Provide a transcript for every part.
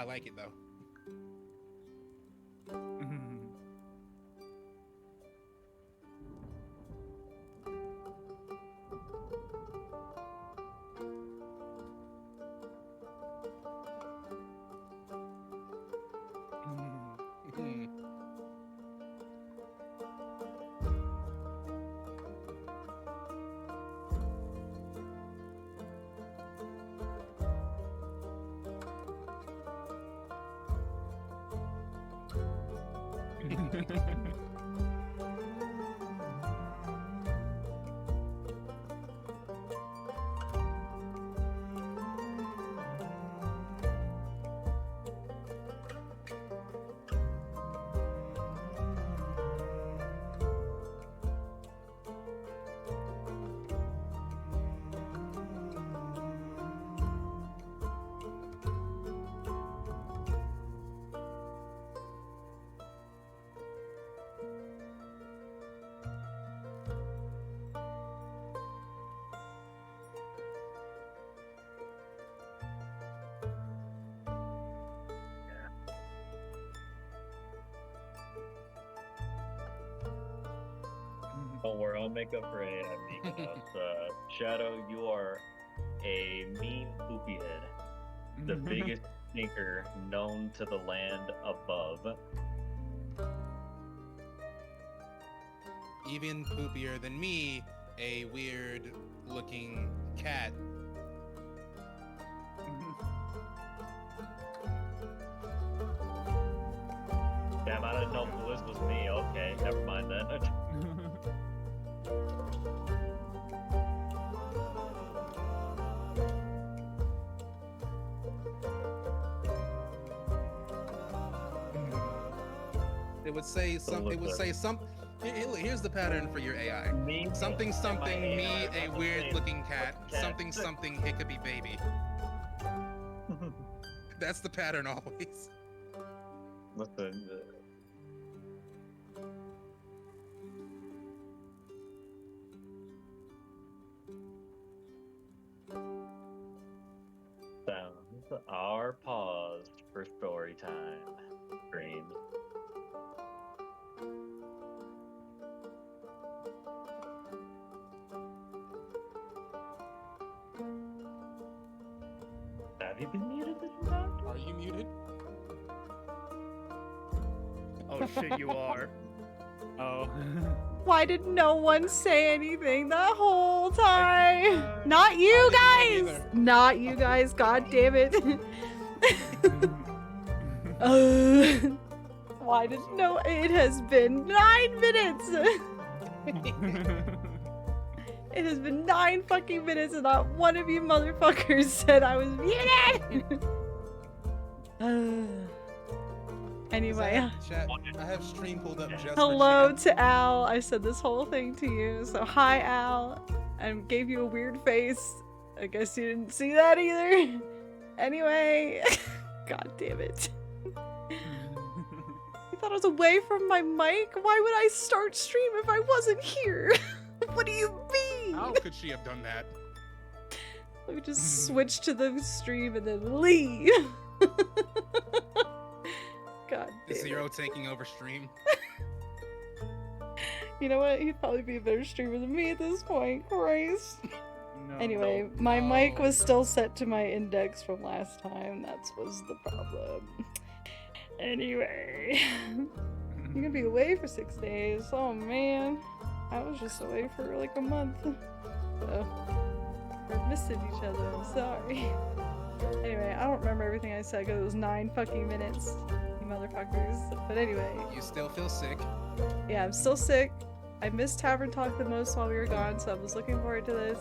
I like it though. Don't worry, I'll make up for any Shadow, you are a mean poopy head. The biggest stinker known to the land above. Even poopier than me, a weird-looking cat. Damn, I didn't know this was me. Okay, never mind then. It would say some. It would say some. Here's the pattern for your AI. Something something me a weird looking cat. Something something hiccupy baby. That's the pattern always. Listen. Sounds are paused for story time. Green. Have you been muted this time? Are you muted? Oh shit, you are. Oh. Why did no one say anything the whole time? Not I you didn't guys! either. Not you guys, god damn it. Why did no? It has been 9 minutes! It has been 9 fucking minutes and not one of you motherfuckers said I was muted! Anyway. Chat, I have stream pulled up just Hello for chat. to Al. I said this whole thing to you. So hi Al. And gave you a weird face. I guess you didn't see that either. Anyway. God damn it. You thought I was away from my mic? Why would I start stream if I wasn't here? What do you mean? How could she have done that? Let me just switch to the stream and then leave. God damn Zero it. taking over stream. You know what? He'd probably be a better streamer than me at this point. Christ. No. Anyway, my mic was still set to my index from last time. That was the problem. Anyway. You're gonna be away for 6 days. Oh man. I was just away for like a month. So, we're missing each other. I'm sorry. Anyway, I don't remember everything I said because it was 9 fucking minutes. You motherfuckers. But anyway. You still feel sick. Yeah, I'm still sick. I missed Tavern Talk the most while we were gone, so I was looking forward to this.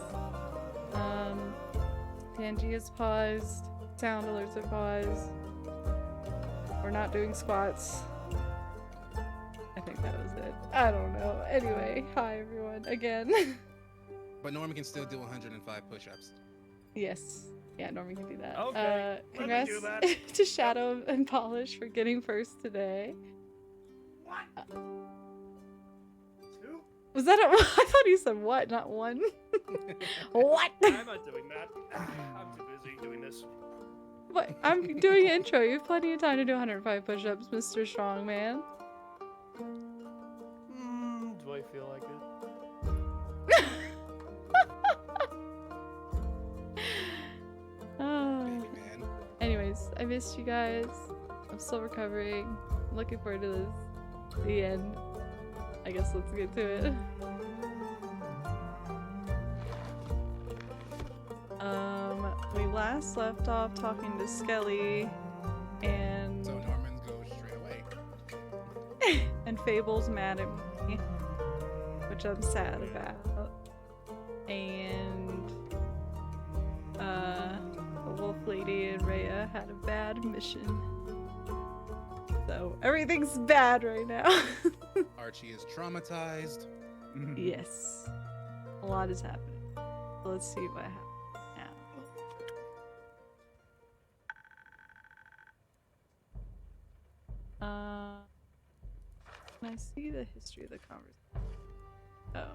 Pangea's paused. Sound alerts are paused. We're not doing squats. I think that was it. I don't know. Anyway, hi everyone again. But Norman can still do 105 push-ups. Yes. Yeah, Norman can do that. Okay, let me Congrats do that. to Shadow and Polish for getting first today. What? 2? Was that a- I thought he said what, not one. What? I'm not doing that. I'm too busy doing this. What? I'm doing an intro. You have plenty of time to do 105 push-ups, Mr. Strongman. Do I feel like it? Baby man. Anyways, I missed you guys. I'm still recovering. I'm looking forward to this. The end. I guess let's get to it. We last left off talking to Skelly and So Norman goes straight away. and Fable's mad at me, which I'm sad about. And the Wolf Lady and Rhea had a bad mission. So everything's bad right now. Archie is traumatized. Yes. A lot is happening. So let's see what happens now. Can I see the history of the conversation? Oh.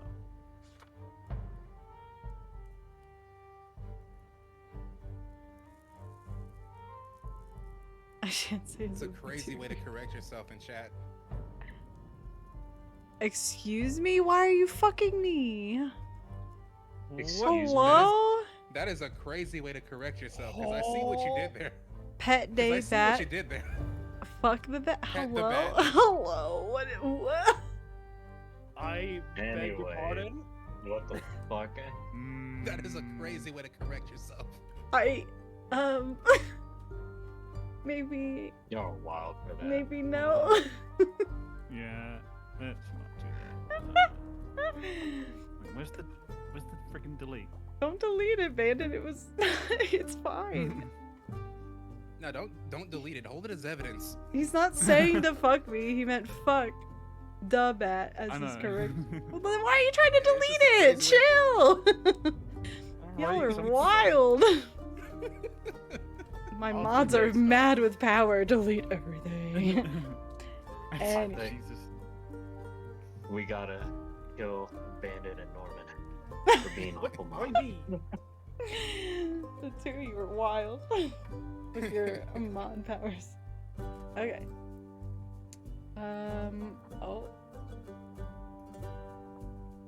I can't say It's a crazy way to correct yourself in chat. Excuse me? Why are you fucking me? Excuse me? Hello? That is a crazy way to correct yourself, because I see what you did there. Pet 'Cause day I see bat. what you did there. Fuck the bat. Pet the Hello? bat. Hello? What? I beg your Anyway. pardon? What the fuck? That is a crazy way to correct yourself. Maybe, You're wild for that. maybe no. Yeah, let's not do that. Wait, where's the freaking delete? Don't delete it, Bandit. It was, it's fine. No, don't delete it. Hold it as evidence. He's not saying to fuck me. He meant fuck the bat as I is know. correct. Well, then why are you trying to It's delete just a it? Chill. Y'all Alright, are so- wild. My I'll mods do are next mad with power. Delete everything. And- Jesus. We gotta kill Bandit and Norman for being awful Why mom. me? The two of you are wild with your mod powers. Okay. Oh.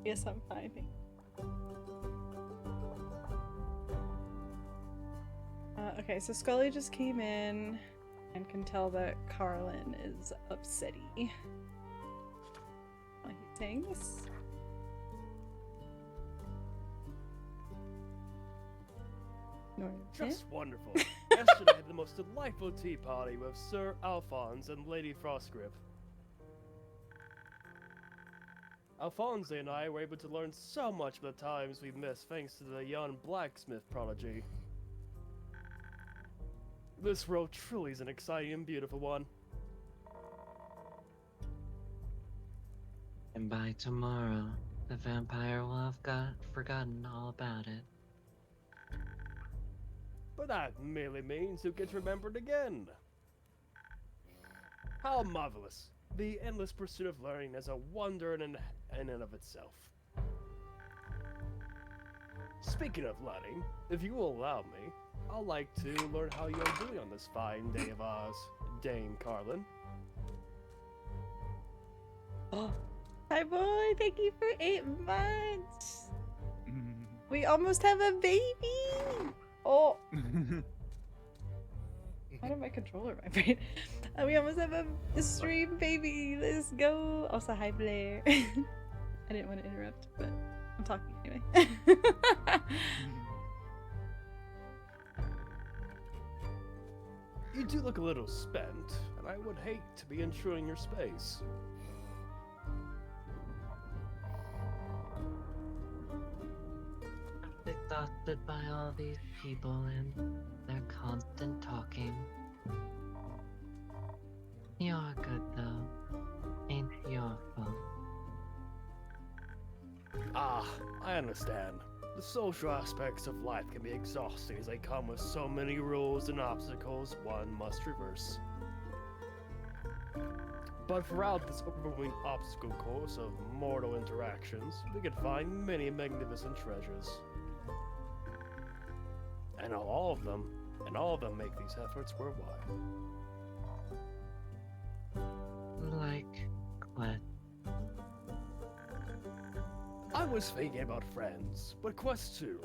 Yes, I'm fine. Okay, so Scully just came in and can tell that Carlin is upsetty. While he's saying this. Norman. Just wonderful. Yesterday I had the most delightful tea party with Sir Alphonse and Lady Frostgrip. Alphonse and I were able to learn so much of the times we've missed thanks to the young blacksmith prodigy. This world truly is an exciting and beautiful one. And by tomorrow, the vampire will have forgotten all about it. But that merely means who gets remembered again. How marvelous. The endless pursuit of learning is a wonder in and of itself. Speaking of learning, if you will allow me, I'd like to learn how you are doing on this fine day of ours, Dame Carlin. Oh. Hi boy, thank you for 8 months. We almost have a baby. Oh, why did my controller vibrate? We almost have a stream baby. Let's go. Also, hi Blair. I didn't want to interrupt, but I'm talking anyway. You do look a little spent, and I would hate to be intruding your space. Exhausted by all these people and their constant talking. You're good though. Ain't your fault. Ah, I understand. The social aspects of life can be exhausting as they come with so many rules and obstacles one must traverse. But throughout this overwhelming obstacle course of mortal interactions, we can find many magnificent treasures. And all of them And all of them make these efforts worthwhile. Like what? I was thinking about friends, but Quest 2,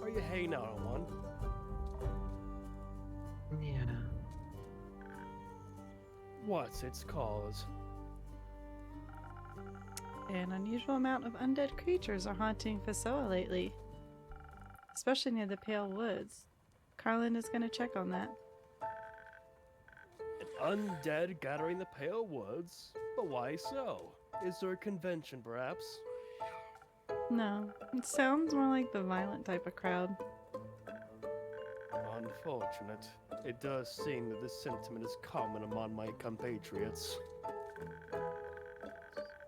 are you hanging out on one? Yeah. What's its cause? An unusual amount of undead creatures are haunting Fasoa lately, especially near the Pale Woods. Carlin is going to check on that. An undead gathering the Pale Woods? But why so? Is there a convention, perhaps? No, it sounds more like the violent type of crowd. Unfortunate. It does seem that this sentiment is common among my compatriots.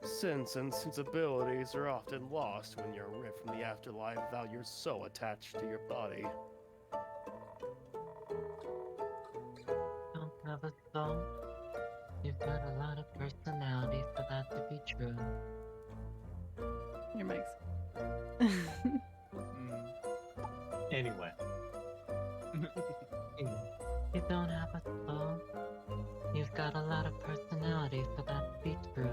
Sense and sensibilities are often lost when you're ripped from the afterlife without you're so attached to your body. Don't have a soul. You've got a lot of personality for that to be true. Your mic's. Anyway, You don't have a soul. You've got a lot of personality for that to be true.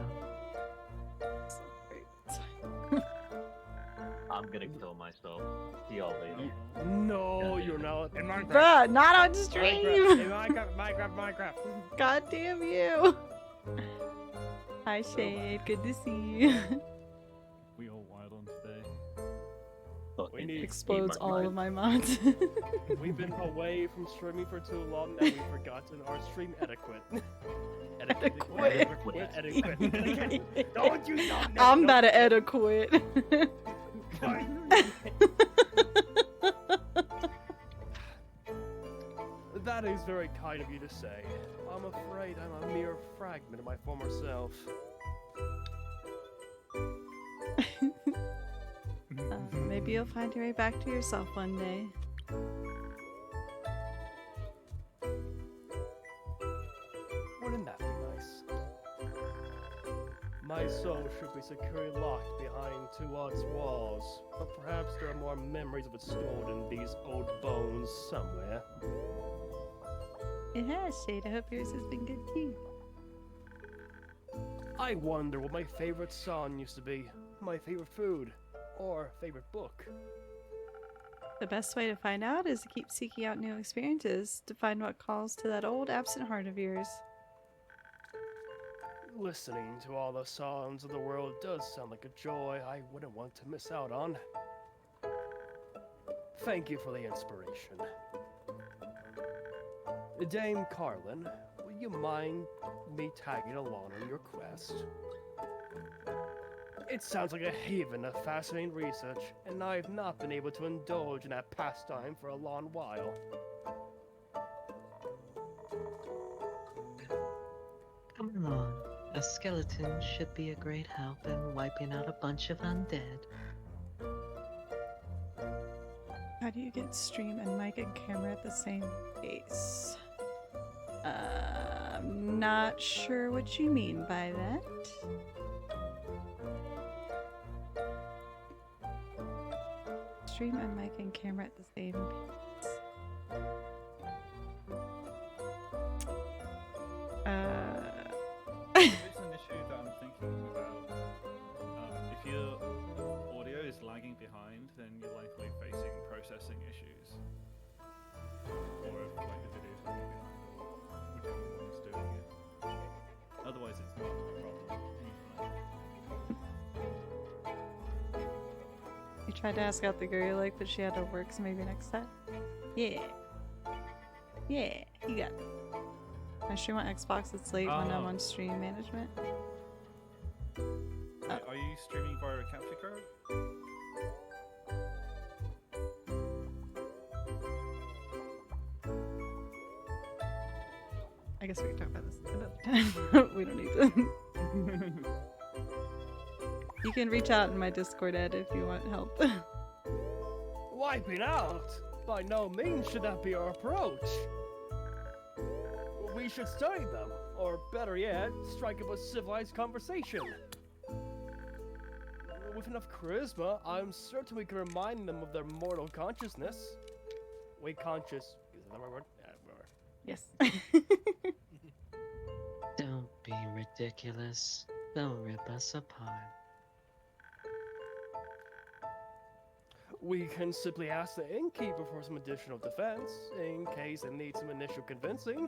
I'm gonna kill myself. See y'all later. No, you're not. In Minecraft. Bruh, not on stream! Minecraft. God damn you! Hi Shade, good to see you. We all wild on today. We need Explodes all of my mods. We've been away from streaming for too long that we've forgotten our stream etiquette. Etiquette. Don't you know? I'm about to etiquette. That is very kind of you to say. I'm afraid I'm a mere fragment of my former self. Maybe you'll find your way back to yourself one day. Wouldn't that be nice? My soul should be securely locked behind two odds walls, but perhaps there are more memories of it stored in these old bones somewhere. It has, Shade. I hope yours has been good too. I wonder what my favorite song used to be, my favorite food, or favorite book. The best way to find out is to keep seeking out new experiences to find what calls to that old absent heart of yours. Listening to all the songs of the world does sound like a joy I wouldn't want to miss out on. Thank you for the inspiration. Dame Carlin, will you mind me tagging along on your quest? It sounds like a haven of fascinating research, and I've not been able to indulge in that pastime for a long while. Come on. A skeleton should be a great help in wiping out a bunch of undead. How do you get stream and mic and camera at the same pace? I'm not sure what you mean by that. Stream and mic and camera at the same pace. It's an issue that I'm thinking about. If your audio is lagging behind, then you're likely facing processing issues. Or if like the video's lagging behind, or whichever one is doing it. Otherwise, it's not a problem. You tried to ask out the girl you like, but she had to work, so maybe next time. Yeah. Yeah, you got it. I stream on Xbox, it's late when I'm on stream management. Are you streaming via a capture card? I guess we can talk about this another time. We don't need to. You can reach out in my Discord, Ed, if you want help. Wiping out? By no means should that be our approach. We should study them, or better yet, strike up a civilized conversation. With enough charisma, I'm certain we can remind them of their mortal consciousness. Wait, conscious is that my word? Yeah, whatever. Yes. Don't be ridiculous. They'll rip us apart. We can simply ask the innkeeper for some additional defense, in case it needs some initial convincing.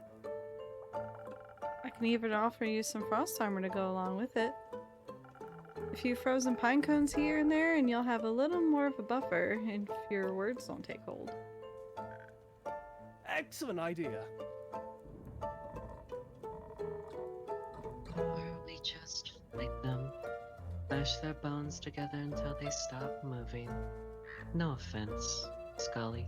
I can even offer you some frost armor to go along with it. A few frozen pine cones here and there, and you'll have a little more of a buffer if your words don't take hold. Excellent idea. Or we just fight them. Bash their bones together until they stop moving. No offense, Scully.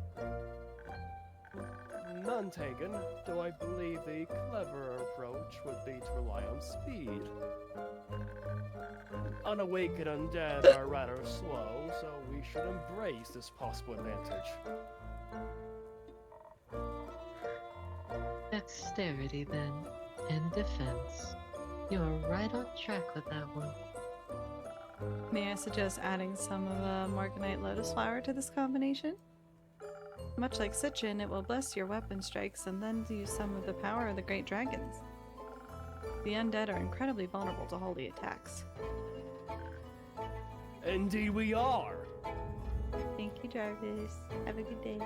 None taken, though I believe the cleverer approach would be to rely on speed. Unawakened undead are rather slow, so we should embrace this possible advantage. Dexterity then, and defense. You're right on track with that one. May I suggest adding some of a Morganite Lotus Flower to this combination? Much like Citron, it will bless your weapon strikes and then use some of the power of the great dragons. The undead are incredibly vulnerable to holy attacks. Indeed we are! Thank you, Jarvis. Have a good day.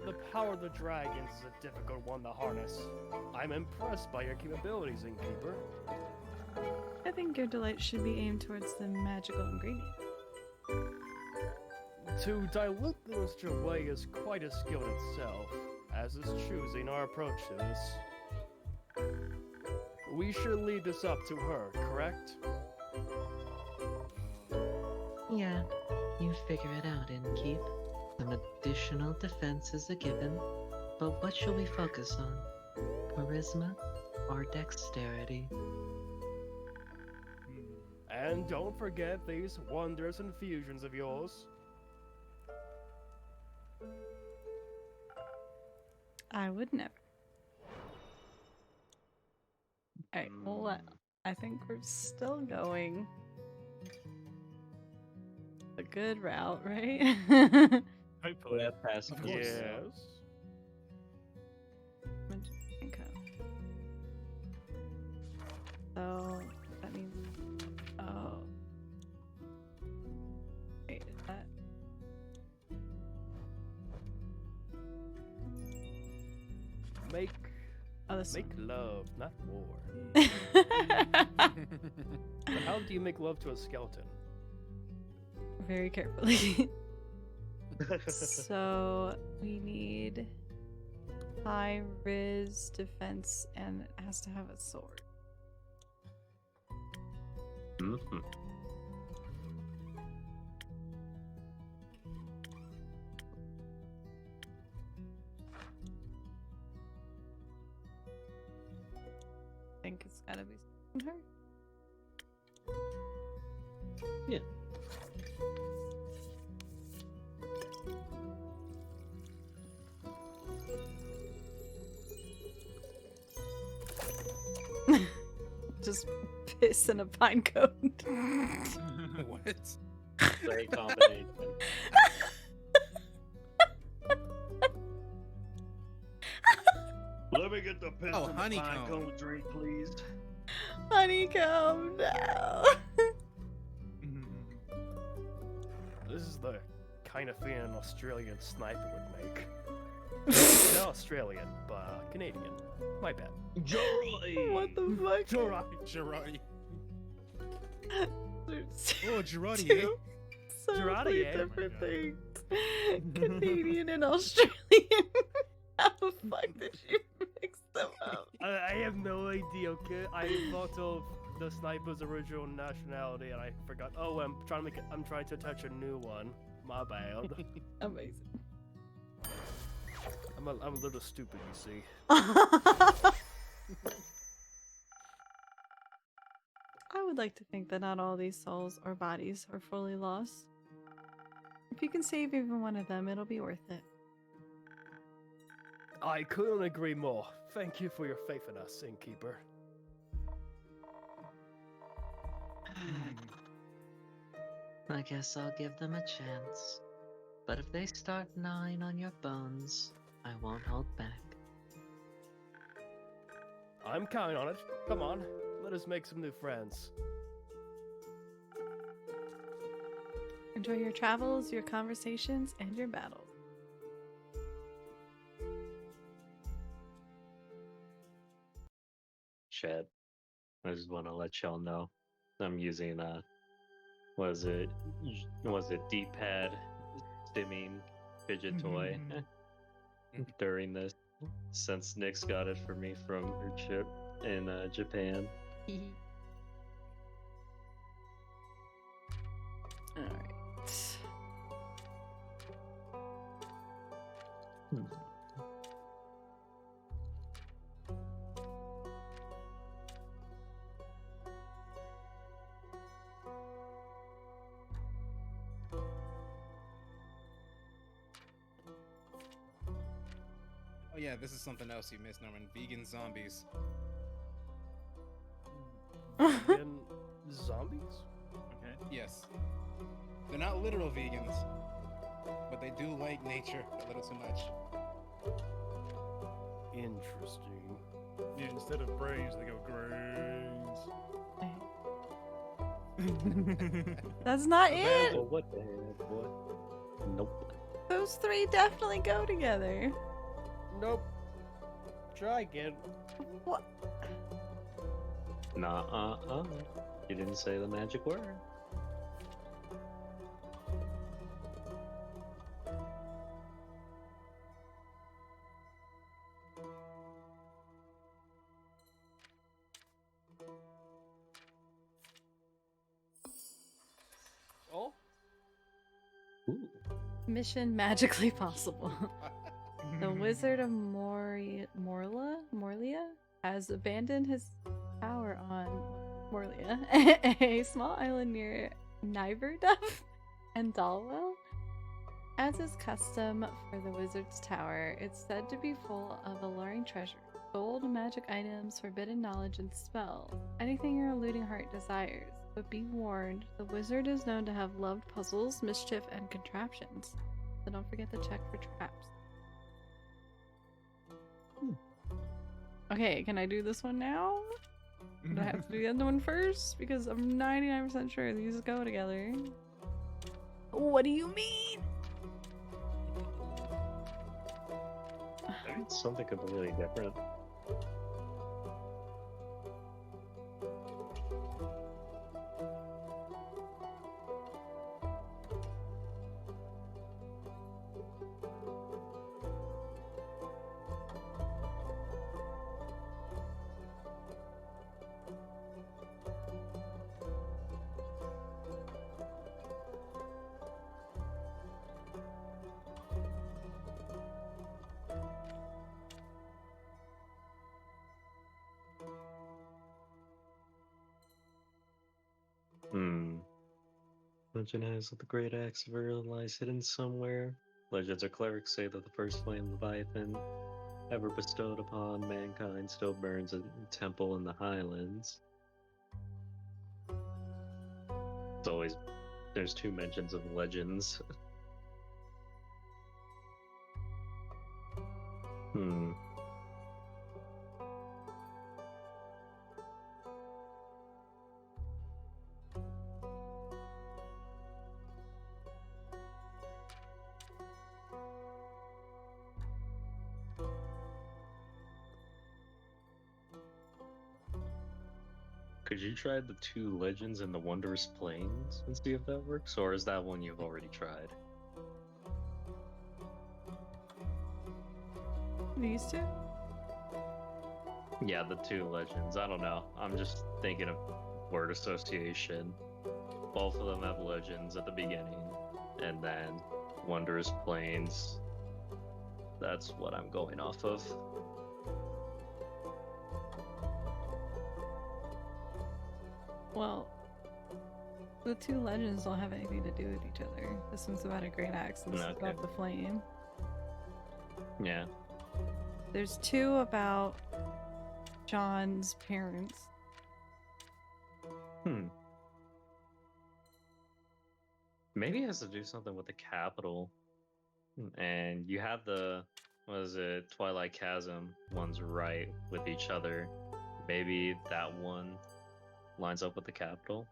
The power of the dragons is a difficult one to harness. I'm impressed by your capabilities, Innkeeper. I think your delight should be aimed towards the magical ingredient. To dilute them such a way is quite a skill in itself, as is choosing our approach to this. We should leave this up to her, correct? Yeah, you figure it out, Innkeep. Some additional defense is a given, but what should we focus on? Charisma or dexterity? And don't forget these wondrous infusions of yours. I would never. Alright, well, I think we're still going a good route, right? Hopefully. Yeah, past Of course. Yes. So, that means... Oh. Wait, is that... Make Oh, this love, not war. one. But how do you make love to a skeleton? Very carefully. So, we need high Riz defense, and it has to have a sword. Mhm. I think it's gotta be her. Yeah. Just piss in a pine cone. What? Great combination. Let me get the piss Oh, and the honeycomb. pine cone drink, please. Honeycomb, no. This is the kind of thing an Australian sniper would make. Not Australian, but Canadian. My bad. Joy! What the fuck? Girardi. There's Oh, Girardi, eh? two so Girardi, many eh? different Oh my things. Canadian and Australian. How the fuck did you mix them up? I have no idea, okay? I thought of the sniper's original nationality and I forgot. Oh, I'm trying to attach a new one. My bad. Amazing. I'm a little stupid, you see. I would like to think that not all these souls or bodies are fully lost. If you can save even one of them, it'll be worth it. I couldn't agree more. Thank you for your faith in us, Innkeeper. I guess I'll give them a chance. But if they start gnawing on your bones, I won't hold back. I'm counting on it. Come on, let us make some new friends. Enjoy your travels, your conversations, and your battles. Chat. I just want to let y'all know I'm using was it D-pad stimming fidget toy during this since Nyx got it for me from her trip in Japan. Alright. Oh yeah, this is something else you missed, Norman. Vegan zombies. Vegan zombies? Okay. Yes. They're not literal vegans, but they do like nature a little too much. Interesting. Yeah, instead of brains, they go grains. That's not Well, it! what the heck, boy? Nope. Those three definitely go together. Nope. Try again. What? Nah, you didn't say the magic word. Oh? Ooh. Mission magically possible. The Wizard of Morlia has abandoned his tower on Morlia, a small island near Niverduff and Dalwell. As is custom for the Wizard's Tower, it's said to be full of alluring treasure, gold, magic items, forbidden knowledge, and spells. Anything your eluding heart desires. But be warned, the Wizard is known to have loved puzzles, mischief, and contraptions. So don't forget to check for traps. Okay, can I do this one now? Do I have to do the other one first? Because I'm 99% sure these go together. What do you mean? Maybe it's something completely different. Legend has that the great axe of Ur lies hidden somewhere. Legends or clerics say that the first flame Leviathan ever bestowed upon mankind still burns in a temple in the Highlands. It's always there's two mentions of legends. Could you try the two legends in the Wondrous Plains and see if that works, or is that one you've already tried? These two? Yeah, the two legends. I don't know. I'm just thinking of word association. Both of them have legends at the beginning, and then Wondrous Plains. That's what I'm going off of. Well, the two legends don't have anything to do with each other. This one's about a great axe, and this is Okay. about the flame. Yeah. There's two about John's parents. Maybe it has to do something with the capital. and you have the, what is it, Twilight Chasm ones right with each other. Maybe that one lines up with the capital.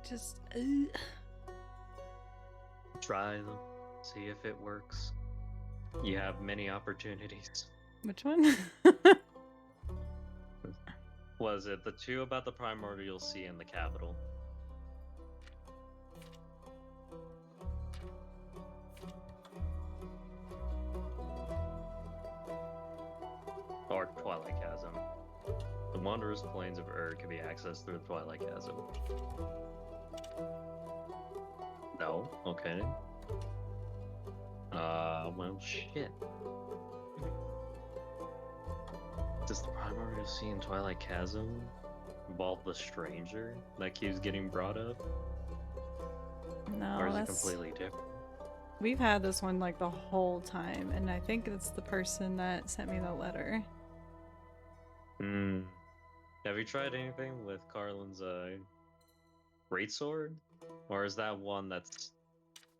Just. Try them, see if it works. You have many opportunities. Which one? Was it the two about the primordial sea and the capital? Or Twilight Chasm. The wondrous plains of can be accessed through the Twilight Chasm. No? Okay. Well, shit. Does the primordial sea and Twilight Chasm involve the stranger that keeps getting brought up? No, Or is it that's. completely different? We've had this one like the whole time, and I think it's the person that sent me the letter. Hmm. Have you tried anything with Carlin's greatsword? Or is that one that's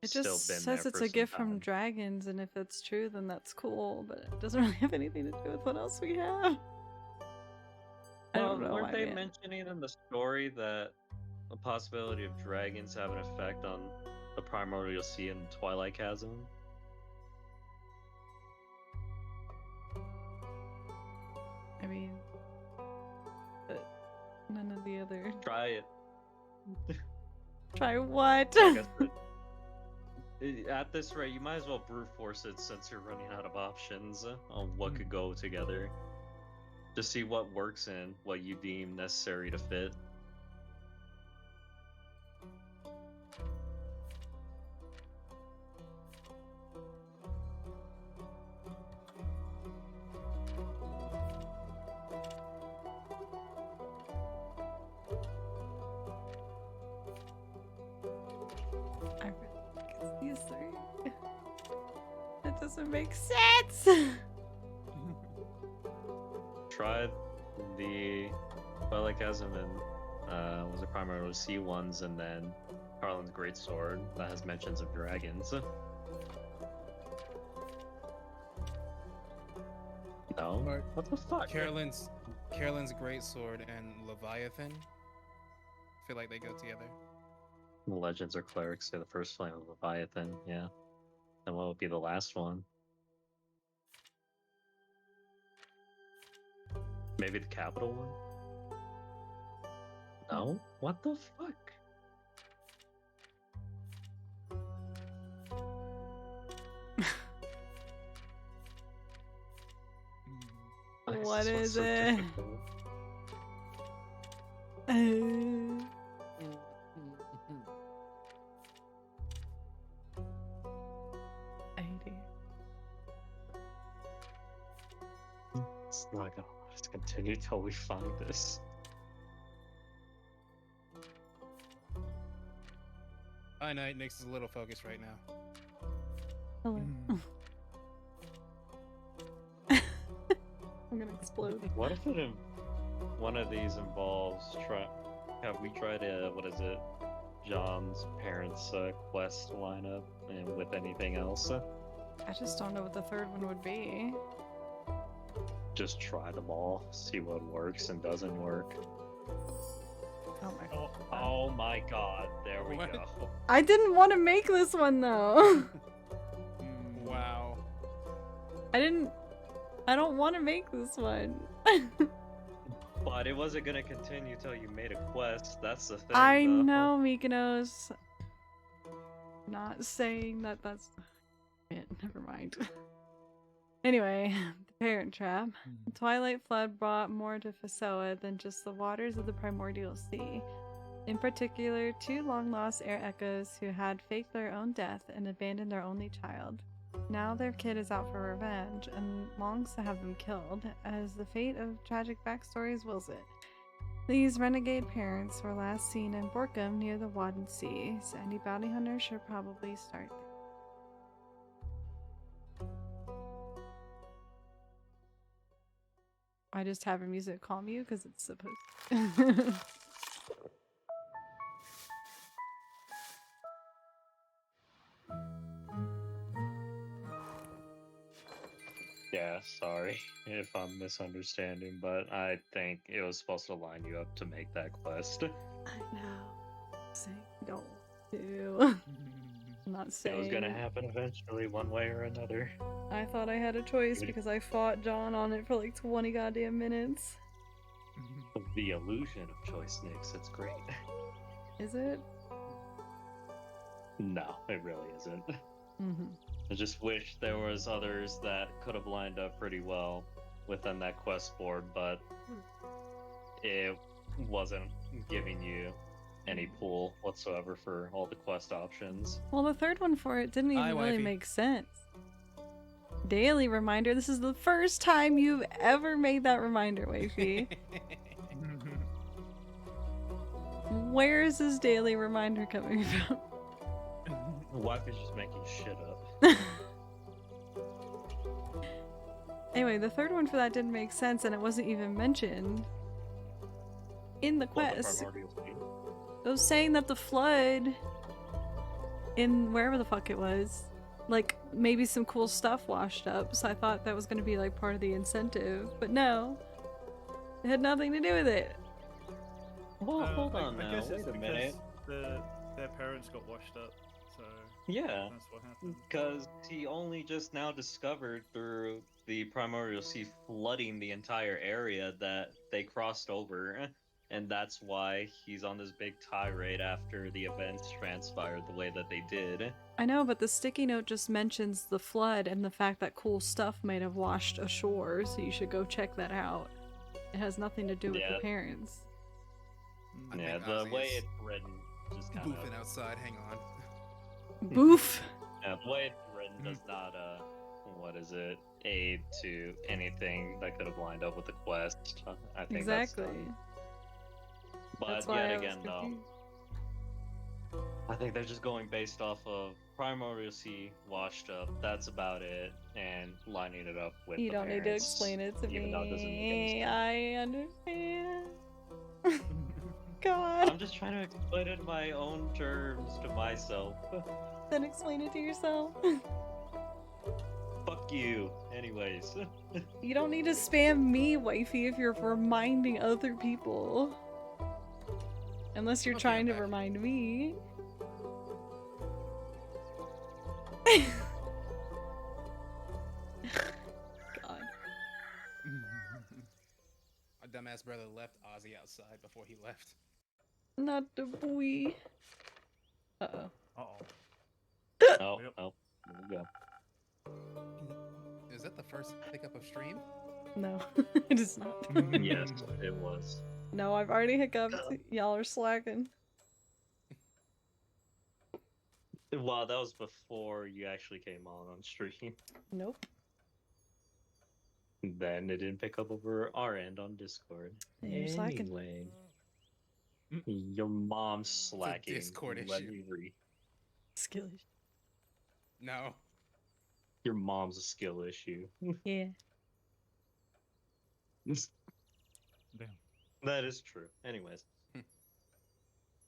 It still just been says there it's for a some gift from time? dragons, and if it's true, then that's cool, but it doesn't really have anything to do with what else we have. I Well, don't know. weren't I they mean, mentioning in the story that the possibility of dragons have an effect on the primordial sea and Twilight Chasm? but none of the other. Try it. Try what? I guess at this rate, you might as well brute force it since you're running out of options on what could go together. Just see what works and what you deem necessary to fit. I really think it's these three. That doesn't make sense. Tried the Twilight Chasm and was it primordial sea ones, and then Carlin's greatsword that has mentions of dragons. No? Or What the fuck? Carolyn's greatsword and Leviathan. I feel like they go together. The legends or clerics say the first flame of Leviathan, yeah. And what would be the last one? Maybe the capital one? No? What the fuck? What this one is so it? difficult? I hate it. It's not gonna let us continue till we find this. I know Nyx is a little focused right now. Hello. I'm gonna explode. What if one of these involves have we tried what is it? John's parents' quest lineup, and with anything else? I just don't know what the third one would be. Just try them all, see what works and doesn't work. Oh my god. Oh my god, there we What? go. I didn't want to make this one though. Wow. I don't want to make this one. But it wasn't gonna continue till you made a quest, that's the thing. I though. know, Mykonos. Not saying that that's... Never mind. Anyway, the Parent Trap. The Twilight Flood brought more to Fasoa than just the waters of the Primordial Sea. In particular, two long-lost air echoes who had faked their own death and abandoned their only child. Now their kid is out for revenge and longs to have them killed, as the fate of tragic backstories wills it. These renegade parents were last seen in Borkum near the Wadden Sea, so any bounty hunter should probably start there. I just have music calm you because it's supposed to. Yeah, sorry if I'm misunderstanding, but I think it was supposed to line you up to make that quest. I know. Saying don't do. I'm not saying. It was gonna happen eventually, one way or another. I thought I had a choice because I fought John on it for like 20 goddamn minutes. The illusion of choice, Nix. It's great. Is it? No, it really isn't. Mm-hmm. I just wish there was others that could have lined up pretty well within that quest board, but it wasn't giving you any pool whatsoever for all the quest options. Well, the third one for it didn't even Hi, really wifey. make sense. Daily reminder. This is the first time you've ever made that reminder, wifey. Where is this daily reminder coming from? The wife is just making shit up. Anyway, the third one for that didn't make sense, and it wasn't even mentioned in the quest. It was saying that the flood in wherever the fuck it was, like, maybe some cool stuff washed up, so I thought that was going to be like part of the incentive, but no, it had nothing to do with it. Well, hold I on now, guess it's wait a minute. because their parents got washed up, so Yeah, that's what happened. because he only just now discovered through the primordial sea flooding the entire area that they crossed over, and that's why he's on this big tirade after the events transpired the way that they did. I know, but the sticky note just mentions the flood and the fact that cool stuff might have washed ashore, so you should go check that out. It has nothing to do with the Yeah. parents. I Yeah, think the Ozzy way is it's written just kind Boofing of... outside. Hang on. Boof! Yeah, the way it's written does not, aid to anything that could have lined up with the quest. I think Exactly. But That's why yet I was again, though, confused. I think they're just going based off of primordial sea washed up. That's about it, and lining it up with. You the don't need to parents, explain it to even though it doesn't make any me. sense. I understand. God. I'm just trying to explain it in my own terms to myself. Then explain it to yourself. Fuck you. Anyways. You don't need to spam me, wifey, if you're reminding other people. Unless you're Okay, trying to I'm back. remind me. God. My dumbass brother left Ozzy outside before he left. Not the boy. Uh-oh. Uh-oh. Oh, Yep. oh. There we go. Is that the first hiccup of stream? No, it is not. Yes, it was. No, I've already hiccuped. Y'all are slacking. Wow, that was before you actually came on stream. Nope. Then it didn't pick up over our end on Discord. Yeah, you're slacking. Anyway, your mom's slacking. Discord Let issue. me read. Skillish. No. Your mom's a skill issue. Yeah. Damn. That is true. Anyways.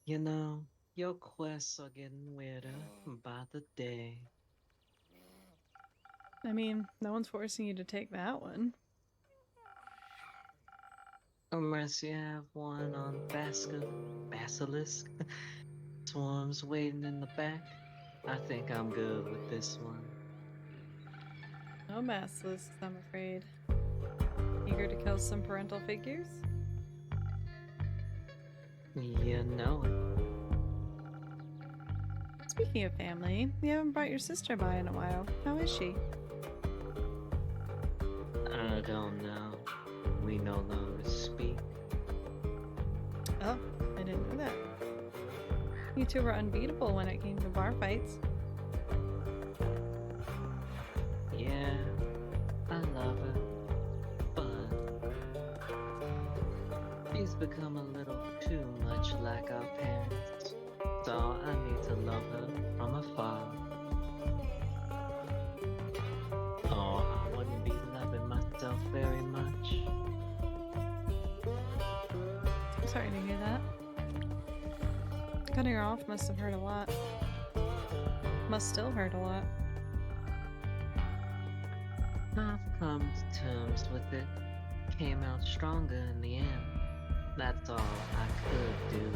You know, your quests are getting weirder by the day. I mean, no one's forcing you to take that one. Unless you have one on Basilisk. Swarms waiting in the back. I think I'm good with this one. No massless, I'm afraid. Eager to kill some parental figures? You know it. Speaking of family, you haven't brought your sister by in a while. How is she? I don't know. We no longer speak. Oh, I didn't know that. You two were unbeatable when it came to bar fights. Yeah, I love her. But She's become a little too much like our parents, so I need to love her from afar. Oh, I wouldn't be loving myself very much. I'm sorry to hear that. Cutting her off must have hurt a lot. Must still hurt a lot. I've come to terms with it. Came out stronger in the end. That's all I could do.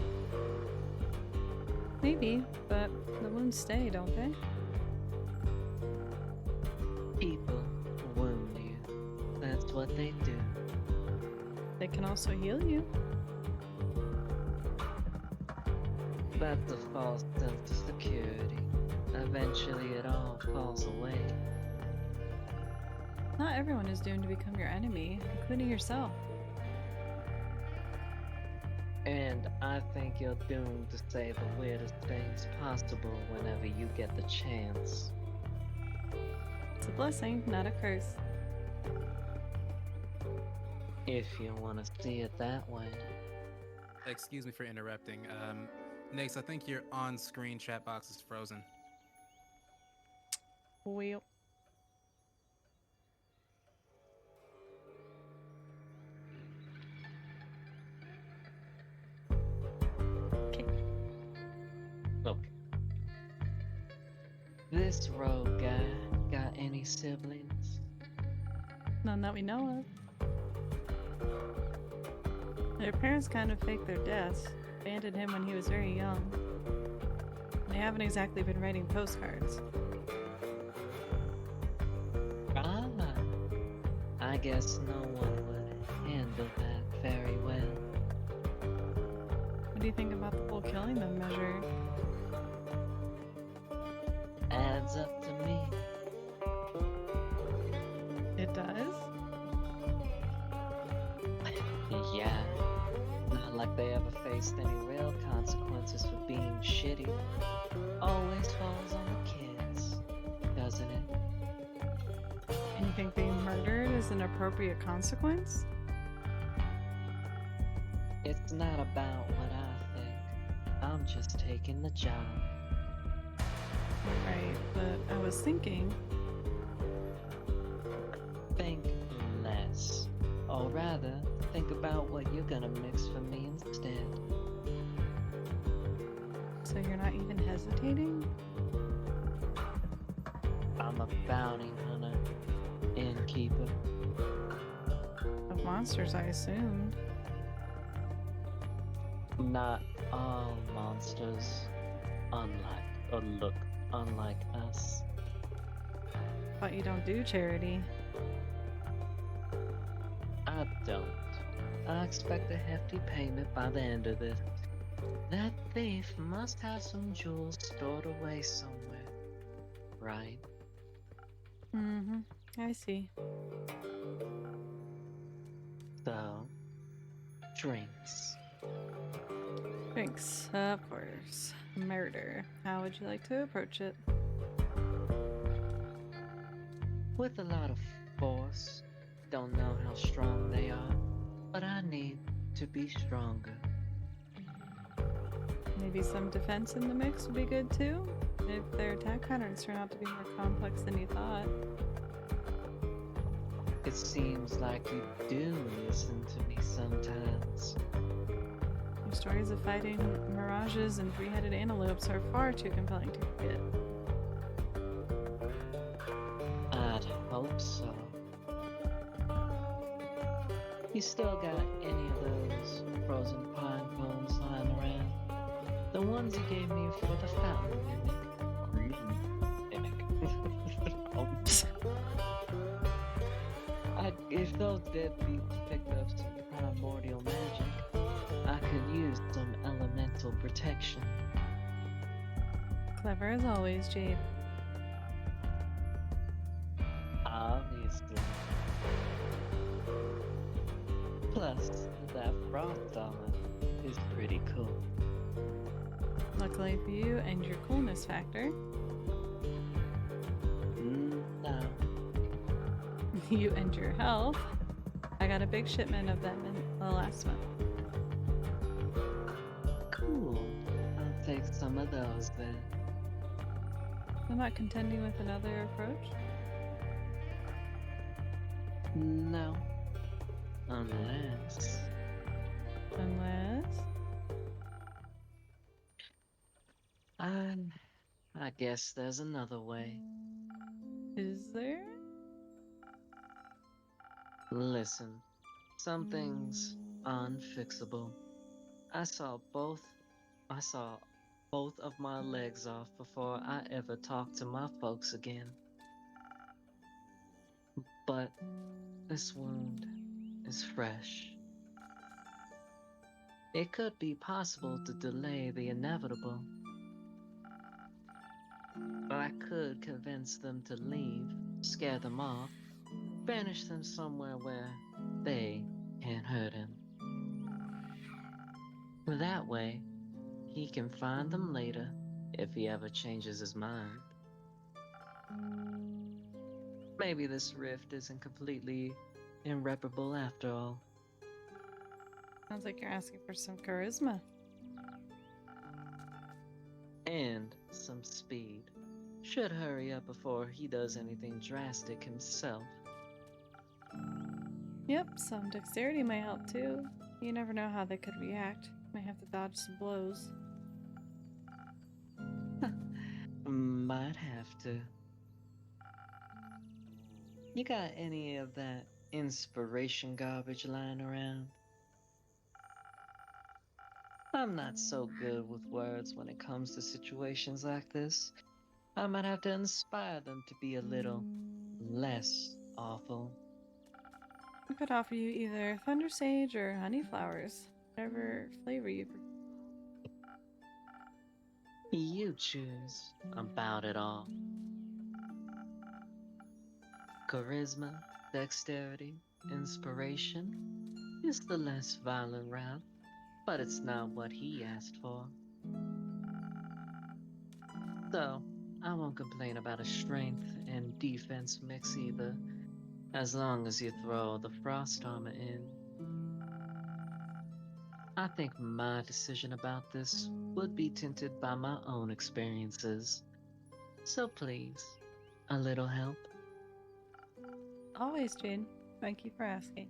Maybe, but the wounds stay, don't they? People wound you. That's what they do. They can also heal you. That's a false sense of security. Eventually it all falls away. Not everyone is doomed to become your enemy, including yourself. And I think you're doomed to say the weirdest things possible whenever you get the chance. It's a blessing, not a curse. If you want to see it that way. Excuse me for interrupting. Nix, I think your on-screen chat box is frozen. Well. Okay. This rogue guy got any siblings? None that we know of. Their parents kind of faked their deaths, abandoned him when he was very young. They haven't exactly been writing postcards. Ah, I guess no one would handle that very well. What do you think about the whole killing them measure? Adds up to me. It does? Yeah. Not like they ever faced any real consequences for being shitty. Always falls on the kids, doesn't it? And you think being murdered is an appropriate consequence? It's not about what I think. I'm just taking the job. Right, but I was thinking, Think less. Or rather, think about what you're gonna mix for me instead. so you're not even hesitating? I'm a bounty hunter, innkeeper. Of monsters, I assumed. Not all monsters look unlike us. But you don't do charity. I don't. I expect a hefty payment by the end of this. That thief must have some jewels stored away somewhere, right? Mm-hmm. I see. So, drinks. Thanks. Of course. Murder. How would you like to approach it? With a lot of force. Don't know how strong they are, but I need to be stronger. Maybe some defense in the mix would be good too? If their attack patterns turn out to be more complex than you thought. It seems like you do listen to me sometimes. Your stories of fighting mirages and three-headed antelopes are far too compelling to forget. I'd hope so. You still got any of those frozen pine cones lying around? The ones you gave me for the fountain mimic. If those deadbeats picked up some primordial magic, I could use some elemental protection. Clever as always, Jade. Obviously. Plus, that frost armor is pretty cool. Luckily for you and your coolness factor, No. you and your health, I got a big shipment of them in the last month. take some of those then. I'm not contending with another approach. No. Unless. Unless. I guess there's another way. Is there? Listen, some things unfixable. I saw both I saw both of my legs off before I ever talked to my folks again. But this wound is fresh. It could be possible to delay the inevitable. I could convince them to leave, scare them off, banish them somewhere where they can't hurt him. That way, he can find them later if he ever changes his mind. Maybe this rift isn't completely irreparable after all. Sounds like you're asking for some charisma. And some speed. Should hurry up before he does anything drastic himself. Yep, some dexterity might help too. You never know how they could react. Might have to dodge some blows. Might have to. You got any of that inspiration garbage lying around? I'm not so good with words when it comes to situations like this. I might have to inspire them to be a little less awful. I could offer you either thunder sage or honey flowers, whatever flavor you prefer. You choose about it all. Charisma, dexterity, inspiration is the less violent route, but it's not what he asked for. So, I won't complain about a strength and defense mix either, as long as you throw the frost armor in. I think my decision about this would be tinted by my own experiences. So please, a little help. Always, Jane. Thank you for asking.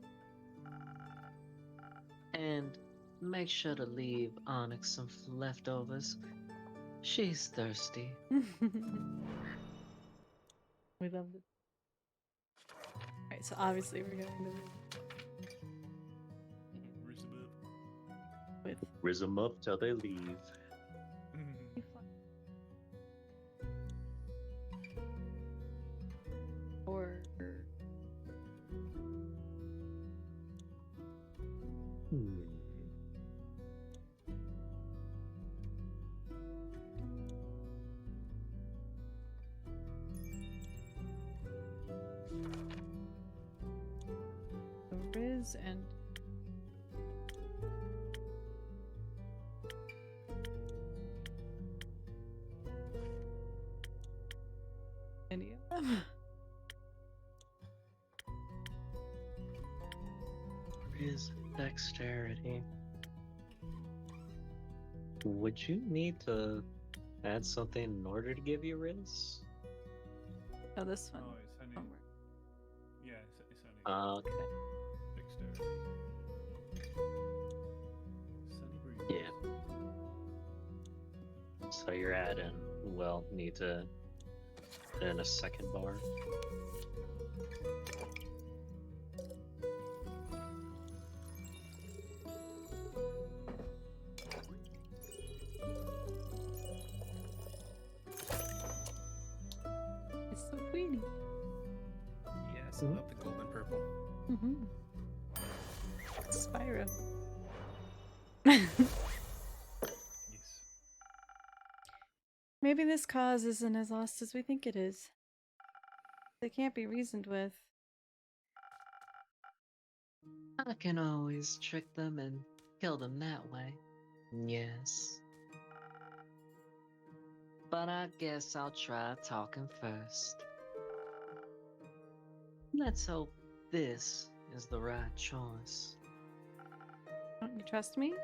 And make sure to leave Onyx some leftovers. She's thirsty. We love it. Alright, so obviously we're going to with Riz them up till they leave. or Riz and any of them. His dexterity. Would you need to add something in order to give you Riz? Oh, this one. Oh, it's only. Somewhere. Yeah, it's only Okay. dexterity. Sunny breeze. Yeah. So you're adding, well, need to put in a second bar. It's so pretty. Yes, I love the golden purple. Mm-hmm. Spyro. Yes. Maybe this cause isn't as lost as we think it is. They can't be reasoned with. I can always trick them and kill them that way. Yes. But I guess I'll try talking first. Let's hope this is the right choice. Don't you trust me?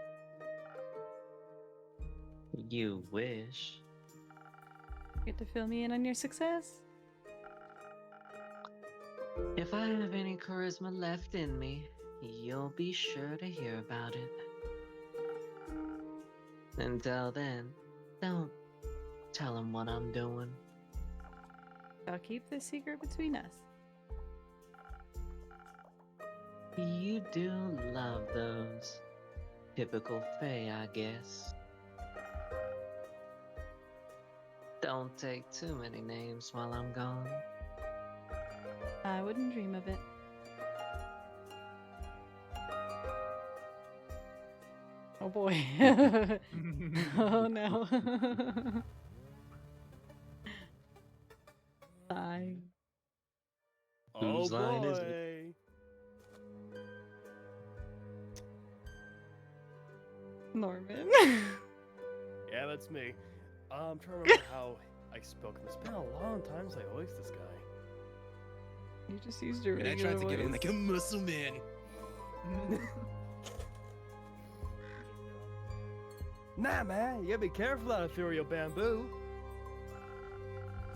You wish. Get to fill me in on your success? If I have any charisma left in me, you'll be sure to hear about it. Until then, don't tell him what I'm doing. I'll keep this secret between us. You do love those typical Fae, I guess. Don't take too many names while I'm gone. I wouldn't dream of it. Oh boy. Oh no. Sigh. Oh Whose line is boy. it? Norman. Yeah, that's me. I'm trying to remember how I spoke. It's been a long time since I voiced this guy. You just used your And I regular tried to get in voice. like a muscle man. Nah, man, you gotta be careful out of ethereal bamboo.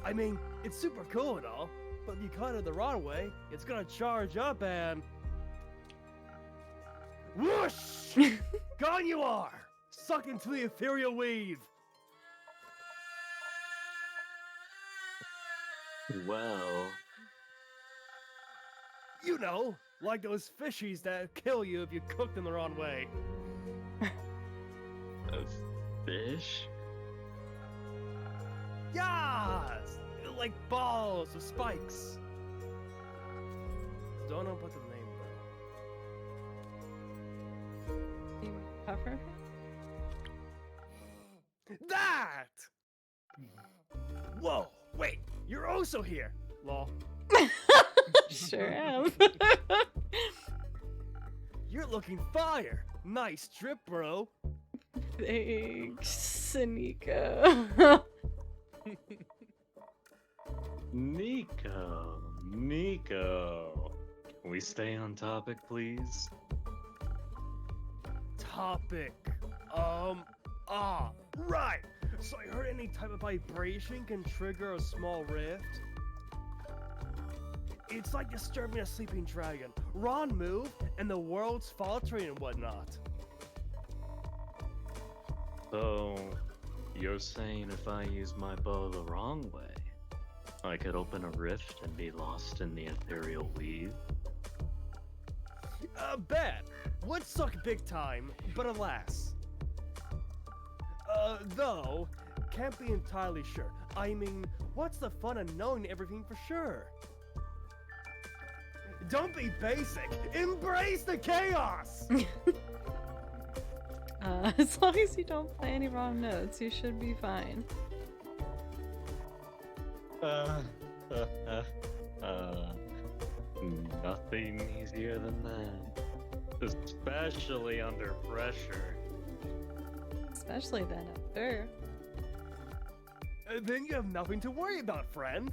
I mean, it's super cool and all, but if you cut it the wrong way, it's gonna charge up and... Whoosh! Gone you are! Suck into the ethereal weave! Well, You know, like those fishies that kill you if you cook them the wrong way. a fish? Yas! Like balls with spikes. Don't know what the name though. You puffer? That! Whoa, wait, you're also here. Lol. Sure am. You're looking fire. Nice trip, bro. Thanks, Anika. Nico. Can we stay on topic, please? Topic. Right. So I heard any type of vibration can trigger a small rift. It's like disturbing a sleeping dragon. Wrong move, and the world's faltering and whatnot. So, you're saying if I use my bow the wrong way, I could open a rift and be lost in the ethereal weave? Bet. Would suck big time, but alas. Though, can't be entirely sure. I mean, what's the fun of knowing everything for sure? Don't be basic. Embrace the chaos! As long as you don't play any wrong notes, you should be fine. Nothing easier than that. Especially under pressure. Especially then up there. Then you have nothing to worry about, friend.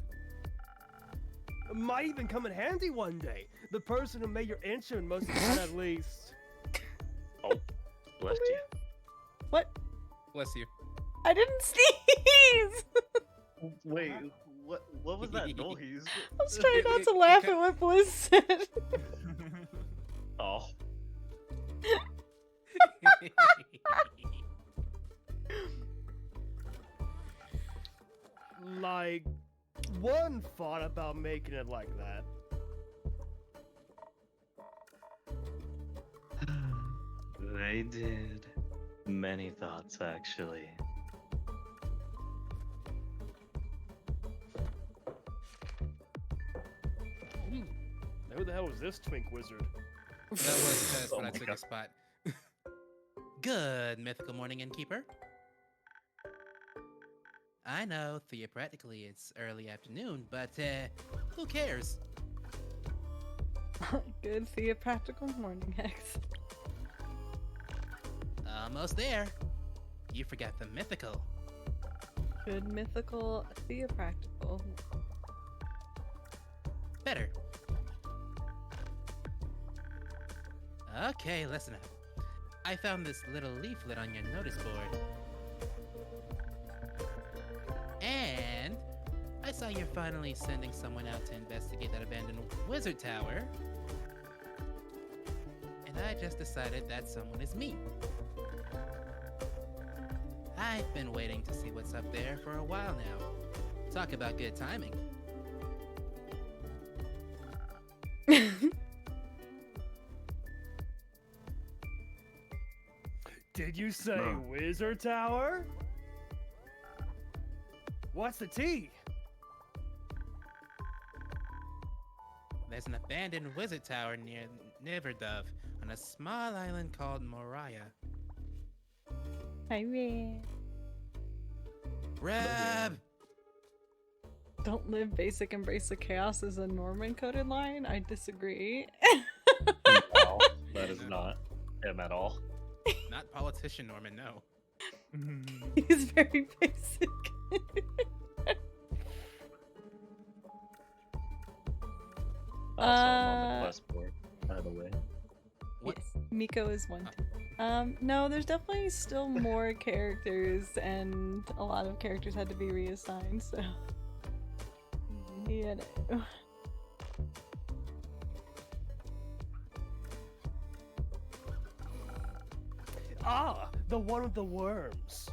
Might even come in handy one day. The person who made your instrument must have had at least. Oh, bless you. What? Bless you. I didn't sneeze! Wait, what was that noise? I was trying not to laugh at what Bliss said. Oh. Like, one thought about making it like that. They did. Many thoughts, actually. Who the hell was this twink wizard? That was Tess when Oh I my took God. a spot. Good mythical morning, innkeeper. I know, theoretically it's early afternoon, but who cares? Good theopractical morning, Hex. Almost there. You forgot the mythical. Good mythical theopractical. Better. Okay, listen up. I found this little leaflet on your notice board. saw you're finally sending someone out to investigate that abandoned wizard tower. And I just decided that someone is me. I've been waiting to see what's up there for a while now. Talk about good timing. Did you say No. Wizard Tower? What's the tea? There's an abandoned wizard tower near Niverdove on a small island called Moriah. Hi, man. Rab! Don't live basic, embrace the chaos is a Norman coded line? I disagree. No, that is not him at all. Not politician Norman, no. He's very basic. Also, I'm on the quest board, by the way. What? Yes, Miko is one too. No, there's definitely still more characters, and a lot of characters had to be reassigned, so. You know. Ah, the one with the worms.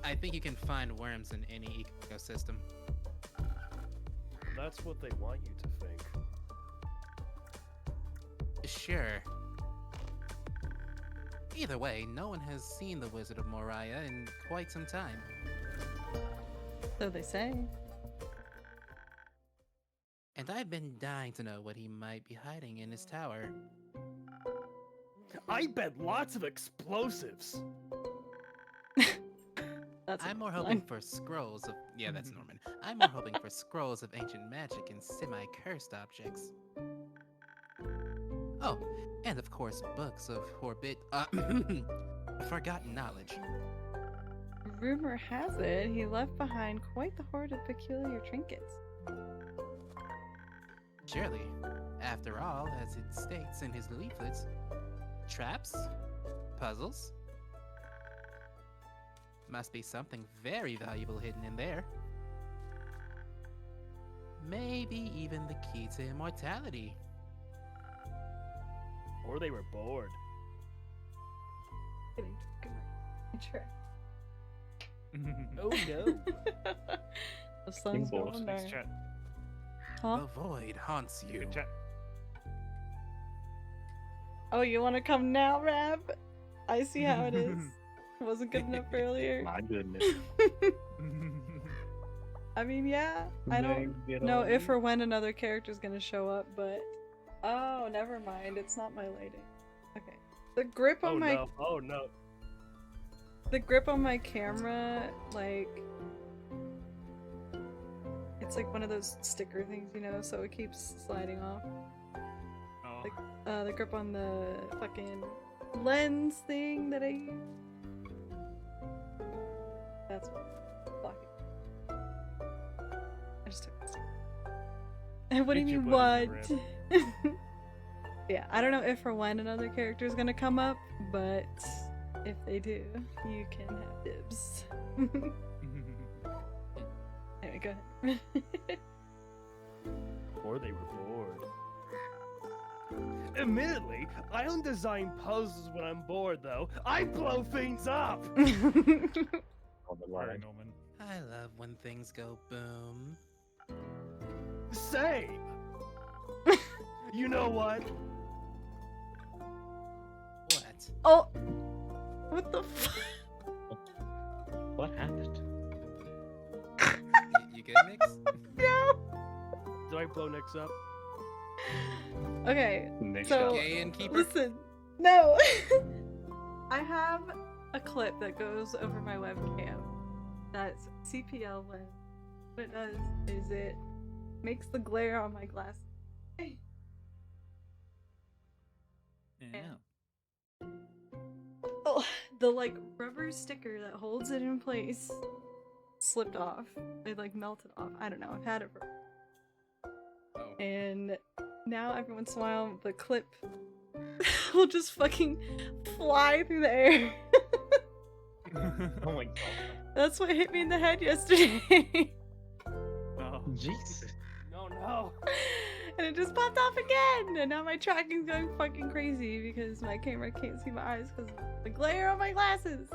I think you can find worms in any ecosystem. That's what they want you to think. Sure. Either way, no one has seen the Wizard of Moriah in quite some time. So they say. And I've been dying to know what he might be hiding in his tower. I bet lots of explosives. That's a I'm more line. hoping for scrolls of... Yeah, that's Norman. I'm more hoping for scrolls of ancient magic and semi-cursed objects. Oh, and of course books of forgotten knowledge. Rumor has it he left behind quite the hoard of peculiar trinkets. Surely, after all, as it states in his leaflets, traps, puzzles, must be something very valuable hidden in there. Maybe even the key to immortality. Or they were bored. Getting drunk in my Oh no. The sun's Bored. going Next down. chat. Huh? The void haunts you. Good chat. Oh, you want to come now, Rab? I see how it is. Wasn't good enough earlier. My goodness. I mean, yeah. I don't know if or when another character's gonna show up, but oh, never mind. It's not my lighting. Okay. The grip on Oh my no. Oh no. the grip on my camera, like, it's like one of those sticker things, you know, so it keeps sliding off. Oh. The grip on the fucking lens thing that I use. That's what's blocking. I just took this. And what do you Get your mean, butt in what? Yeah, I don't know if or when another character is gonna come up, but if they do, you can have dibs. Anyway, go ahead. Or they were bored. Admittedly, I don't design puzzles when I'm bored, though. I blow things up! On the Very line. Norman. I love when things go boom. Same! You know what? What? Oh! What the fuck? What happened? You good, Nix? No! Did I blow Nix up? Okay, Next So- up. Gay innkeeper? listen. No! I have a clip that goes over my webcam. That's CPL lens. What it does is it makes the glare on my glass. Yeah. Oh, the like rubber sticker that holds it in place slipped off. It like melted off. I don't know. I've had it for. Oh. And now every once in a while the clip will just fucking fly through the air. Oh my god. That's what hit me in the head yesterday. Oh. Jesus. No. And it just popped off again. And now my tracking's going fucking crazy because my camera can't see my eyes because of the glare on my glasses.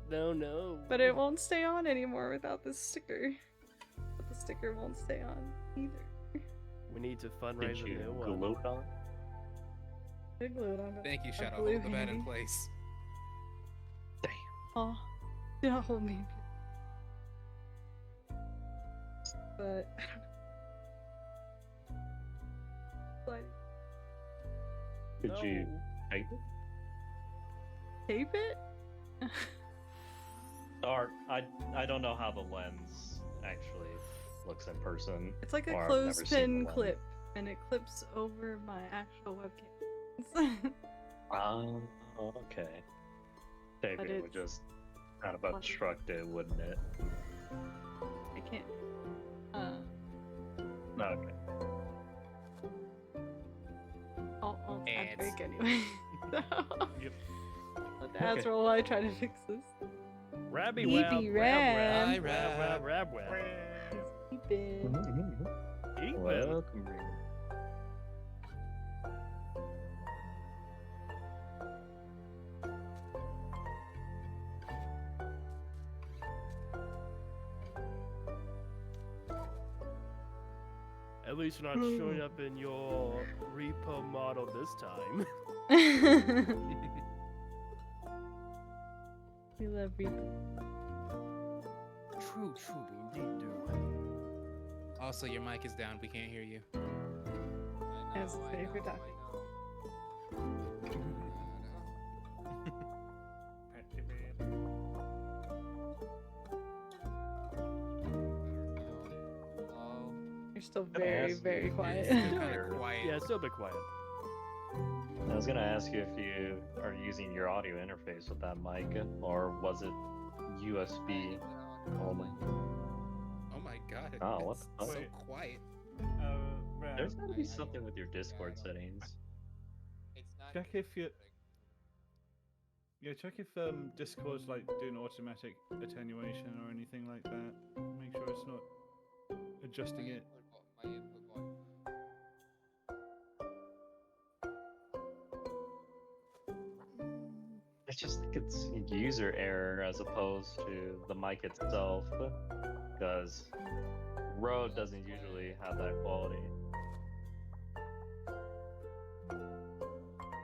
No. But it won't stay on anymore without this sticker. But the sticker won't stay on either. We need to Did fundraise a you new glue one. it on? I glued on it. Thank you, I Shadow. glue Hold the bed in handy. place. Damn. Oh, yeah, hold me. But I don't know. Like, Could you tape it? tape it? Or I don't know how the lens actually looks in person. It's like a or I've never seen the clothespin lens. clip, and it clips over my actual webcam. Oh, okay. But Taping would it's just kind of fluffy. obstruct it, wouldn't it? I can't. No, okay. I'll Ads. ad break anyway. So, Yep. let the ads roll while I try to fix this. Rabby Weepy Rab. Rab. Rab. Keep it. Eat them. Welcome. At least you're not showing up in your repo model this time. We love people. True, we indeed do. Also, your mic is down. We can't hear you. As to say, if you're talking. You're still very, ask very you if quiet. you- Kind of quiet. Yeah, still a bit quiet. I was gonna ask you if you are using your audio interface with that mic, or was it USB only? Oh my god. Oh, what It's the- so Wait. quiet. Ram, There's gotta be something with your Discord settings. check if you. Yeah, check if Discord's like doing automatic attenuation or anything like that. Make sure it's not adjusting it. I just think it's user error as opposed to the mic itself, because Rode doesn't usually have that quality.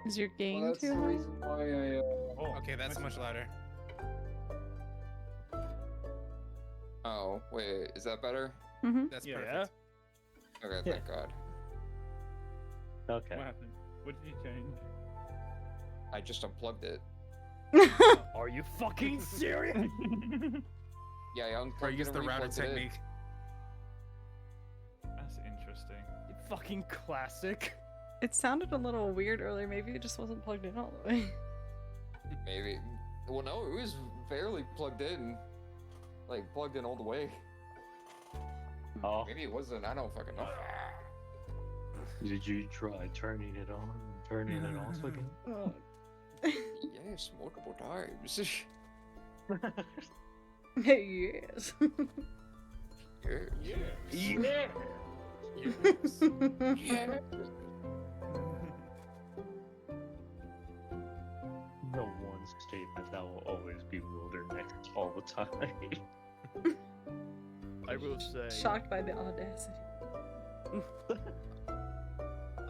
Is your gain Well, that's the too high? reason why I. Oh, Okay, that's much louder. Oh, wait, is that better? Mm-hmm. That's Yeah. perfect. Okay, Yeah. thank God. Okay. What happened? What did you change? I just unplugged it. Are you fucking serious? Yeah, I Or unplugged use it the and router replugged it in. technique. That's interesting. Fucking classic. It sounded a little weird earlier. Maybe it just wasn't plugged in all the way. Maybe. Well, no, it was barely plugged in. Like, plugged in all the way. Oh, Maybe it wasn't. I don't fucking know. did you try turning it on, turning it off again? Oh. Yes, multiple times. Yes. Yes. Yeah. Yes. Yeah. No one statement that will always be wilderness all the time. I will say. Shocked by the audacity.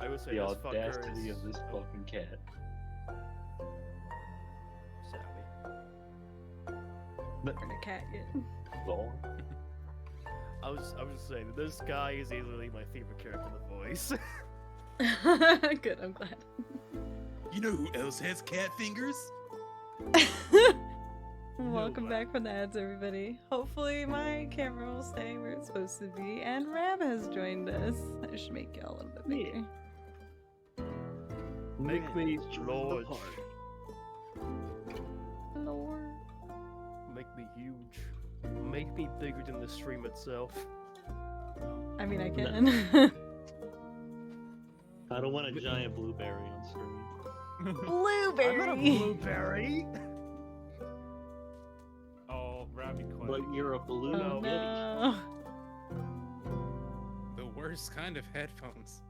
I would say The this fucker audacity is of this fucking cat. savvy. And a cat yet. Go on. I was saying that this guy is easily my favorite character in the voice. Good, I'm glad. You know who else has cat fingers? Welcome back from the ads, everybody. Hopefully my camera will stay where it's supposed to be, and Rab has joined us. That should make y'all a little bit bigger. Make me Join the large. party. Lord. Make me huge. Make me bigger than the stream itself. I mean, I can. I don't want a giant blueberry on screen. Blueberry. I'm not a blueberry. Oh, but you're a blue Oh Yeti. no. The worst kind of headphones.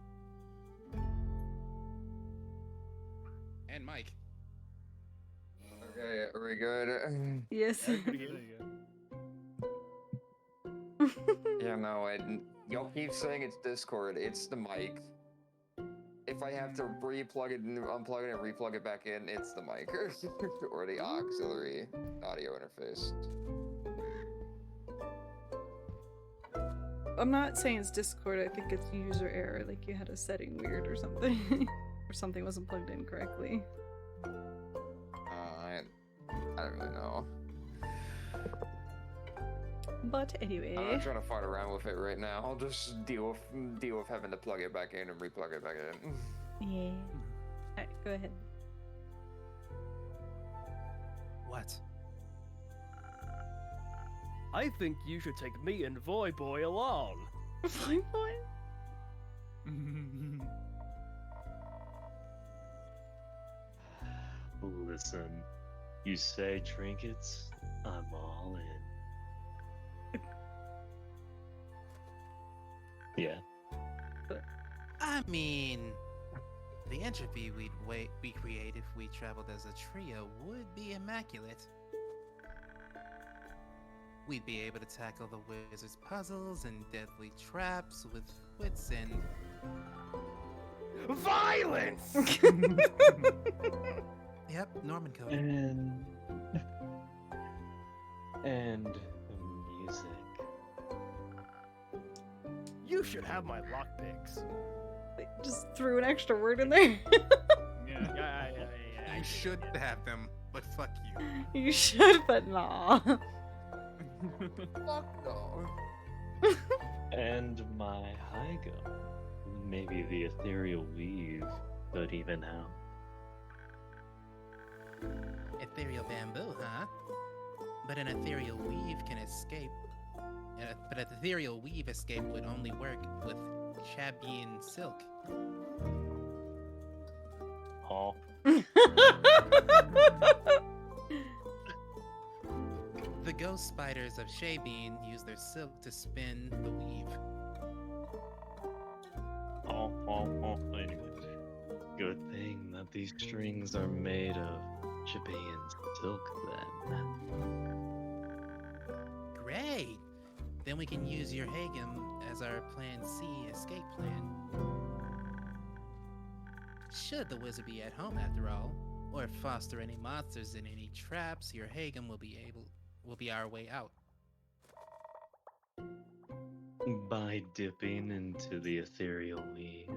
And Mike. Okay, are we good? Yes. Yeah, no, y'all keep saying it's Discord. It's the mic. If I have to re-plug it and unplug it and re-plug it back in, it's the mic. Or the auxiliary audio interface. I'm not saying it's Discord, I think it's user error, like you had a setting weird or something. Or something wasn't plugged in correctly. I don't really know. But anyway. I'm not trying to fight around with it right now. I'll just deal with having to plug it back in and re-plug it back in. Yeah. Alright, go ahead. What? I think you should take me and Voy Boy along. Voy Boy? Listen, you say trinkets, I'm all in. Yeah. I mean, the entropy we'd create if we traveled as a trio would be immaculate. We'd be able to tackle the wizard's puzzles and deadly traps with wits and... Violence! Yep, Norman code. And music. You should have my lockpicks. They just threw an extra word in there. Yeah. You should have them, but fuck you. You should, but nah. Fuck no. And my Hygo. Maybe the ethereal weave could even help. Ethereal bamboo, huh? But an ethereal weave can escape. But an ethereal weave escape would only work with Chabian silk. Oh. The ghost spiders of Shabean use their silk to spin the weave. Anyway. Good thing that these strings are made of Chabian silk then. Great! Then we can use your Hagem as our Plan C escape plan. Should the wizard be at home after all, or foster any monsters in any traps, your Hagem will be our way out. By dipping into the ethereal weave.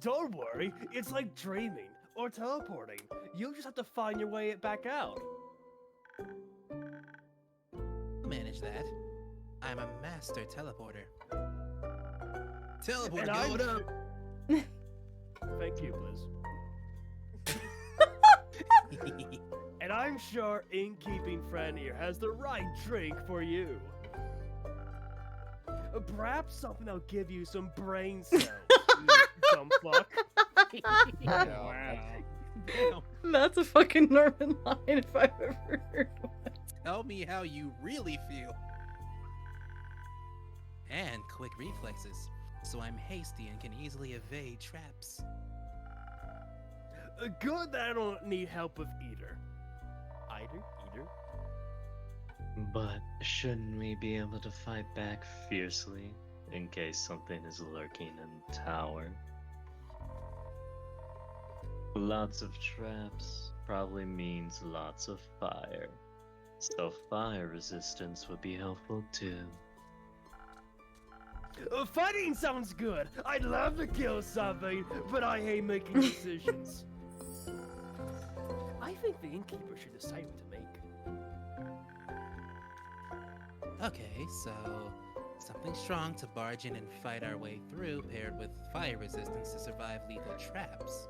Don't worry, it's like dreaming or teleporting. You just have to find your way back out. Manage that. I'm a master teleporter. Teleport, And I'm going up! Thank you, Liz. And I'm sure Innkeeping Friend here has the right drink for you. Perhaps something that'll give you some brain cells, you dumb fuck. Wow. That's a fucking Norman line if I've ever heard one. Tell me how you really feel. And quick reflexes, so I'm hasty and can easily evade traps. Good that I don't need help with either. Either? But shouldn't we be able to fight back fiercely in case something is lurking in the tower? Lots of traps probably means lots of fire. So fire resistance would be helpful too. Fighting sounds good. I'd love to kill something, but I hate making decisions. I think the innkeeper should decide what to make. Okay, so something strong to barge in and fight our way through, paired with fire resistance to survive lethal traps.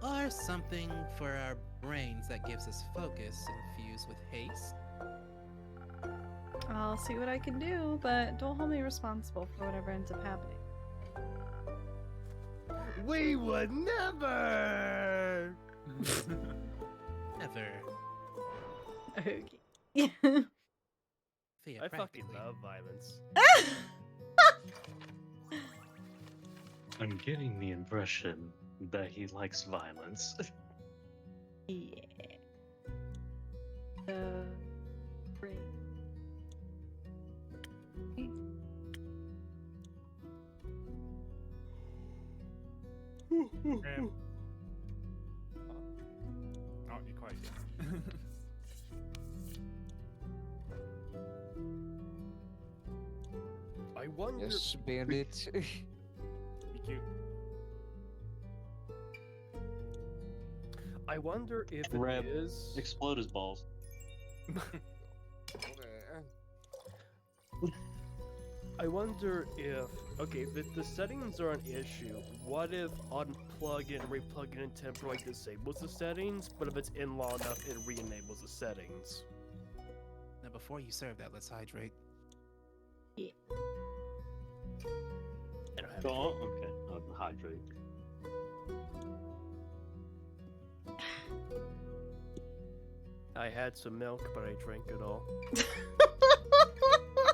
Or something for our brains that gives us focus infused with haste. I'll see what I can do, but don't hold me responsible for whatever ends up happening. We would never! Never. Okay. I fucking love violence. I'm getting the impression that he likes violence. Yeah. Great. Oh, you're quite. I wonder. Yes, bandit. Be cute. I wonder if it Reb, is. Explode his balls. I wonder if. Okay, the settings are an issue. What if unplugging and replugging in temporarily disables the settings, but if it's in long enough, it re-enables the settings? Now, before you serve that, let's hydrate. I don't have Oh, okay. I'll hydrate. I had some milk, but I drank it all.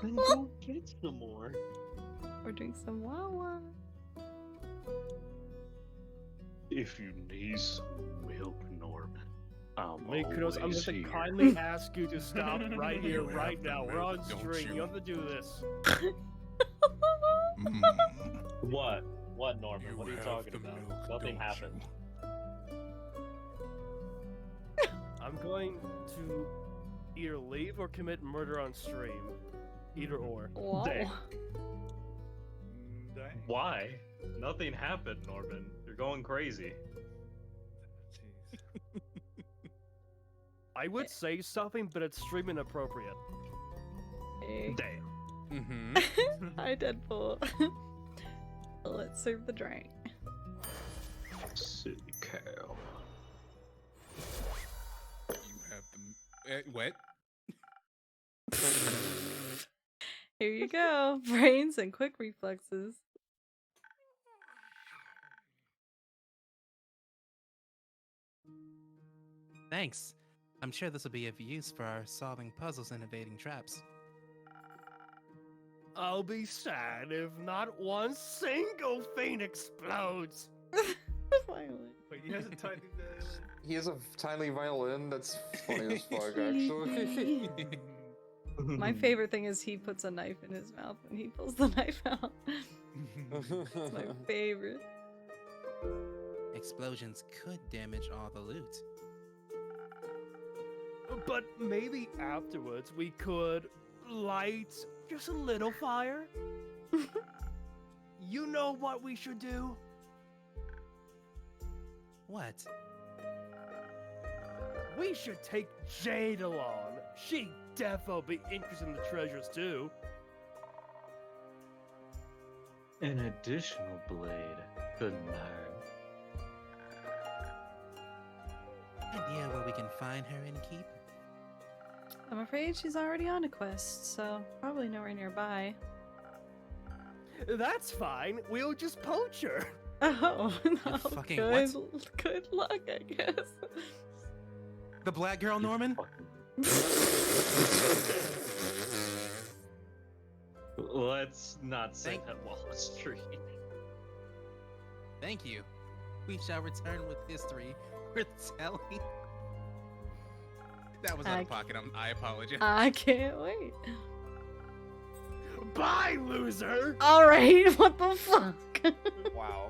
Then go get some more. Or drink some Wawa. If you need some milk, Norman, I'm Mykonos, I'm always going to here. kindly ask you to stop right here, You right have the now. We're milk, on don't stream. you? You have to do this. What? What, Norman? You what are you have talking the about? milk, Nothing don't happened. I'm going to either leave or commit murder on stream. Either or. Wow. Dang. Dang. Why? Nothing happened, Norman. You're going crazy. Jeez. I would say something, but it's stream inappropriate. Hey. Damn. Mm-hmm. Hi, Deadpool. Let's serve the drink. Silly cow. You have the what? Here you go. Brains and quick reflexes. Thanks. I'm sure this will be of use for our solving puzzles and evading traps. I'll be sad if not one single thing explodes. Finally. Wait, he has a tiny. He has a tiny violin. That's funny as fuck, actually. My favorite thing is he puts a knife in his mouth when he pulls the knife out. It's my favorite. Explosions could damage all the loot. But maybe afterwards we could light just a little fire. You know what we should do? What? We should take Jade along. She defo be interested in the treasures too. An additional blade couldn't hurt. Idea where we can find her and keep? I'm afraid she's already on a quest, so probably nowhere nearby. That's fine. We'll just poach her. Oh, no. fucking good, what? good luck, I guess. The black girl, Norman? Let's not say that Wall Street. Thank you. We shall return with history. We're telling. That was out of pocket. I apologize. I can't wait. Bye, loser. All right, what the fuck? Wow.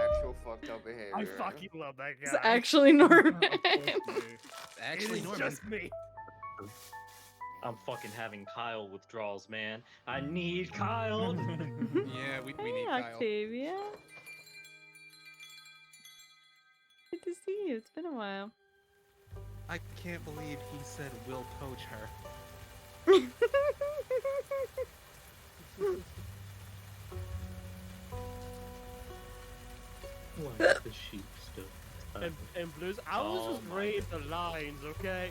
Actual fucked up behavior. I fucking love that guy. It's actually Norman. Actually, It is Norman. just me. I'm fucking having Kyle withdrawals, man. I need Kyle. Yeah, we Hey, need Kyle. Octavia. Good to see you. It's been a while. I can't believe he said we'll poach her. Like the sheep stuff. And Blues, I was Oh just my reading the lines, okay?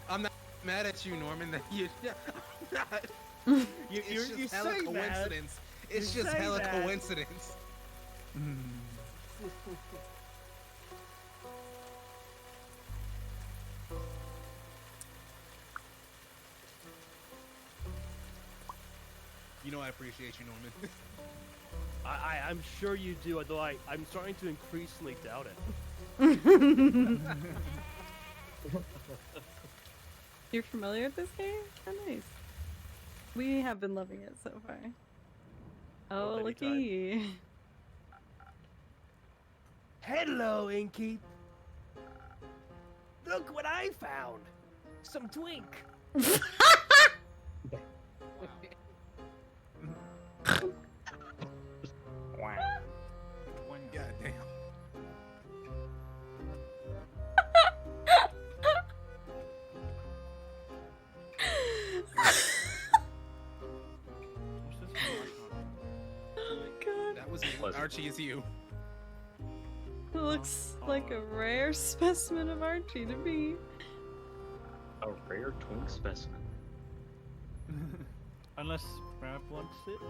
I'm not mad at you, Norman. That you. I'm not. You, It's you just hella say that. coincidence. It's You just say hella that. coincidence. You know I appreciate you, Norman. I'm sure you do, although I'm starting to increasingly doubt it. You're familiar with this game? Oh, nice. We have been loving it so far. Oh, Well, looky. anytime. Hello, Inky. Look what I found. Some twink. God damn. What's this one? Oh my god. That was me. Pleasant. Archie is you. It looks like a rare specimen of Archie to me. A rare twink specimen. Unless Rab wants it.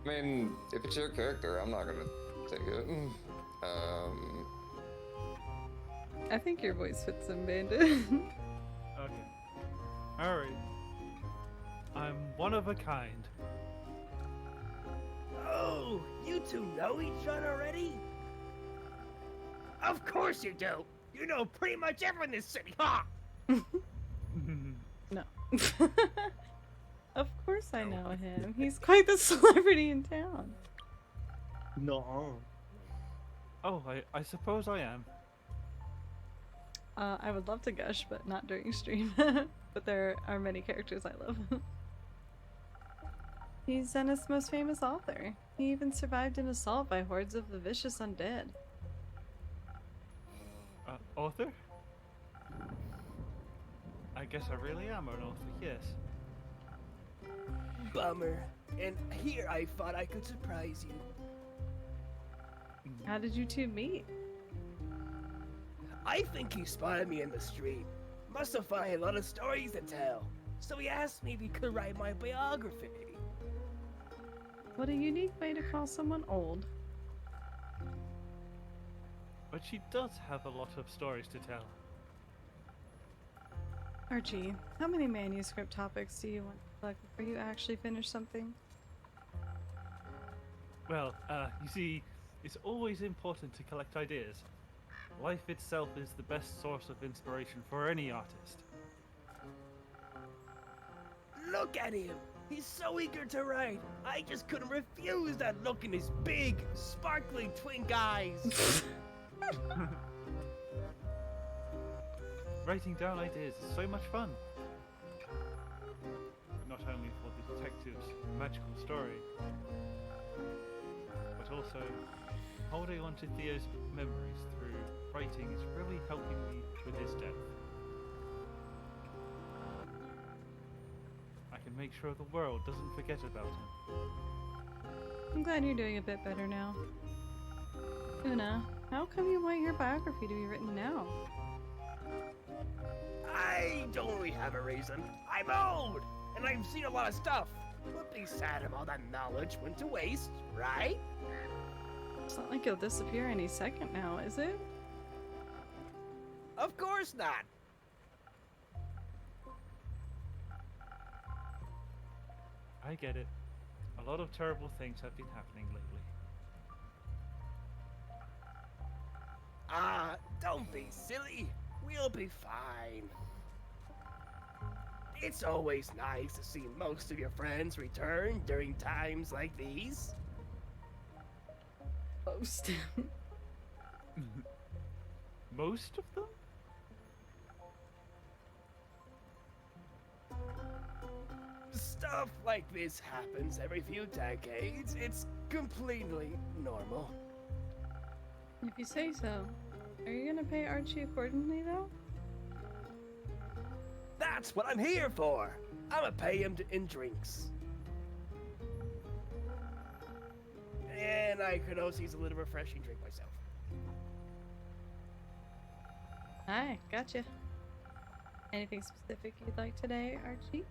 I mean, if it's your character, I'm not gonna take it. I think your voice fits him, Bandit. Okay. Alright. I'm one of a kind. Oh, you two know each other already? Of course you do. You know pretty much everyone in this city, huh? No. Of course I know him. He's quite the celebrity in town. No. Oh, I suppose I am. I would love to gush, but not during stream. But there are many characters I love. He's Zenith's most famous author. He even survived an assault by hordes of the vicious undead. Author? I guess I really am an author, yes. Bummer. And here I thought I could surprise you. How did you two meet? I think he spotted me in the street. Must have found a lot of stories to tell. So he asked me if he could write my biography. What a unique way to call someone old. But she does have a lot of stories to tell. Archie, how many manuscript topics do you want to collect before you actually finish something? Well, you see, it's always important to collect ideas. Life itself is the best source of inspiration for any artist. Look at him! He's so eager to write. I just couldn't refuse that look in his big, sparkling twink eyes. Writing down ideas is so much fun. Not only for the detective's magical story, but also holding on to Theo's memories through writing is really helping me with his death. I can make sure the world doesn't forget about him. I'm glad you're doing a bit better now. Una, how come you want your biography to be written now? I don't really have a reason. I'm old, and I've seen a lot of stuff. Would be sad if all that knowledge went to waste, right? It's not like you'll disappear any second now, is it? Of course not. I get it. A lot of terrible things have been happening lately. Ah, don't be silly. We'll be fine. It's always nice to see most of your friends return during times like these. Most. Most of them? Stuff like this happens every few decades. It's completely normal. If you say so. Are you gonna pay Archie accordingly, though? That's what I'm here for. I'ma pay him in drinks. And I could also use a little refreshing drink myself. Hi, gotcha. Anything specific you'd like today, Archie?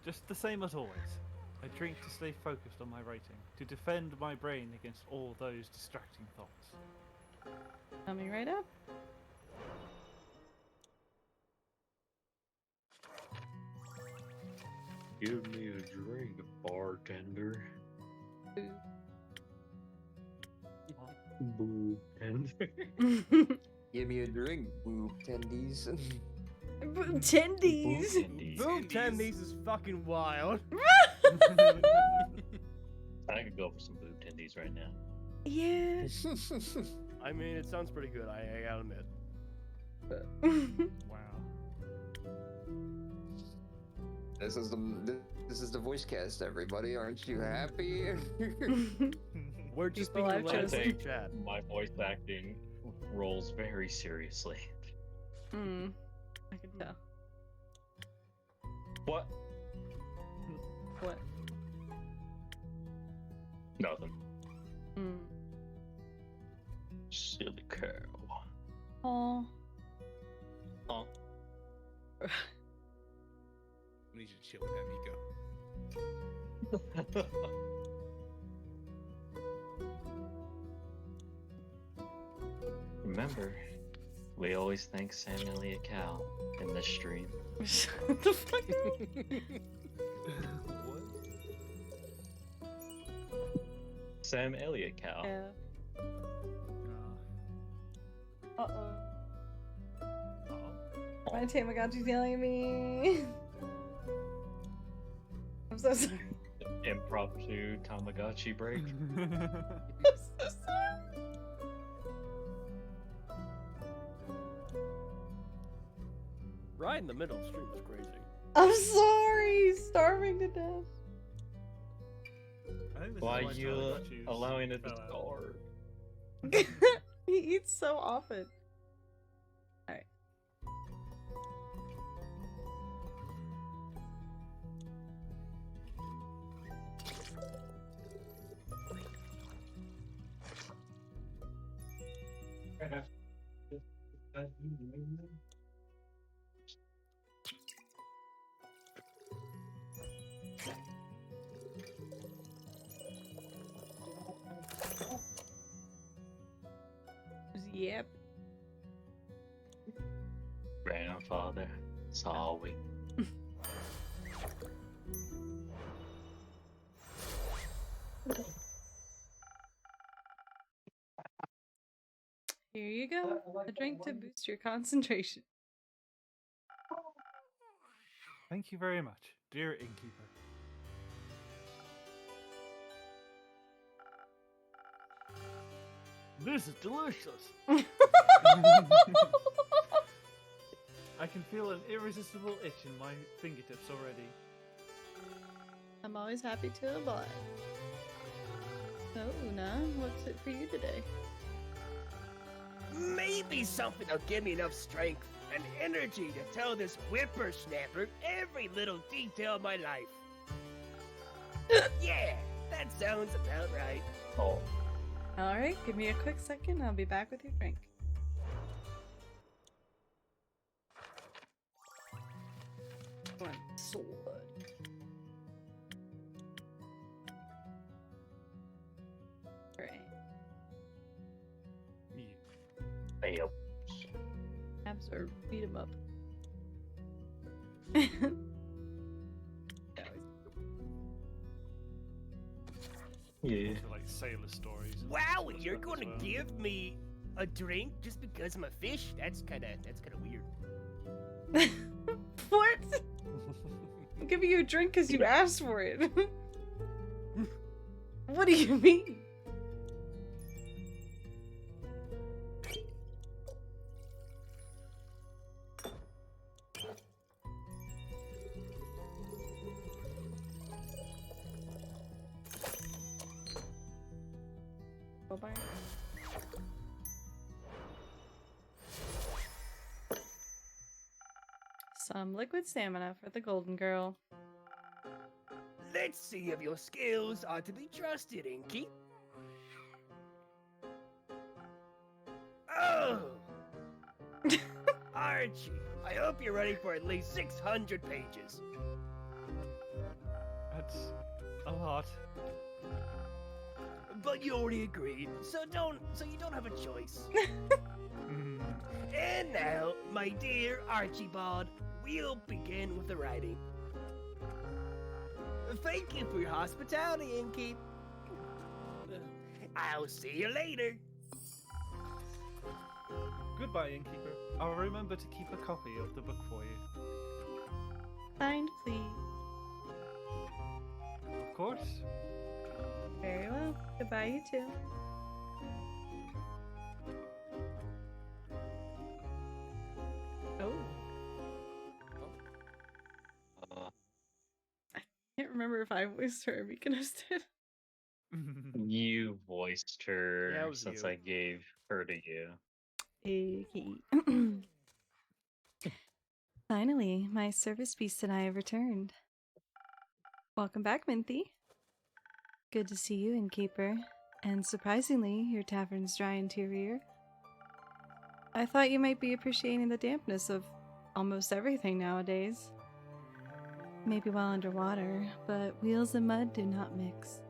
Just the same as always. I drink to stay focused on my writing, to defend my brain against all those distracting thoughts. Coming right up. Give me a drink, bartender. Boo tender. Give me a drink, boob tendies. Tendies. Boom tendies is fucking wild. I could go for some boob tendies right now. Yeah. I mean, it sounds pretty good. I gotta admit. Wow. This is the voice cast, everybody. Aren't you happy? We're just People being I've led chosen. to chat. My voice acting rolls very seriously. I can tell. What? What? Nothing. Silly cow. Oh. Huh? We need you to chill with that, Miko. Remember, we always thank Sam Elliott Cow in this stream. What the fuck? Sam Elliott Cow. Yeah. Uh, Uh-oh. My Tamagotchi's yelling at me. I'm so sorry. Impromptu Tamagotchi break. I'm so sorry. Right in the middle of the stream is crazy. I'm sorry. Starving to death. I think this Why is why you Tamagotchis allowing it to fell out. starve? He eats so often. Alright. Yep. Grandfather, sorry. Here you go. A drink to boost your concentration. Thank you very much, dear innkeeper. This is delicious. I can feel an irresistible itch in my fingertips already. I'm always happy to oblige. So, Una, what's it for you today? Maybe something will give me enough strength and energy to tell this whippersnapper every little detail of my life. Yeah, that sounds about right. Oh, Alright, give me a quick second. I'll be back with your drink. One sword. Alright. fail. Abs or beat him up. Yeah. To, like sailor stories. and Wow, such you're stuff going as to well. give me a drink just because I'm a fish? That's kind of weird. What? I'm giving you a drink because you asked for it. What do you mean? Bye-bye. Some liquid stamina for the golden girl. Let's see if your skills are to be trusted, Inky. Oh! Archie, I hope you're ready for at least 600 pages. That's a lot. But you already agreed, so you don't have a choice. And now, my dear Archibald, we'll begin with the writing. Thank you for your hospitality, Innkeep. I'll see you later. Goodbye, Innkeeper. I'll remember to keep a copy of the book for you. Signed, please. Of course. Very well. Goodbye, you too. Oh. I can't remember if I voiced her or Mykonos did. You voiced her Yeah, it was since you. I gave her to you. Okay. Finally, my service beast and I have returned. Welcome back, Minthy. Good to see you, Innkeeper. And surprisingly, your tavern's dry interior. I thought you might be appreciating the dampness of almost everything nowadays. Maybe while underwater, but wheels and mud do not mix.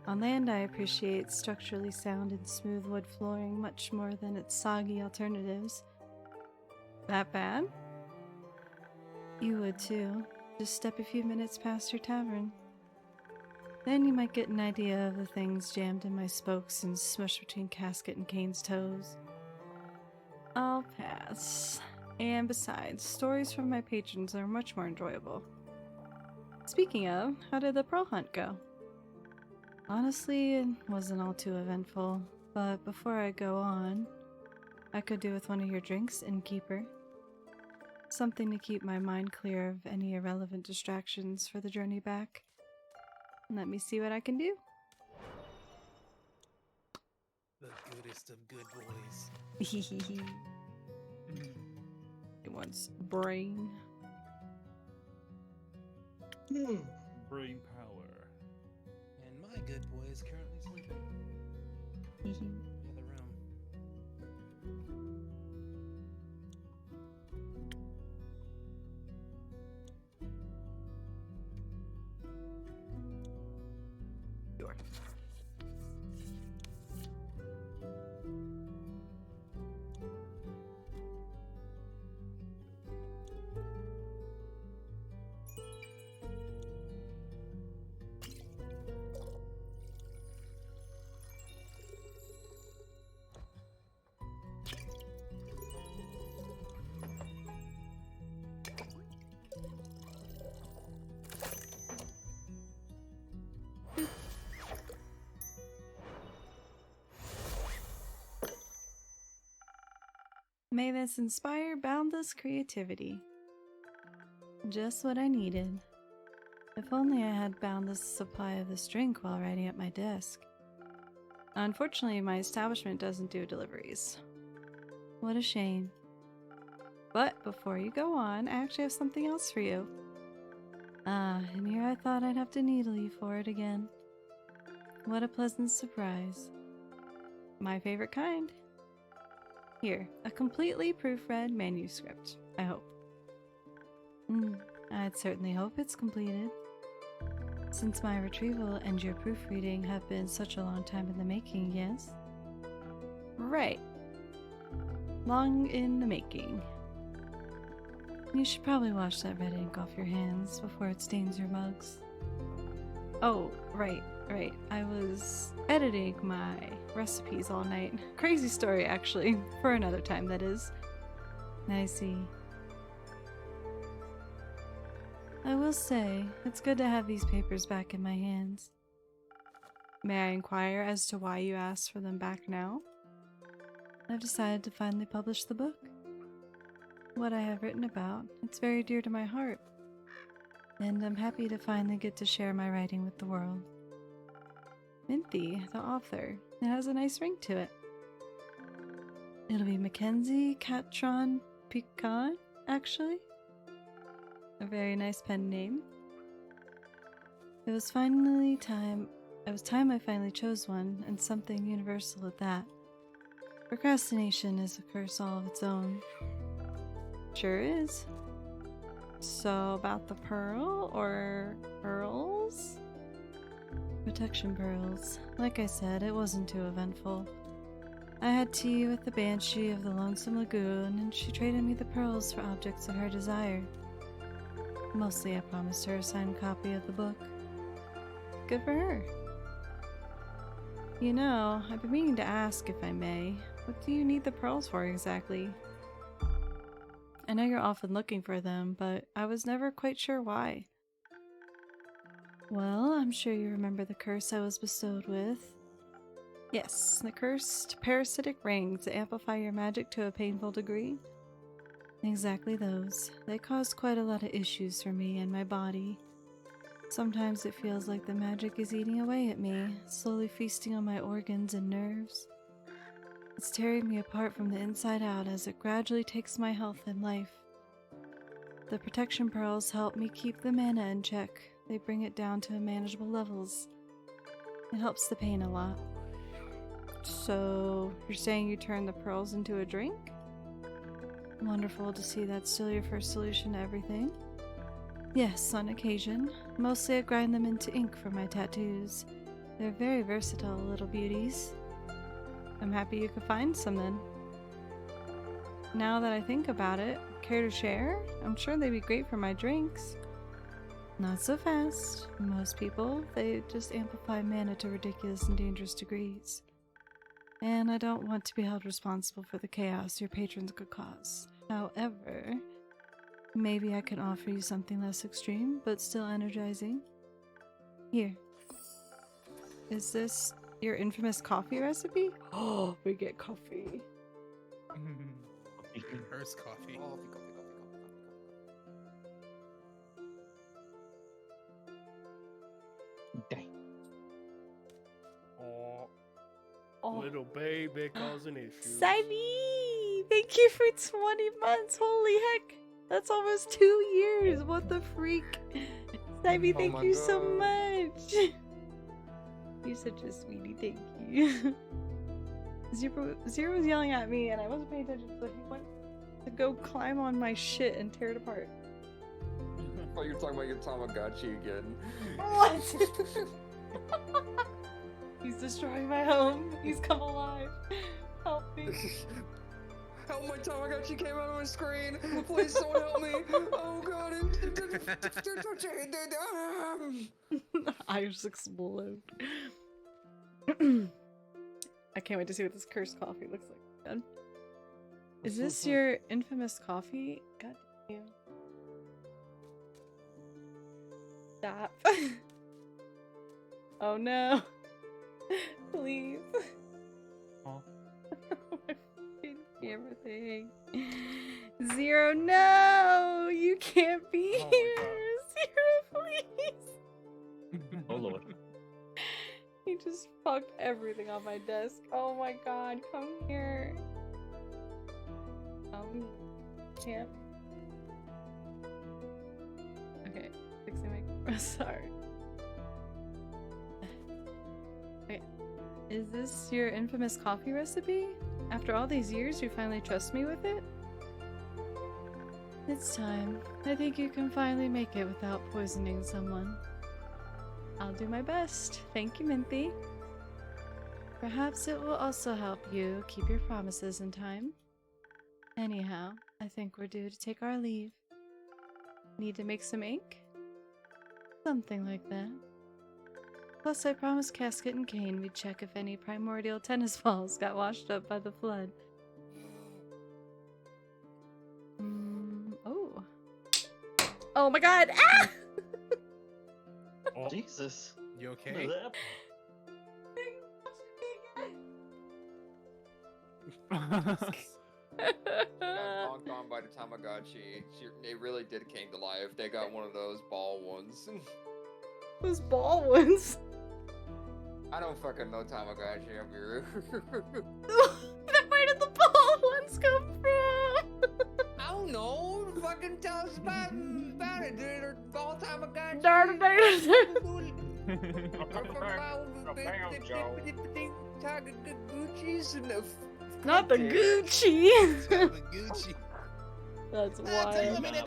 On land, I appreciate structurally sound and smooth wood flooring much more than its soggy alternatives. That bad? You would too. Just step a few minutes past your tavern. Then you might get an idea of the things jammed in my spokes and smushed between Casket and Kane's toes. I'll pass. And besides, stories from my patrons are much more enjoyable. Speaking of, how did the pearl hunt go? Honestly, it wasn't all too eventful, but before I go on, I could do with one of your drinks, Innkeeper. Something to keep my mind clear of any irrelevant distractions for the journey back. Let me see what I can do. The goodest of good boys. It wants brain. Brain power. And my good boy is currently sleeping in the other room. Sure. May this inspire boundless creativity. Just what I needed. If only I had boundless supply of this drink while writing at my desk. Unfortunately, my establishment doesn't do deliveries. What a shame. But before you go on, I actually have something else for you. And here I thought I'd have to needle you for it again. What a pleasant surprise. My favorite kind. Here, a completely proofread manuscript, I hope. I'd certainly hope it's completed. Since my retrieval and your proofreading have been such a long time in the making, yes? Right. Long in the making. You should probably wash that red ink off your hands before it stains your mugs. Oh, right. I was editing my recipes all night. Crazy story, actually. For another time, that is. I see. I will say, it's good to have these papers back in my hands. May I inquire as to why you asked for them back now? I've decided to finally publish the book. What I have written about, it's very dear to my heart. And I'm happy to finally get to share my writing with the world. Minthy, the author, it has a nice ring to it. It'll be Mackenzie Catron Pecan, actually. A very nice pen name. It was time I finally chose one, and something universal at that. Procrastination is a curse all of its own. Sure is. So about the pearl, or pearls? Protection pearls. Like I said, it wasn't too eventful. I had tea with the Banshee of the Lonesome Lagoon, and she traded me the pearls for objects of her desire. Mostly I promised her a signed copy of the book. Good for her. You know, I've been meaning to ask if I may. What do you need the pearls for exactly? I know you're often looking for them, but I was never quite sure why. Well, I'm sure you remember the curse I was bestowed with. Yes, the cursed parasitic rings that amplify your magic to a painful degree. Exactly those. They caused quite a lot of issues for me and my body. Sometimes it feels like the magic is eating away at me, slowly feasting on my organs and nerves. It's tearing me apart from the inside out as it gradually takes my health and life. The protection pearls help me keep the mana in check. They bring it down to manageable levels. It helps the pain a lot. So, you're saying you turn the pearls into a drink? Wonderful to see that's still your first solution to everything. Yes, on occasion. Mostly I grind them into ink for my tattoos. They're very versatile little beauties. I'm happy you could find some then. Now that I think about it, care to share? I'm sure they'd be great for my drinks. Not so fast. Most people, they just amplify mana to ridiculous and dangerous degrees. And I don't want to be held responsible for the chaos your patrons could cause. However, maybe I can offer you something less extreme, but still energizing. Here. Is this your infamous coffee recipe? Oh, we get coffee. Hers coffee. Dang. Oh, little baby causing issues. Simey! Thank you for 20 months. Holy heck. That's almost 2 years. What the freak? Simey, Oh thank my you so God. much. You're such a sweetie. Thank you. Zero was yelling at me and I wasn't paying attention, so he went to go climb on my shit and tear it apart. Oh, you're talking about your Tamagotchi again. What? He's destroying my home. He's come alive. Help me. Help, my Tamagotchi came out of my screen. Please, someone help me. Oh god. I just explode. I can't wait to see what this cursed coffee looks like. God. Is this your infamous coffee? God damn. Stop. Oh no. Please. Oh. My fucking camera thing. Zero, no! You can't be Oh my here! Zero, please! Oh lord. He just fucked everything on my desk. Oh my god, come here. Can't. Okay, fixing my. Sorry. Okay. Is this your infamous coffee recipe? After all these years, you finally trust me with it? It's time. I think you can finally make it without poisoning someone. I'll do my best. Thank you, Minthy. Perhaps it will also help you keep your promises in time. Anyhow, I think we're due to take our leave. Need to make some ink? Something like that. Plus, I promised Casket and Kane we'd check if any primordial tennis balls got washed up by the flood. Oh. Oh my god! Ah! Oh. Jesus. You What okay? is that? Honked on by the Tamagotchi. It really did came to life. They got one of those ball ones. Those ball ones? I don't fucking know Tamagotchi. I'm here. Where did the ball ones come from? I don't know. Fucking tell us about it, dude. Or ball Tamagotchi. Not the Gucci. The Gucci. That's Tell wild. me that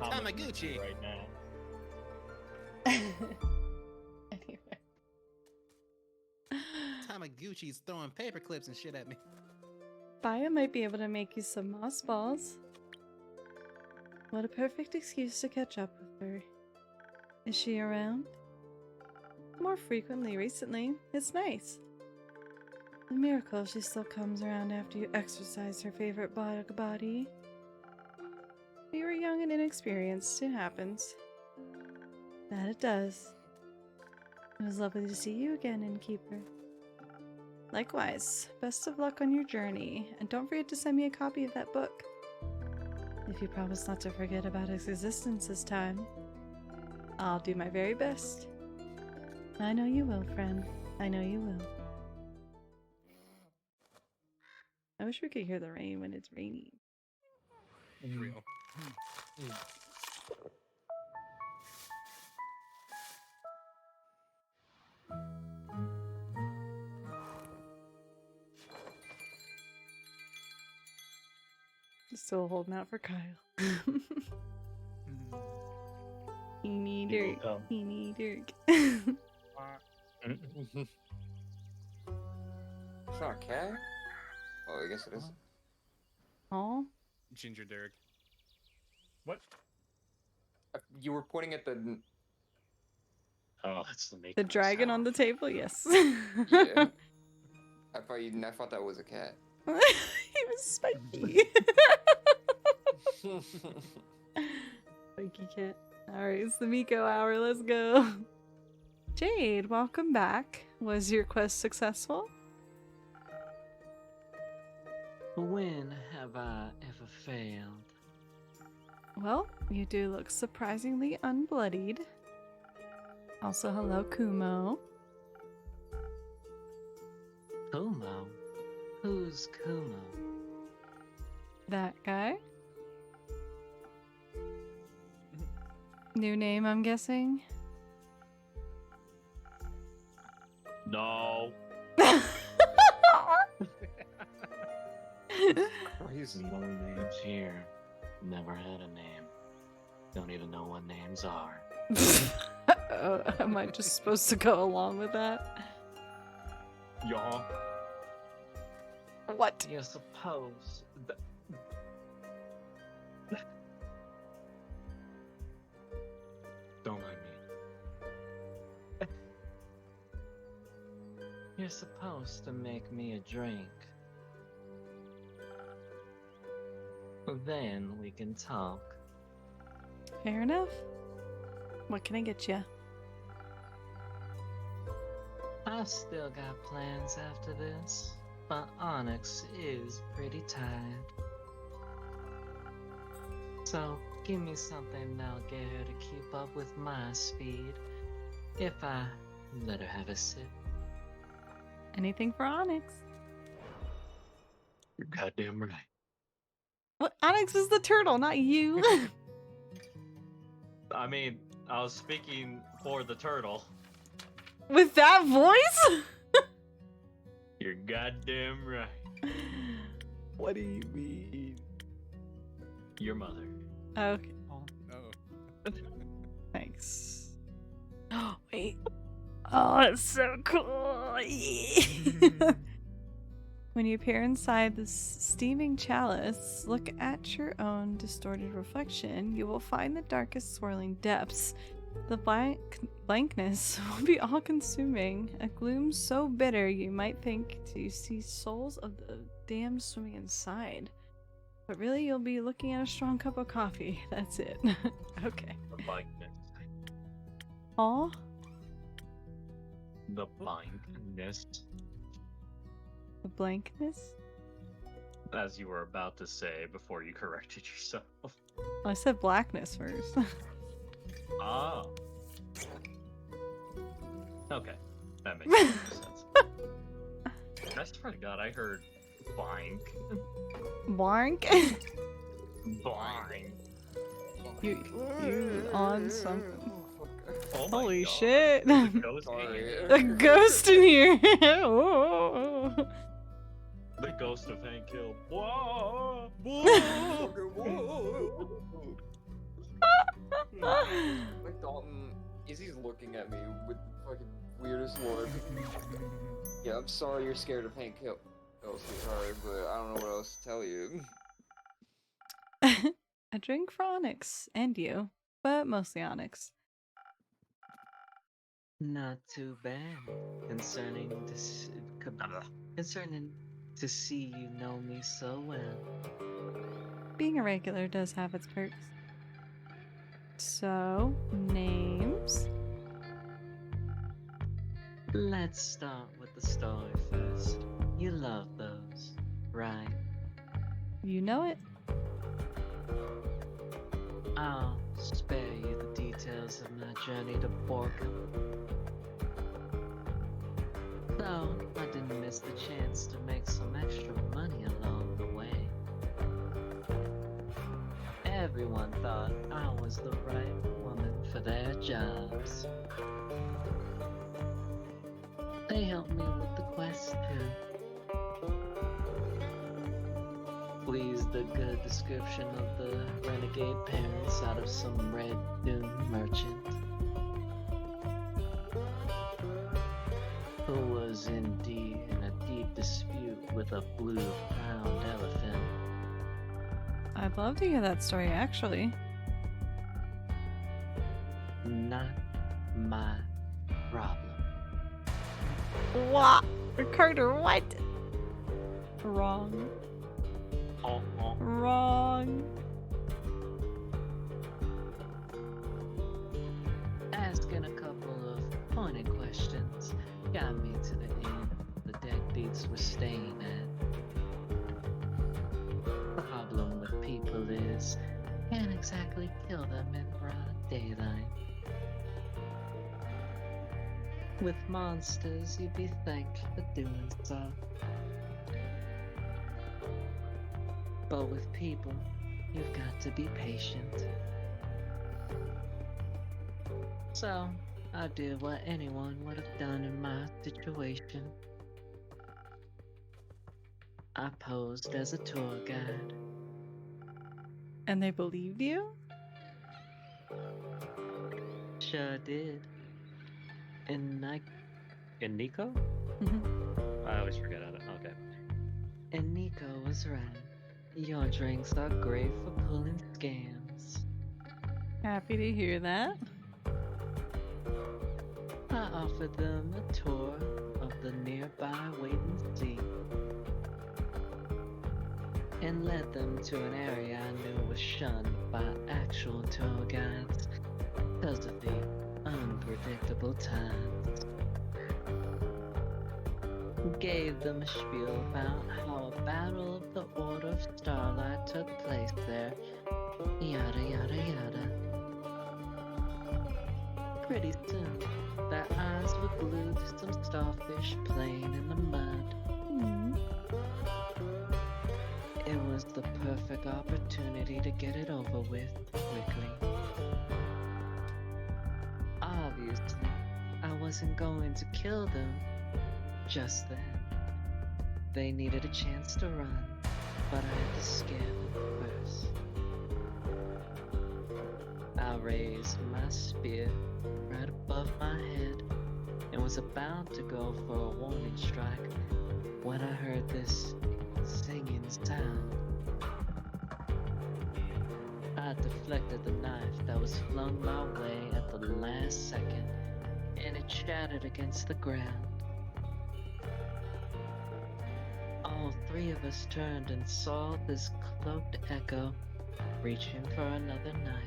Tamaguchi. Right now. Anyway. Tamaguchi's throwing paper clips and shit at me. Baya might be able to make you some moss balls. What a perfect excuse to catch up with her. Is she around? More frequently recently. It's nice. A miracle she still comes around after you exercise her favorite body. We were young and inexperienced. It happens. That it does. It was lovely to see you again, Innkeeper. Likewise. Best of luck on your journey, and don't forget to send me a copy of that book. If you promise not to forget about its existence this time, I'll do my very best. I know you will, friend. I know you will. I wish we could hear the rain when it's raining. Real. Still holding out for Kyle. Teeny Dirk. Teeny Dirk. It's not a cat? Oh, I guess it is. Aw. Ginger Dirk. What? You were pointing at the... Oh, that's the make. The dragon on the table? Yes. Yeah. I thought that was a cat. He was spiky. Spiky cat. Alright, it's the Miko hour. Let's go. Jade, welcome back. Was your quest successful? When have I ever failed? Well, you do look surprisingly unbloodied. Also, hello, Kumo. Kumo? Who's Kumo? That guy. New name, I'm guessing? No. Crazy. No names here. Never had a name. Don't even know what names are. Am I just supposed to go along with that? Yeah. What? You suppose that... Don't mind me. You're supposed to make me a drink. Then we can talk. Fair enough. What can I get you? I've still got plans after this, but Onyx is pretty tired. So give me something that'll get her to keep up with my speed, if I let her have a sip. Anything for Onyx? You're goddamn right. What? Onyx is the turtle, not you. I mean, I was speaking for the turtle. With that voice? You're goddamn right. What do you mean? Your mother. Okay. Oh. Thanks. Oh, wait. Oh, it's so cool. When you peer inside this steaming chalice, look at your own distorted reflection. You will find the darkest swirling depths. The blankness will be all-consuming. A gloom so bitter you might think you see souls of the damned swimming inside. But really, you'll be looking at a strong cup of coffee. That's it. Okay. The blankness. Aw? The blankness. The blankness? As you were about to say before you corrected yourself. Well, I said blackness first. Ah. Okay. That makes sense. I swear to God, I heard blank. Blank? Blank. You on something. Oh my Holy God. shit. There's a ghost Sorry. hanging. A ghost in here. Oh. The ghost of Hank Hill. Whoa! Like Dalton, Izzy's looking at me with the fucking weirdest look. Yeah, I'm sorry you're scared of Hank Hill. Oh, sweetheart, but I don't know what else to tell you. A drink for Onyx and you, but mostly Onyx. Not too bad, concerning to see you know me so well. Being a regular does have its perks. So, names? Let's start with the story first. You love those, right? You know it? I'll spare you the details of my journey to Borkham. Though I didn't miss the chance to make some extra money along the way. Everyone thought I was the right woman for their jobs. They helped me with the quest too. Pleased the good description of the renegade parents out of some red dune merchant, who was indeed in a deep dispute with a blue-crowned elephant. I'd love to hear that story, actually. Not my problem. What? Carter, what? Wrong. Wrong. Asking a couple of pointed questions got me to the inn the deadbeats were staying at. Problem with people is, can't exactly kill them in broad daylight. With monsters, you'd be thanked for doing so. But with people, you've got to be patient. So, I did what anyone would have done in my situation. I posed as a tour guide. And they believed you? Sure did. And Nico? I always forget it. Okay. And Nico was right. Your drinks are great for pulling scams. Happy to hear that. I offered them a tour of the nearby waiting sea and led them to an area I knew was shunned by actual tour guides because of the unpredictable times. Gave them a spiel about how a battle of the Order of Starlight took place there, yada yada yada. Pretty soon, their eyes were glued to some starfish playing in the mud. It was the perfect opportunity to get it over with quickly. Obviously, I wasn't going to kill them just then. They needed a chance to run, but I had to scare them first. I raised my spear right above my head and was about to go for a warning strike when I heard this singing sound. I deflected the knife that was flung my way at the last second, and it shattered against the ground. All three of us turned and saw this cloaked echo reaching for another knife.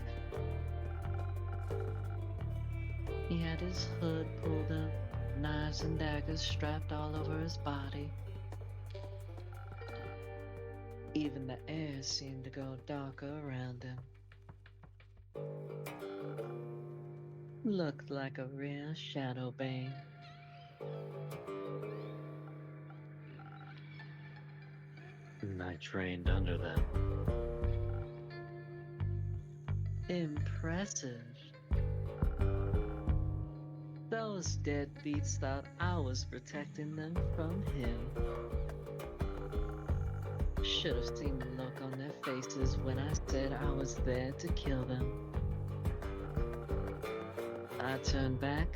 He had his hood pulled up, knives and daggers strapped all over his body. Even the air seemed to go darker around him. Looked like a real shadow bane. And I trained under them. Impressive. Those deadbeats thought I was protecting them from him. Should have seen the look on their faces when I said I was there to kill them. I turned back,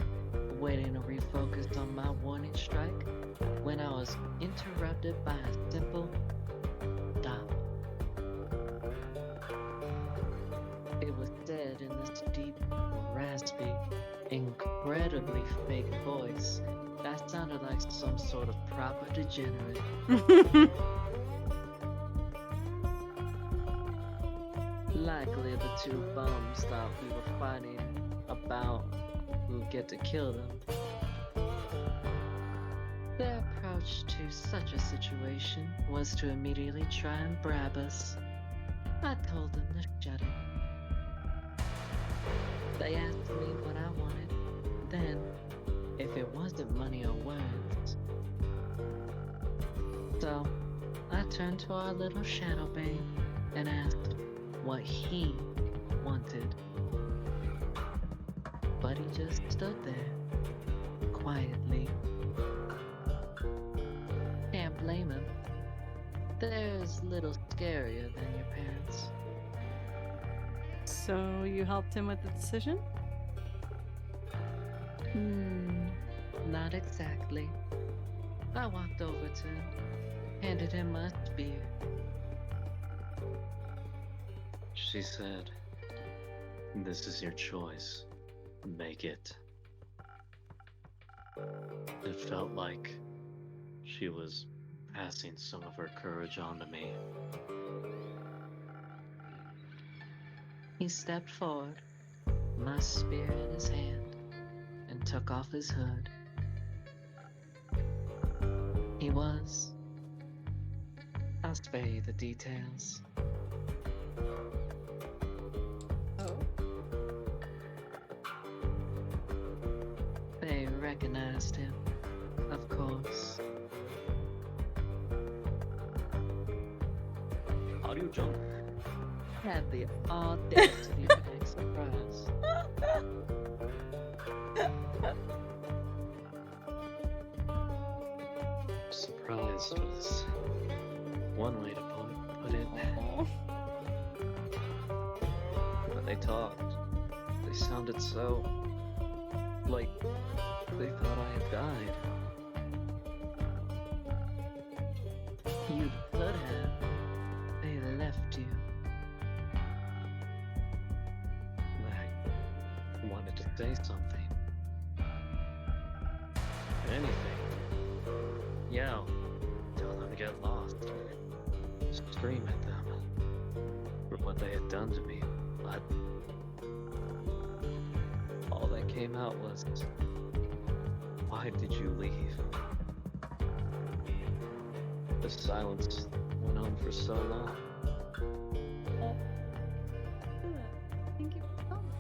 waiting to refocus on my warning strike, when I was interrupted by a simple stop. fake voice. That sounded like some sort of proper degenerate. Likely the two bums thought we were fighting about who'd get to kill them. Their approach to such a situation was to immediately try and bribe us. I told them to shut it. They asked me what I wanted. Then, if it wasn't money or words. So, I turned to our little shadow bane and asked what he wanted. But he just stood there, quietly. Can't blame him. There's little scarier than your parents. So you helped him with the decision? Not exactly. I walked over to him, handed him my spear. She said, "This is your choice. Make it." It felt like she was passing some of her courage on to me. He stepped forward, my spear in his hand, and took off his hood. He was... I'll spare you the details. Oh. They recognized him, of course. How do you jump? Had the audacity to act surprised. Surprised was one way to put it. When they talked, they sounded so... like they thought I had died. You could have. They left you. I wanted to say something. Anything. Yell. Tell them to get lost. Scream at them for what they had done to me. But all that came out was, "Why did you leave?" The silence went on for so long. Thank you for coming.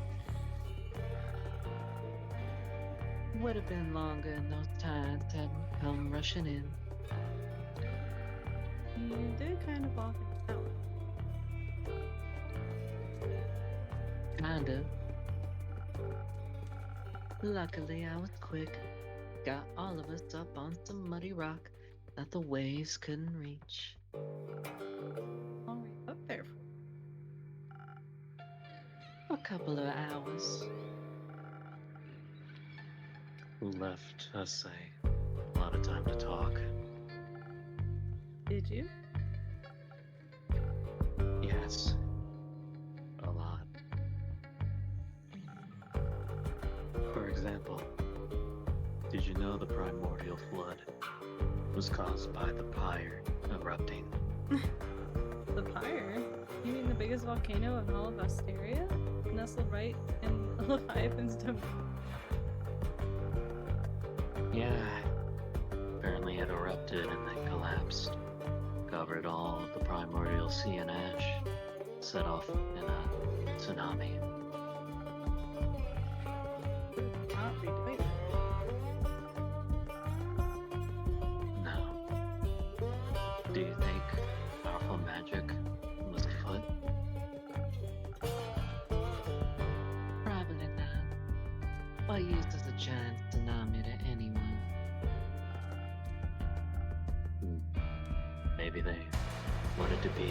Would have been longer in those tides hadn't come rushing in. You did kind of walk it out. Kind of. Luckily, I was quick. Got all of us up on some muddy rock that the waves couldn't reach. How long were you up there for? A couple of hours. Left us a lot of time to talk. Did you? Yes. A lot. For example, did you know the primordial flood was caused by the pyre erupting? The pyre? You mean the biggest volcano in all of Asteria? Nestled right in Leviathan's domain? Yeah. Apparently it erupted and then collapsed. Covered all of the primordial sea in ash. Set off in a tsunami. Not redoing it. No. Do you think powerful magic was afoot? Probably not. What use is a giant tsunami to anyone? Maybe they wanted to be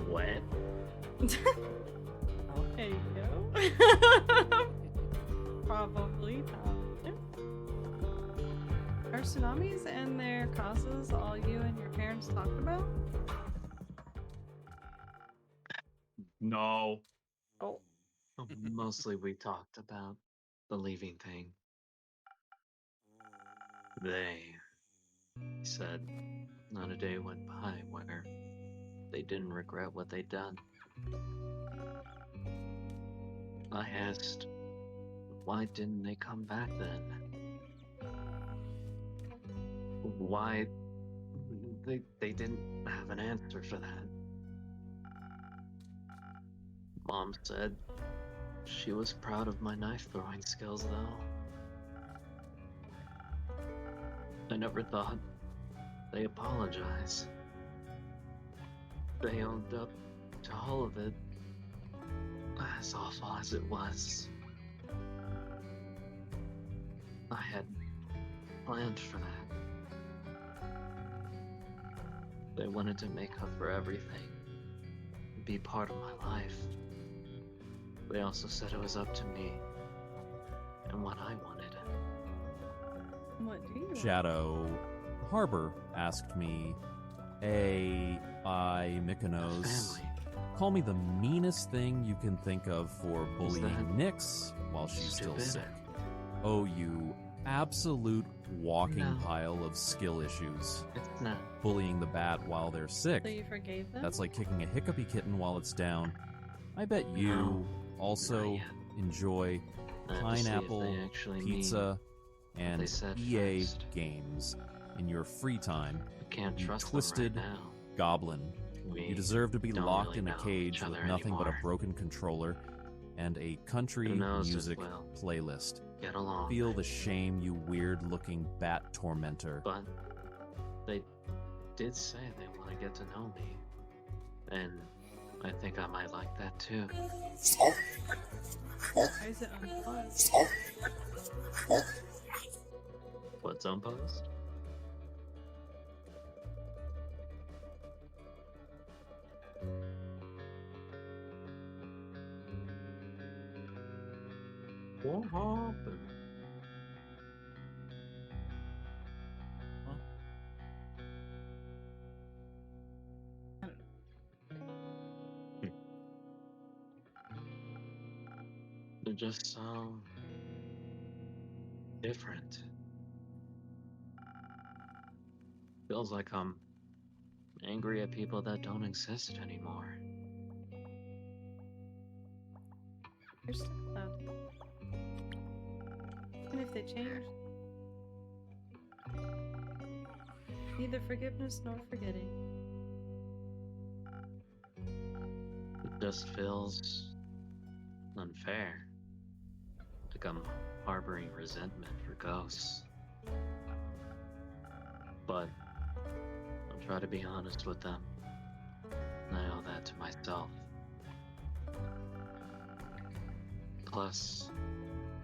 wet. Okay, you go. Probably not. Are tsunamis and their causes all you and your parents talked about? No. Oh. Mostly we talked about the leaving thing. They said not a day went by where they didn't regret what they'd done. I asked, why didn't they come back then? Why they didn't have an answer for that. Mom said she was proud of my knife throwing skills, though. I never thought they apologized. They owned up to all of it, as awful as it was. I had planned for that. They wanted to make up for everything, be part of my life. They also said it was up to me and what I wanted. What do you want? Shadow Harbor asked me, Mykonos, Family. call me the meanest thing you can think of for Is bullying that Nyx while she's still stupid? sick. Oh, you absolute walking No. pile of skill issues. It's not. Bullying the bat while they're sick. So you forgave them? That's like kicking a hiccupy kitten while it's down. I bet you No, also not yet. enjoy I have to see if they pineapple, actually pizza, they and said EA first. games in your free time. I can't You trust twisted them right now. goblin. We You deserve to be don't locked really in a know cage each with other nothing but a anymore. broken controller and a country Who knows if music we'll playlist. get along. Feel the shame, you weird-looking bat tormentor. But they did say they want to get to know me. And I think I might like that too. Why is it unplugged? What's unposed? What happened? They're just so different. Feels like I'm angry at people that don't exist anymore. You're still allowed to. Even if they change. Neither forgiveness nor forgetting. It just feels unfair. Like I'm harboring resentment for ghosts. But I'll try to be honest with them. And I owe that to myself. Plus,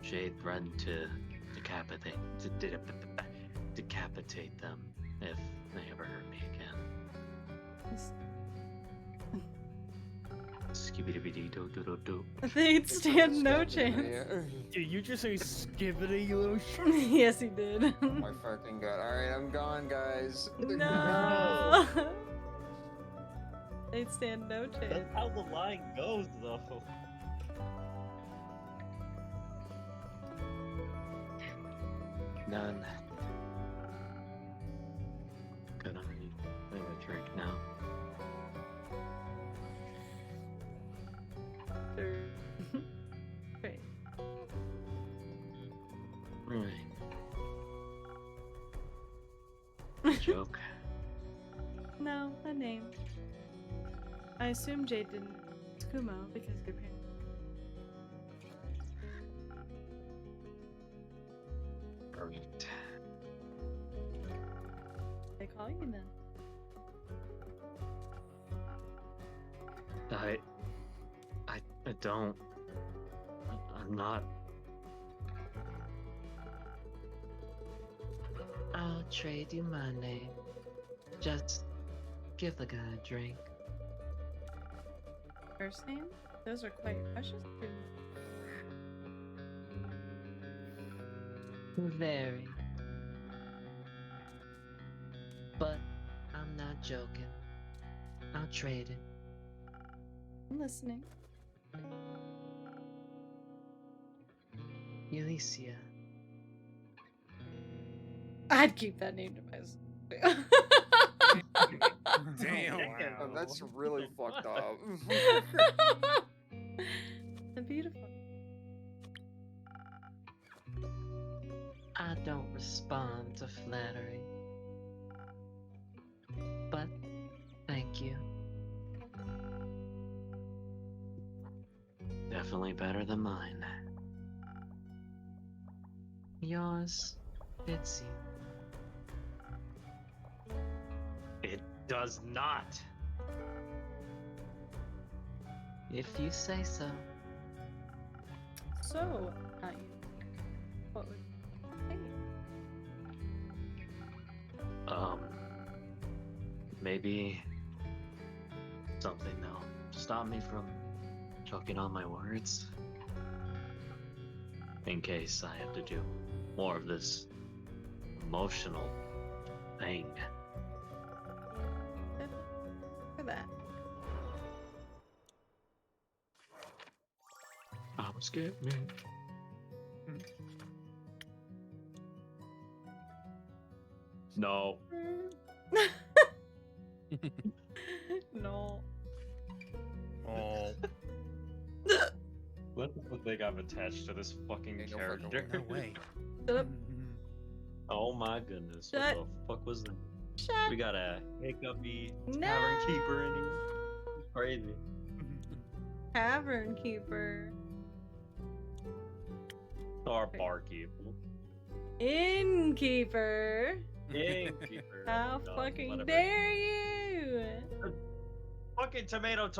Jade threatened to decapitate them if they ever hurt me again. Skibidi-bidi-do-do-do-do. They'd stand no chance. Did you just say skibbity, you little Yes, he did. My fucking god. Alright, I'm gone, guys. No. They'd stand no chance. That's how the line goes, though. None. Can I have a drink now? Great. Right. Joke. No, a name. I assume Jade didn't. It's Kumo because your parents. Perfect. They call you then. I don't. I'm not. I'll trade you my name. Just give the guy a drink. First name? Those are quite precious to me. Very. But I'm not joking. I'll trade it. I'm listening. Ulysia. I'd keep that name to myself. Damn. Oh, that's really fucked up. Beautiful. I don't respond to flattery. But thank you. Definitely better than mine. Yours fits you. It does not. If you say so. So, not you. What would you say? Maybe something that'll stop me from choking on my words. In case I have to do more of this emotional thing. For that. I was getting me. No. No. Oh. What the fuck they got attached to this fucking Ain't no character? fucking No way. Shut up. Oh my goodness. Shut- What the fuck was that? Shut. We got a hiccupy No. tavern keeper in here. Crazy. Tavern keeper. Our barkeep. Innkeeper. Innkeeper. How No, fucking whatever. dare you? Fucking tomato,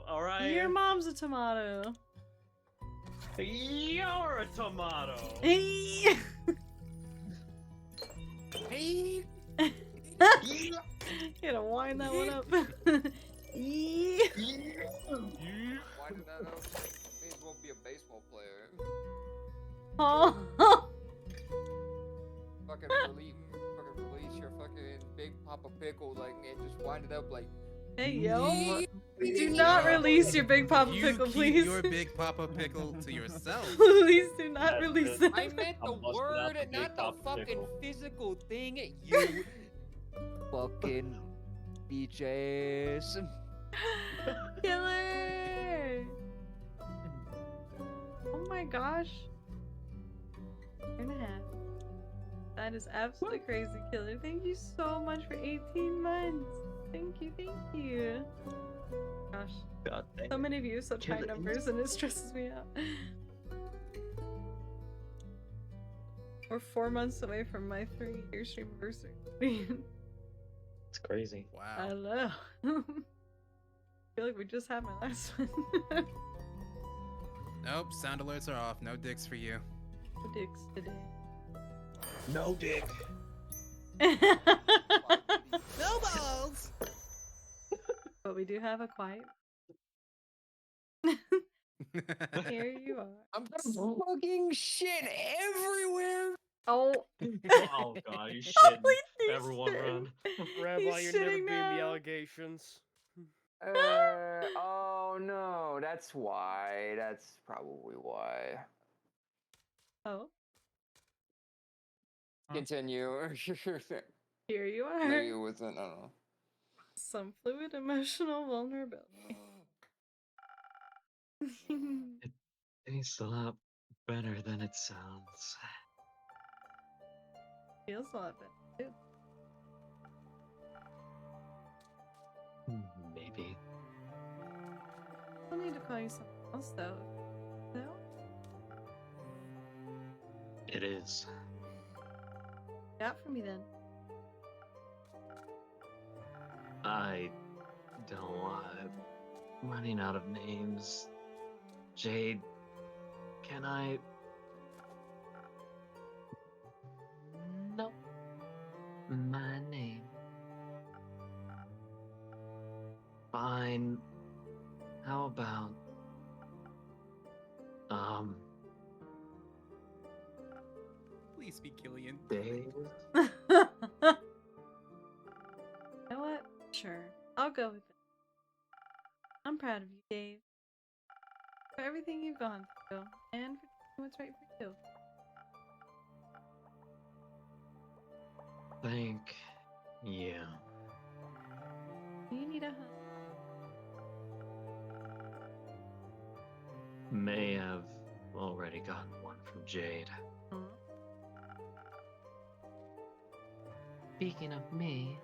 alright? Your mom's a tomato. You're a tomato! Hey. Hey. You gotta wind that one up. Yeah. Why did that up? May as well be a baseball player. Oh. Fucking release your fucking big Papa Pickle, like, and just wind it up like. Hey yo. Do not release your big Papa You Pickle, keep please. your big Papa Pickle to yourself. Please do not release it. I meant the I'm busting out word, the big not the Papa fucking Pickle. physical thing. You fucking bitches. Killer! Oh my gosh. Year and a half. That is absolutely crazy, Killer. Thank you so much for 18 months. Thank you, thank you. Gosh. God dang So it. many of you, such high Killer. numbers, and it stresses me out. We're 4 months away from my 3-year stream anniversary. It's crazy. I Wow. know. I feel like we just had my last one. Nope, sound alerts are off. No dicks for you. Dicks today. No dick. No balls. But we do have a quiet. Here you are. I'm fucking shit everywhere. Oh. Oh god, you shitting. Holy Everyone shit. run. Rabbi, He's you're never shitting being the now. allegations. Oh no, that's why. That's probably why. Oh. Continue. Here you Maybe it are. wasn't. I don't know. Some fluid emotional vulnerability. Tastes a lot better than it sounds. Feels a lot better. Maybe. I'll need to call you something else though. No? It is. Got for me then. I don't want running out of names. Jade, can I? No. My name. Fine. How about Please be Killian. Dave? You know what? Sure. I'll go with it. I'm proud of you, Dave. For everything you've gone through, and for doing what's right for you. Thank you. You need a hug. May have already gotten one from Jade. Speaking of me,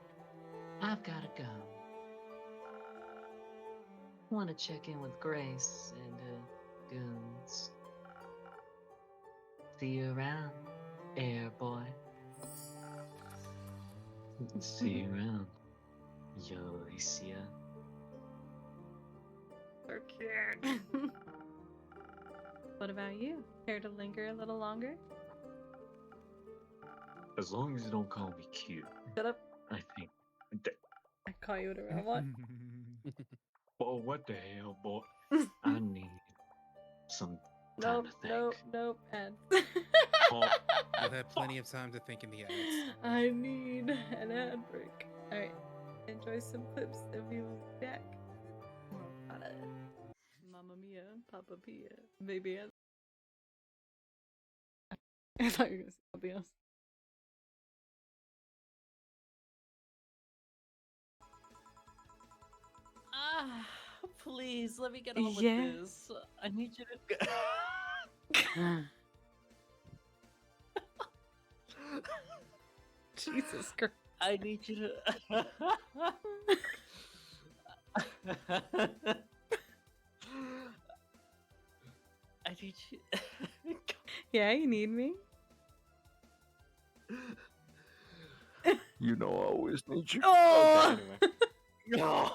I've gotta go. Want to check in with Grace and goons. See you around, air boy. See you around, Yoisia. So cute. What about you? Care to linger a little longer? As long as you don't call me cute. Shut up. I think. I call you whatever I want. Oh, what the hell, boy? I need some time Nope, to think. nope, and Oh, You'll have plenty of time to think in the ads. I need an ad break. Alright, enjoy some clips and we will be back. Mamma mia, Papa Pia. Maybe I thought you were gonna say something else. Ah, please let me get on with Yeah. this. I need you to. Jesus Christ. I need you to. I need you. Yeah, you need me? You know I always need you. Oh! No.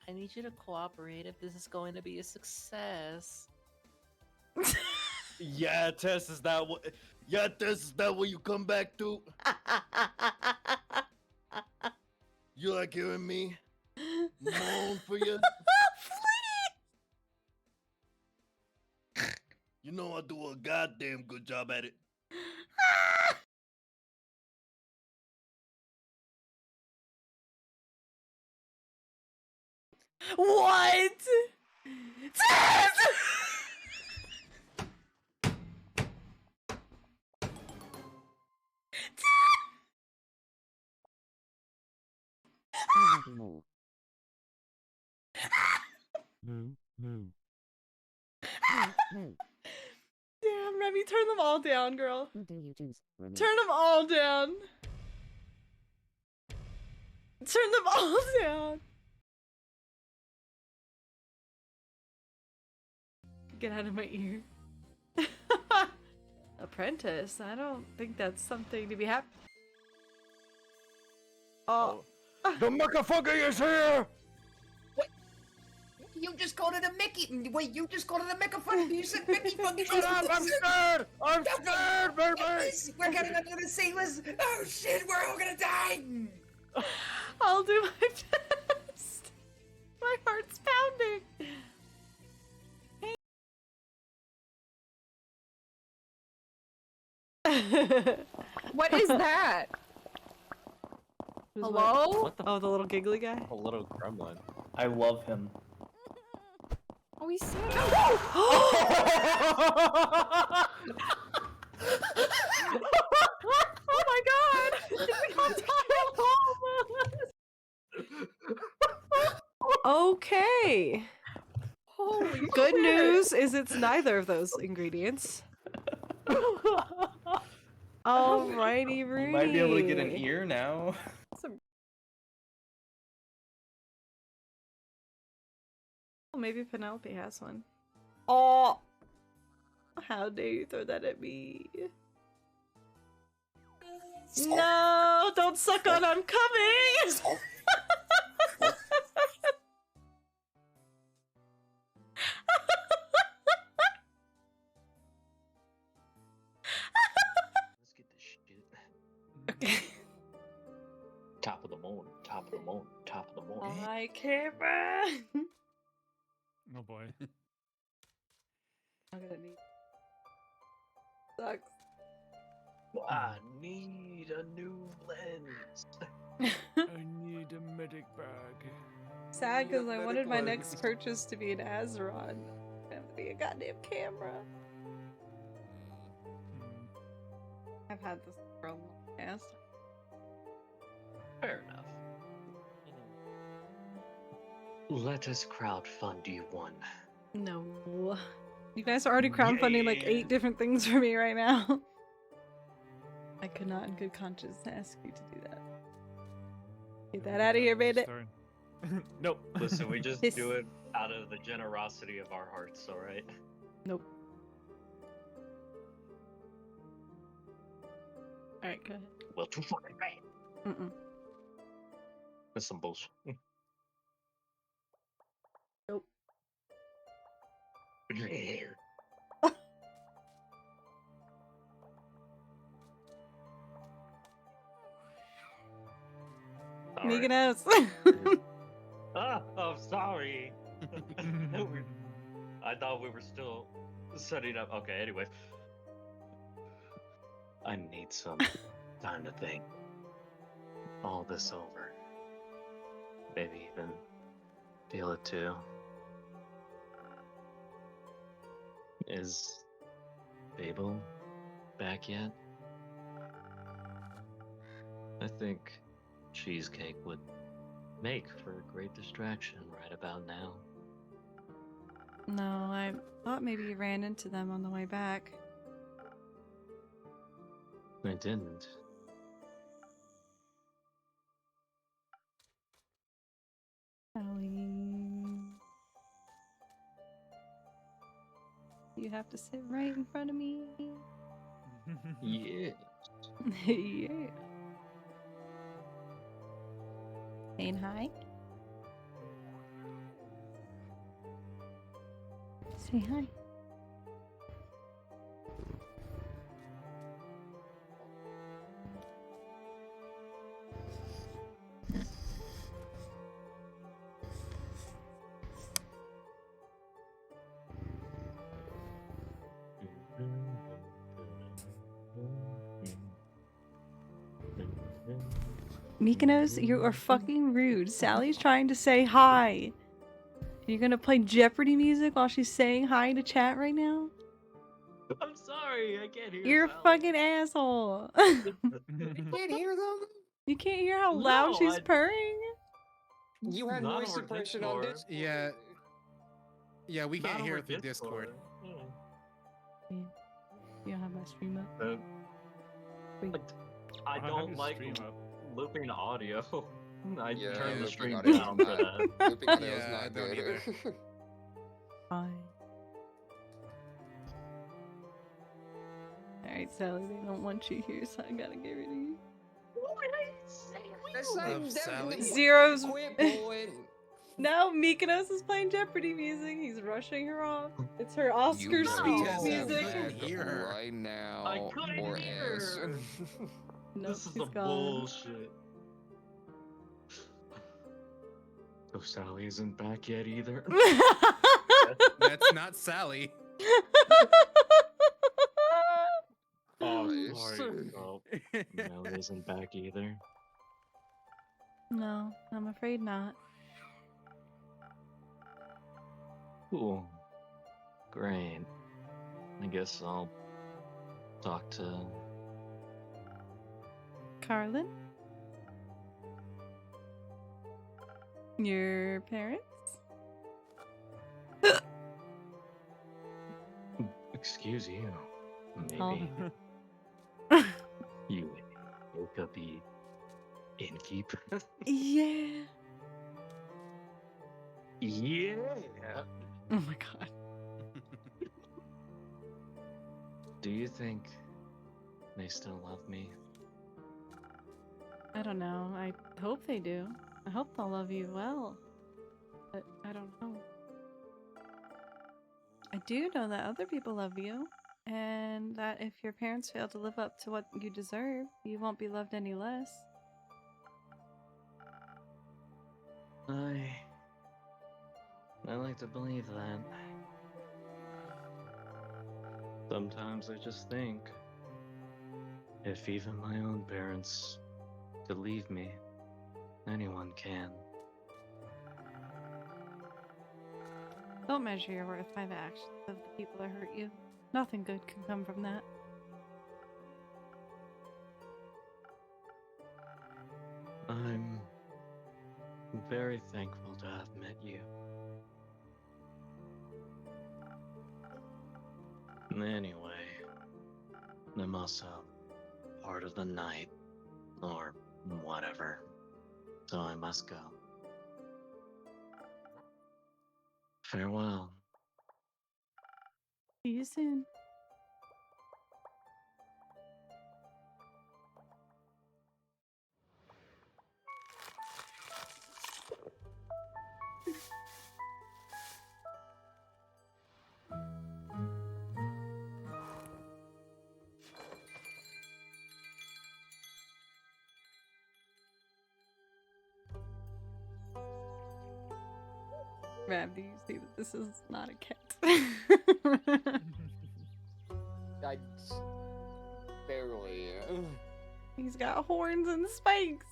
I need you to cooperate if this is going to be a success. Yeah, Tess, is that what? Yeah, Tess, is that what you come back to? You like hearing me moan for you? You know I do a goddamn good job at it. What? Damn, Remy, turn them all down, girl. Who do you choose? Turn them all down. Turn them all down. Get out of my ear. Apprentice? I don't think that's something to be happy. Oh. The motherfucker is here! You just called it a Mickey. Wait, you just called it a microphone. You said Mickey fucking. Shut up! I'm scared! I'm scared, baby! We're getting under the sailors. Oh shit, we're all gonna die. I'll do my best. My heart's pounding. What is that? Hello? What the oh, the little giggly guy? A little gremlin. I love him. Oh, he's so Oh my god! It's on home! Okay. Holy Good shit. news is it's neither of those ingredients. Alrighty, Rooney. You might be able to get an ear now. Maybe Penelope has one. Oh! How dare you throw that at me? No! Don't suck on! I'm coming! Let's get this shit. Top of the morning, top of the morning, top of the morning. My camera! Oh boy. I'm gonna need. Sucks. I need a new lens. I need a medic bag. Sad because I wanted my next purchase to be an Azeron. I have to be a goddamn camera. I've had this for a long past. Fair enough. Let us crowdfund you one. No. You guys are already crowdfunding like 8 different things for me right now. I could not in good conscience ask you to do that. Get that out of here, bandit. Nope. Listen, we just Hiss. do it out of the generosity of our hearts, alright? Nope. Alright, go ahead. Well, too fucking bad. Mm-mm. That's some bullshit. Nope. Mykonos. I'm sorry. I thought we were still setting up. Okay, anyway. I need some time to think all this over. Maybe even feel it too. Is Babel back yet? I think cheesecake would make for a great distraction right about now. No, I thought maybe you ran into them on the way back. I didn't. Ellie. You have to sit right in front of me. Yeah. Yeah. Saying hi. Say hi. Mykonos, you are fucking rude. Sally's trying to say hi. You're gonna play Jeopardy music while she's saying hi to chat right now? I'm sorry, I can't hear. You're a fucking asshole. You can't hear them? You can't hear how loud No, she's purring? You had Not voice over suppression on Discord. Discord. Yeah. Yeah, we can't Not hear over it through Discord. Yeah. You don't have my stream up? Wait. I have don't your like stream up. looping audio. I Yeah, turned the looping stream audio is down for not- that. Looping audio is Yeah, not I don't good. either. Fine. Alright, Sally, they don't want you here, so I gotta get rid of you. That's not Love Sally. Zero's. Quit pulling. No, Mykonos is playing Jeopardy music. He's rushing her off. It's her Oscar You speech better Tessa, music. you couldn't hear her. right now, I couldn't or hear else. her. Nope, This is she's some gone. bullshit. So Sally isn't back yet either. That's not Sally. Oh, Nice. sorry. Oh, Mel isn't back either. No, I'm afraid not. Cool. Great. I guess I'll talk to Carlin? Your parents? Excuse you. Maybe Oh. you woke up the innkeeper. Yeah. Yeah. Oh my god. Do you think they still love me? I don't know. I hope they do. I hope they'll love you well. But I don't know. I do know that other people love you, and that if your parents fail to live up to what you deserve, you won't be loved any less. I like to believe that. Sometimes I just think if even my own parents could leave me, anyone can. Don't measure your worth by the actions of the people that hurt you. Nothing good can come from that. I'm very thankful to have met you. Anyway, I'm also part of the night, or whatever, so I must go. Farewell. See you soon. Rav, do you see that this is not a cat? I barely. He's got horns and spikes.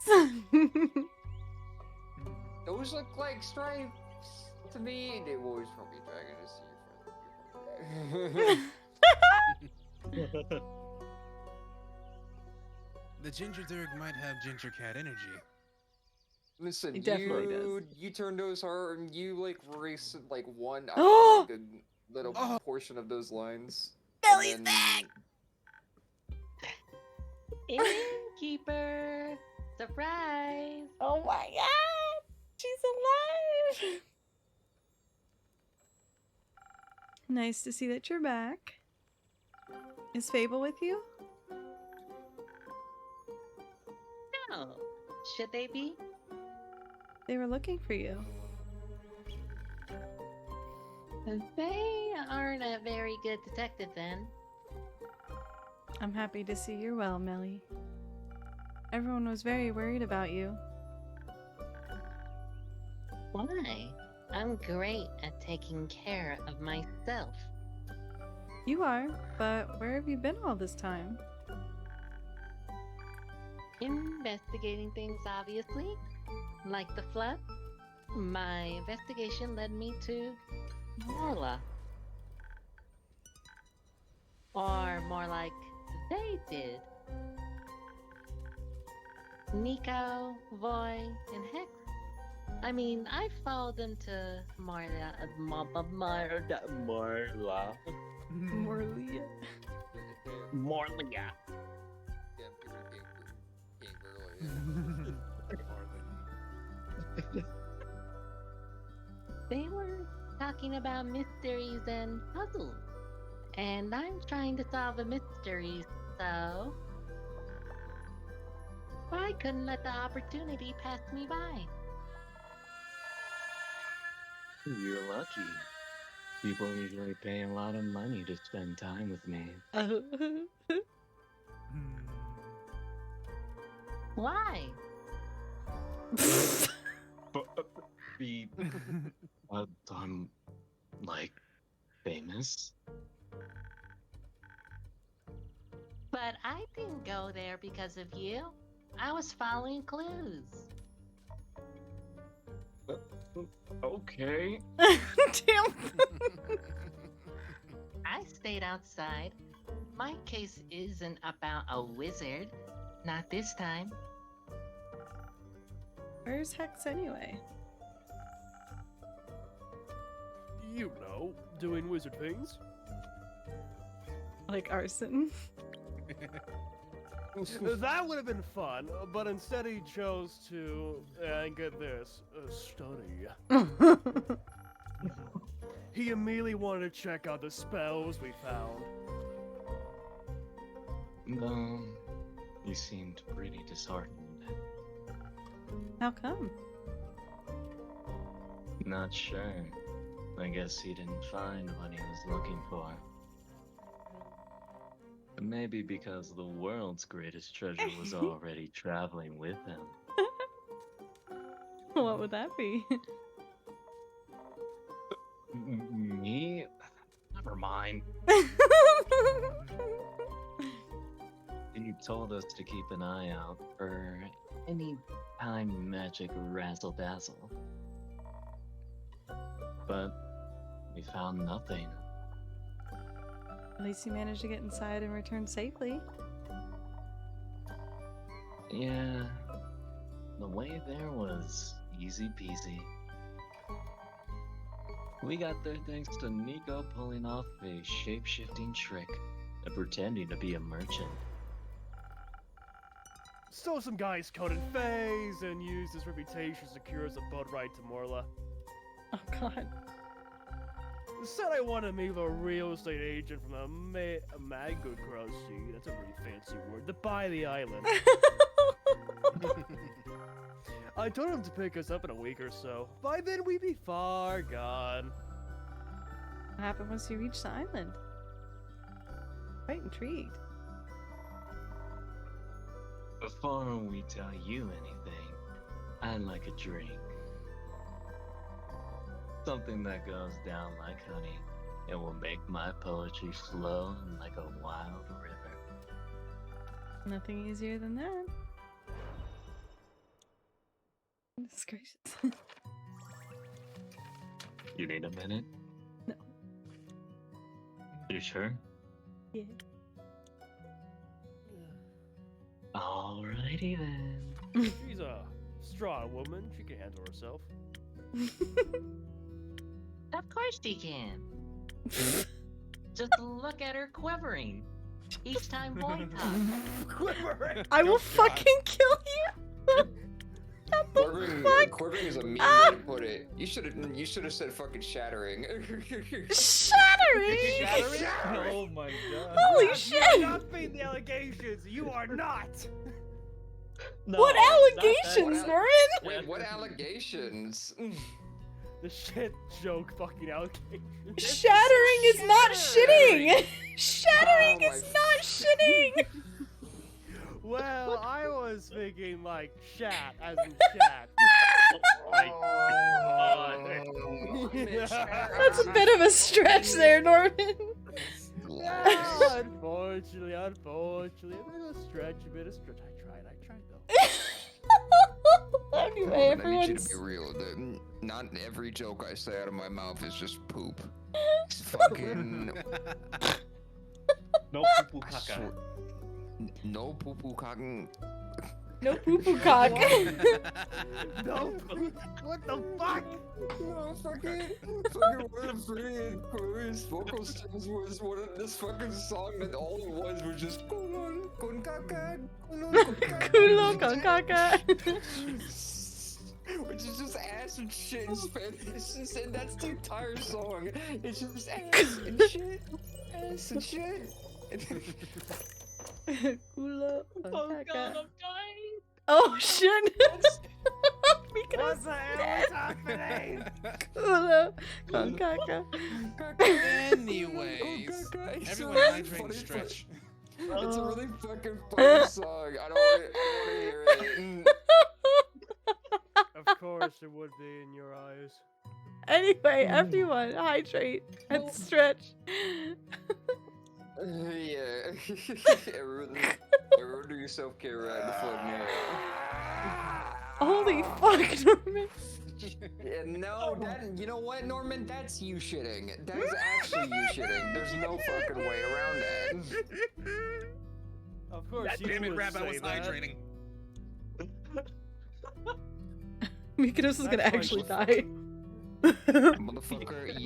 Those look like stripes to me. They will always probably dragon to see from. The ginger Zerg might have ginger cat energy. Listen, He definitely does. you turn those hard and you like race like one out Oh! of like a little portion of those lines. Billy's and then... back! Innkeeper! Surprise! Oh my god! She's alive! Nice to see that you're back. Is Fable with you? No. Should they be? They were looking for you. They aren't a very good detective then. I'm happy to see you're well, Melly. Everyone was very worried about you. Why? I'm great at taking care of myself. You are, but where have you been all this time? Investigating things, obviously. Like the flood. My investigation led me to Marla. Or more like, they did. Nico, Voy, and Hex. I mean, I followed them to Marla. Morlia. Morlia. They were talking about mysteries and puzzles. And I'm trying to solve a mystery, so I couldn't let the opportunity pass me by. You're lucky. People usually pay a lot of money to spend time with me. Why? I'm, like, famous? But I didn't go there because of you. I was following clues. Okay. Damn. I stayed outside. My case isn't about a wizard. Not this time. Where's Hex anyway? You know, doing wizard things. Like arson? That would have been fun, but instead he chose to, and get this, study. He immediately wanted to check out the spells we found. No, you seemed pretty disheartened. How come? Not sure. I guess he didn't find what he was looking for. Maybe because the world's greatest treasure was already traveling with him. What would that be? Me? Never mind. He told us to keep an eye out for any time magic razzle-dazzle. But we found nothing. At least you managed to get inside and return safely. Yeah, The way there was easy peasy. We got there thanks to Nico pulling off a shape-shifting trick and pretending to be a merchant. Stole some guy's coat and face and used his reputation to secure us a boat ride to Morla. Oh god. Said I want to meet a real estate agent from a Mango Crossy. That's a really fancy word. To buy the island. I told him to pick us up in a week or so. By then we'd be far gone. What happened once you reached the island? Quite intrigued. Before we tell you anything, I'd like a drink. Something that goes down like honey and will make my poetry flow like a wild river. Nothing easier than that. Goodness gracious. You need a minute? No. You sure? Yeah. Alrighty then. She's a strong woman. She can handle herself. Of course she can. Just look at her quivering each time boy talks. Quivering. I will fucking kill you. Quivering is a mean way to put it. You should have said fucking shattering. Shattering? Oh my god. Holy You're shit! not being the allegations. You are not. No, What allegations, Norman? Wait, what allegations? The shit joke fucking allegations. Shattering is not shitting! Shattering Oh is not shitting! Well, I was thinking like shat as in chat. That's a bit of a stretch there, Norman. Yeah, unfortunately, a bit of stretch, I tried though. Anyway, I need you everyone's... to be real. Not every joke I say out of my mouth is just poop. It's fucking... No poo poo caca. No poo poo cotton. No poo-poo cock. No, what the fuck? No, fucking one of Freddie Chorus vocal stems was one of this fucking song that all it was just kulon con caca, Culo con caca. Which is just ass and shit in Spanish, and that's the entire song. It's just ass and shit, ass and shit. Culo con Oh caca. god, I'm dying. Oh shit! What the hell is happening? Culo con caca. Anyways, everyone hydrate and stretch. It's a really fucking funny song. I don't want to hear it. Of course it would be in your eyes. Anyway, everyone, hydrate and stretch. Yeah. everyone do your self-care right before now. Holy fuck, Norman. Yeah, no, you know what, Norman? That's you shitting. That is actually you shitting. There's no fucking way around that. Of course, God you damn it, would Rab, I say was that. hydrating. Mikados is gonna That's actually fine. die. Motherfucker,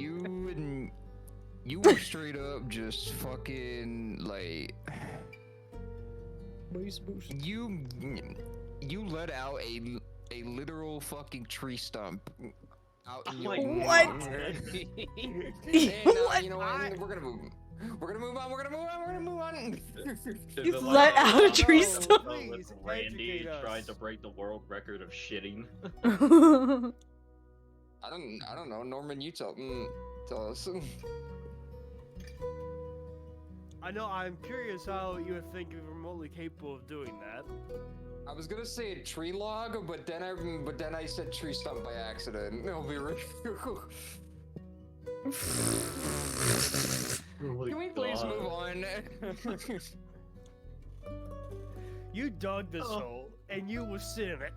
you were straight up just fucking like you let out a literal fucking tree stump out in your What? And, you know what? We're gonna move on. You let out a tree stump. Please, Randy educate us. tried to break the world record of shitting. I don't know. Norman, you tell us. I know. I'm curious how you would think you're remotely capable of doing that. I was gonna say a tree log, but then I said tree stump by accident. It'll be real. Can we please move on? You dug this hole, and you will sit in it.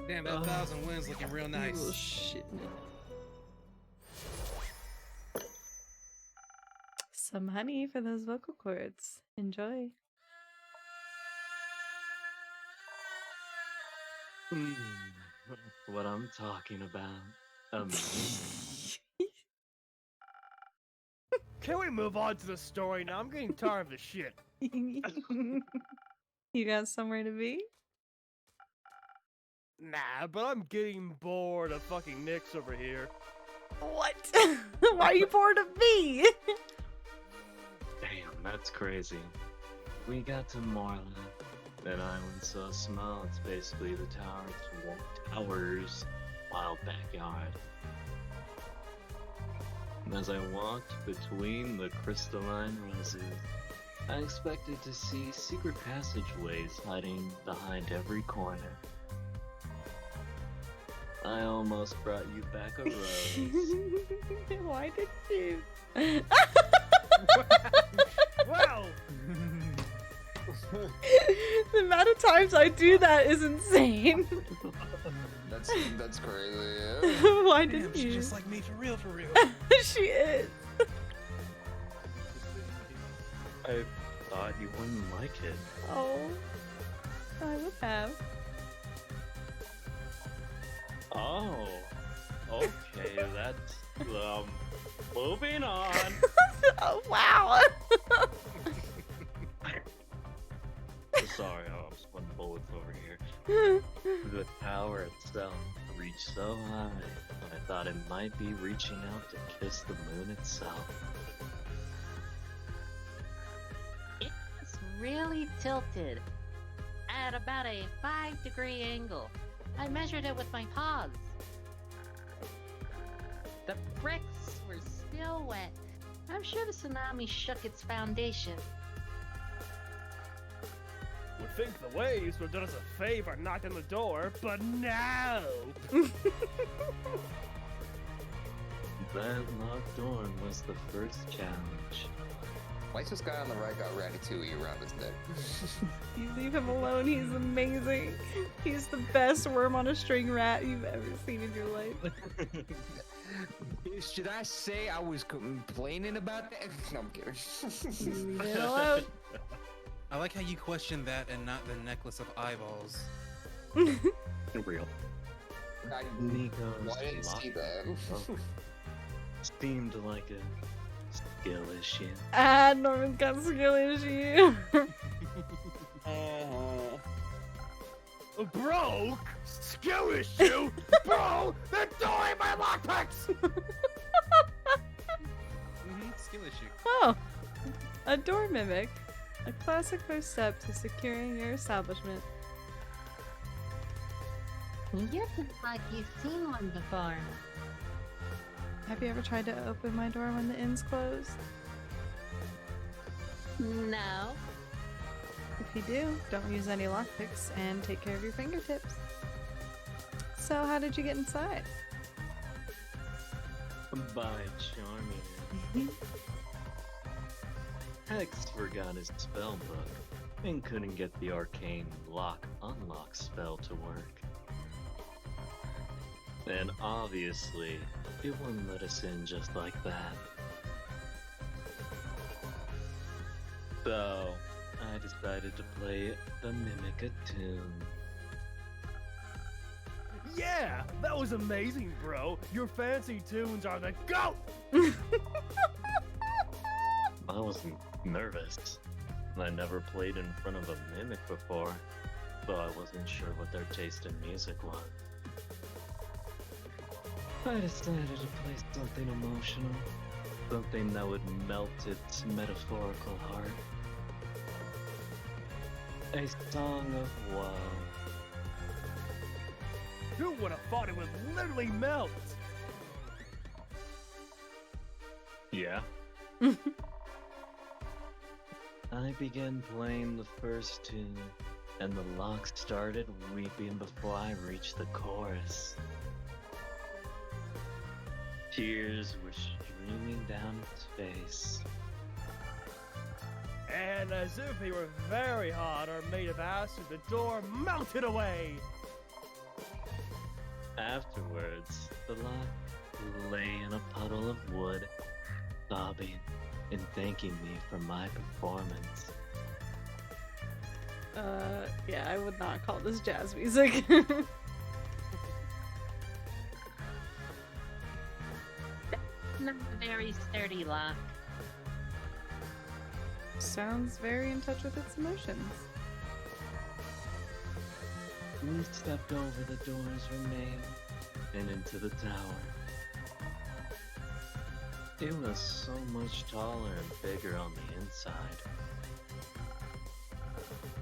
Damn, that 1,000 wins looking real nice. Oh shit. Some honey for those vocal cords. Enjoy. What I'm talking about. Can we move on to the story now? I'm getting tired of this shit. You got somewhere to be? Nah, but I'm getting bored of fucking Nyx over here. What? Why are you bored of me? Damn, that's crazy. We got to Moorland. That island's so small, it's basically the tower's wild backyard. And as I walked between the crystalline roses, I expected to see secret passageways hiding behind every corner. I almost brought you back a rose. Why did you? Wow! The amount of times I do that is insane. That's crazy. Why Damn, didn't she's you? just like me for real, for real. She is. I thought you wouldn't like it. Oh, I would have. Oh, okay, that's, moving on. Oh, wow. Sorry, I was putting bullets over here. The tower itself reached so high, I thought it might be reaching out to kiss the moon itself. It's really tilted at about a 5-degree angle. I measured it with my paws. The bricks were still wet. I'm sure the tsunami shook its foundation. Would think the waves would have done us a favor knocking the door, but no! That locked door was the first challenge. Why this guy on the right got Ratatouille around his neck? You leave him alone. He's amazing. He's the best worm on a string rat you've ever seen in your life. Should I say I was complaining about that? No, I'm kidding. Leave it alone. I like how you question that and not the necklace of eyeballs. Real. I Nico's didn't see that. Seemed like a skill issue. Ah, Norman's got a skill issue. Bro! Skill issue? Bro! They're doing my lockpicks! Skill issue. Oh, a door mimic. A classic first step to securing your establishment. You look like you've seen one before. Have you ever tried to open my door when the inn's closed? No. If you do, don't use any lockpicks and take care of your fingertips. So how did you get inside? By charming. Hex forgot his spell book and couldn't get the arcane lock-unlock spell to work. And obviously, it wouldn't let us in just like that. So, I decided to play the Mimic a tune. Yeah! That was amazing, bro! Your fancy tunes are the GOAT! I wasn't nervous. I never played in front of a mimic before, so I wasn't sure what their taste in music was. I decided to play something emotional, something that would melt its metaphorical heart. A song of woe. Who would have thought it would literally melt? Yeah? I began playing the first tune, and the lock started weeping before I reached the chorus. Tears were streaming down its face. And as if they were very hot or made of acid, the door melted away! Afterwards, the lock lay in a puddle of wood, sobbing and thanking me for my performance. Yeah, I would not call this jazz music. Not a very sturdy lock. Sounds very in touch with its emotions. We stepped over the door's remain and into the tower. It was so much taller and bigger on the inside.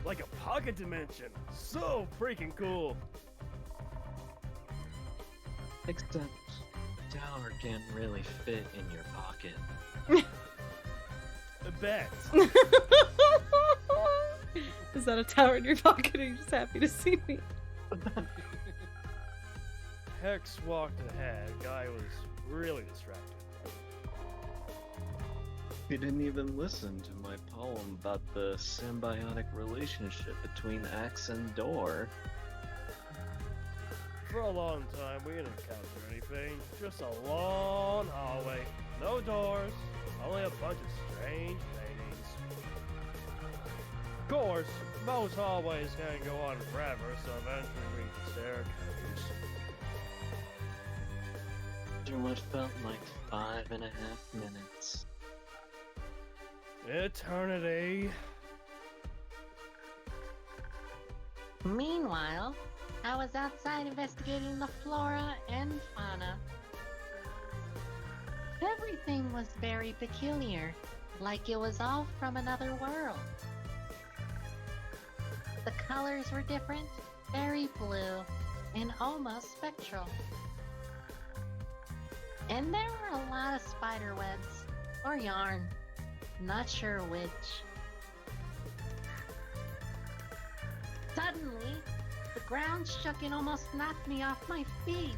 Like a pocket dimension. So freaking cool. Except, the tower can't really fit in your pocket. A bet. Is that a tower in your pocket, or are you just happy to see me? Hex walked ahead. Guy was really distracted. He didn't even listen to my poem about the symbiotic relationship between axe and door. For a long time, we didn't encounter anything. Just a long hallway. No doors. Only a bunch of strange paintings. Of course, most hallways can't go on forever, so eventually we reached the staircase. After what felt like 5.5 minutes. Eternity. Meanwhile, I was outside investigating the flora and fauna. Everything was very peculiar, like it was all from another world. The colors were different, very blue, and almost spectral. And there were a lot of spider webs, or yarn, not sure which. Suddenly, the ground shook and almost knocked me off my feet.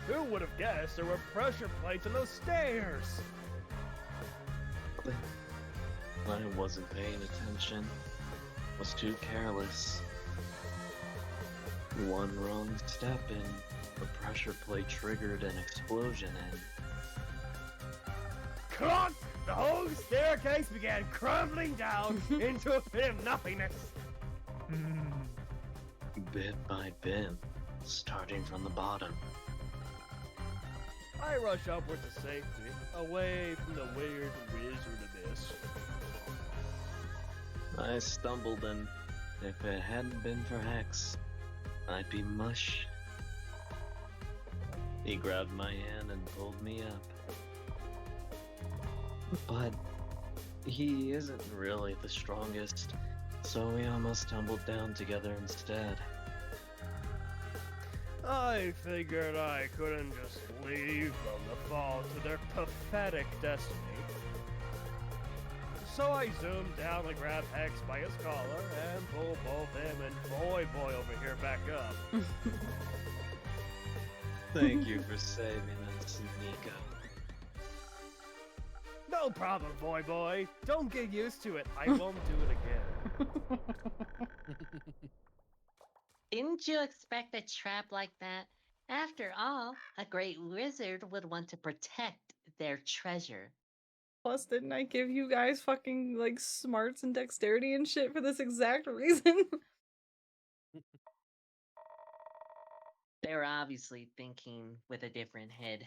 Who would have guessed there were pressure plates on those stairs? I wasn't paying attention. Was too careless. One wrong step and the pressure plate triggered an explosion and... Clunk! The whole staircase began crumbling down into a pit of nothingness. Bit by bit, starting from the bottom. I rush upward to safety, away from the weird wizard abyss. I stumbled and if it hadn't been for Hex, I'd be mush. He grabbed my hand and pulled me up. But he isn't really the strongest, so we almost tumbled down together instead. I figured I couldn't just leave them to fall to their pathetic destiny. So I zoomed down and grabbed Hex by his collar and pulled both him and Boy over here back up. Thank you for saving us, Nico. No problem, Boy. Don't get used to it. I won't do it again. Didn't you expect a trap like that? After all, a great wizard would want to protect their treasure. Plus, didn't I give you guys fucking, like, smarts and dexterity and shit for this exact reason? They were obviously thinking with a different head.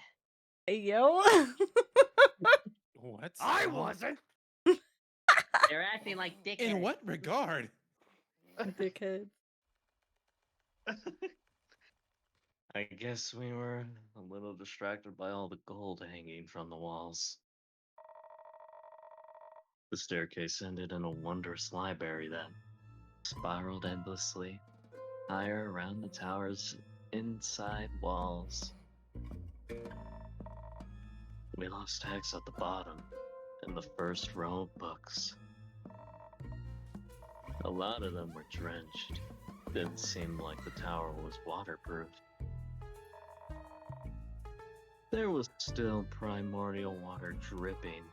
Hey, yo. What? I wasn't! They're acting like dickheads. In what regard? Dickhead. I guess we were a little distracted by all the gold hanging from the walls. The staircase ended in a wondrous library that spiraled endlessly, higher around the tower's inside walls. We lost Hex at the bottom, in the first row of books. A lot of them were drenched. Didn't seem like the tower was waterproof. There was still primordial water dripping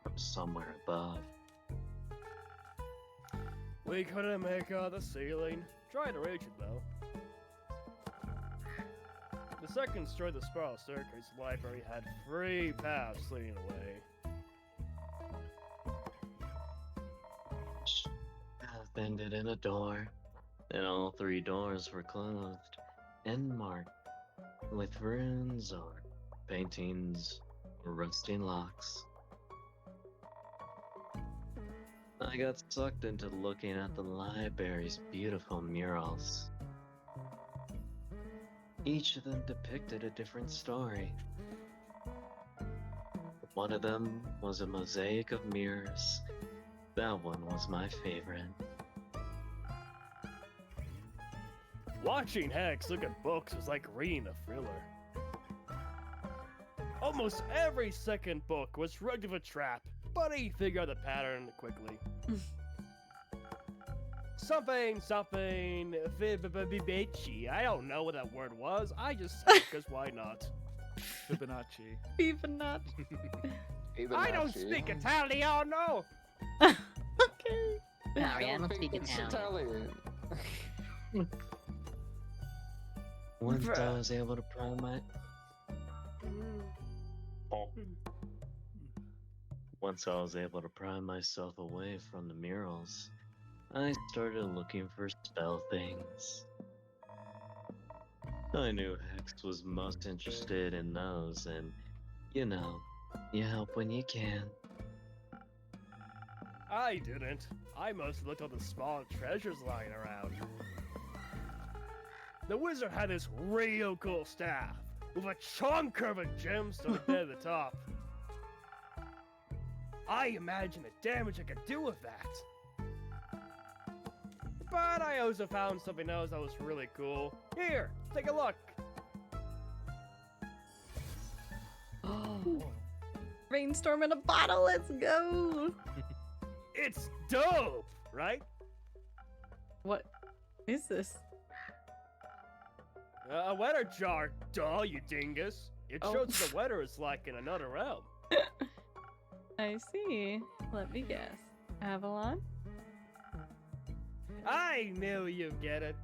from somewhere above. We couldn't make out the ceiling. Tried to reach it though. The second story of the spiral staircase library had 3 paths leading away. Path ended in a door, and all 3 doors were closed and marked with runes or paintings, rusting locks. I got sucked into looking at the library's beautiful murals. Each of them depicted a different story. One of them was a mosaic of mirrors. That one was my favorite. Watching Hex look at books is like reading a thriller. Almost every second book was rigged of a trap, but he figured out the pattern quickly. Something, Fibonacci. I don't know what that word was. I just said it because why not? Fibonacci. Fibonacci. I don't speak Italian, no! Okay. Sorry, I don't speak Italian. Once I was able to pry my... Once I was able to pry myself away from the murals, I started looking for spell things. I knew Hex was most interested in those, and, you know, you help when you can. I didn't. I mostly looked at the small treasures lying around. The wizard had this real cool staff, with a chunk of a gemstone at the top. I imagined the damage I could do with that. But I also found something else that was really cool. Here, take a look. Oh. Rainstorm in a bottle, let's go! It's dope, right? What is this? A weather jar, duh, you dingus. It shows what the weather is like in another realm. I see. Let me guess. Avalon? I knew you'd get it.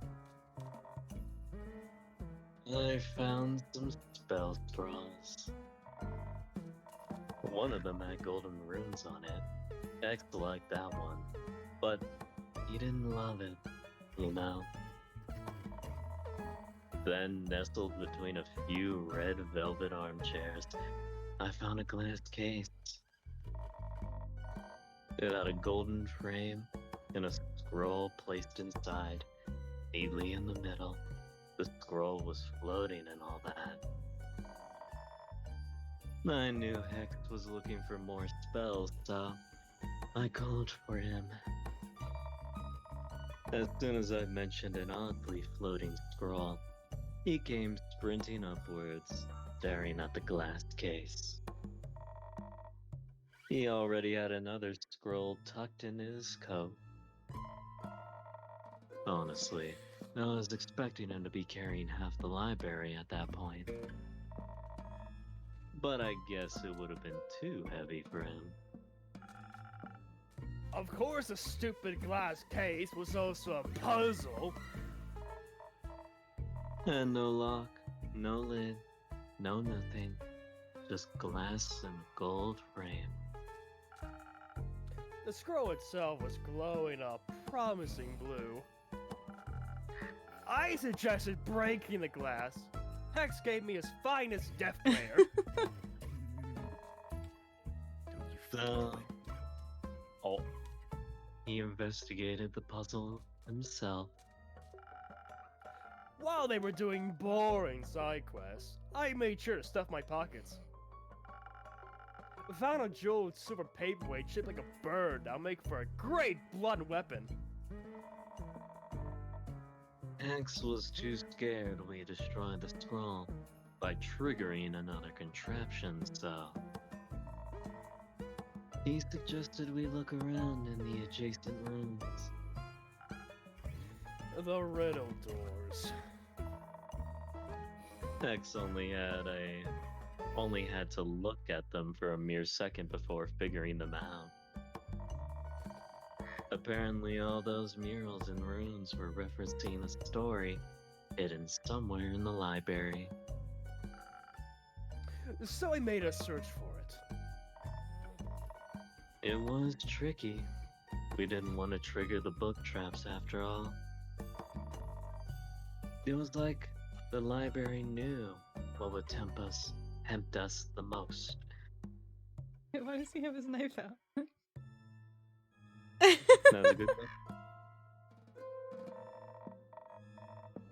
I found some spell scrolls. One of them had golden runes on it. X liked that one, but he didn't love it, you know. Then, nestled between a few red velvet armchairs, I found a glass case. It had a golden frame and a scroll placed inside, neatly in the middle. The scroll was floating and all that. I knew Hex was looking for more spells, so I called for him. As soon as I mentioned an oddly floating scroll, he came sprinting upwards, staring at the glass case. He already had another scroll tucked in his coat. Honestly, I was expecting him to be carrying half the library at that point. But I guess it would have been too heavy for him. Of course a stupid glass case was also a puzzle. And no lock, no lid, no nothing. Just glass and a gold frame. The scroll itself was glowing a promising blue. I suggested breaking the glass. Hex gave me his finest death prayer. So, he investigated the puzzle himself. While they were doing boring side quests, I made sure to stuff my pockets. Found a jeweled silver paperweight shaped like a bird that'll make for a great blunt weapon. Hex was too scared we destroyed the scroll by triggering another contraption, so he suggested we look around in the adjacent rooms. The riddle doors. Hex only had to look at them for a mere second before figuring them out. Apparently all those murals and runes were referencing a story hidden somewhere in the library. So I made a search for it. It was tricky. We didn't want to trigger the book traps after all. It was like the library knew what would tempt us tempt us the most. Why does he have his knife out? That was a good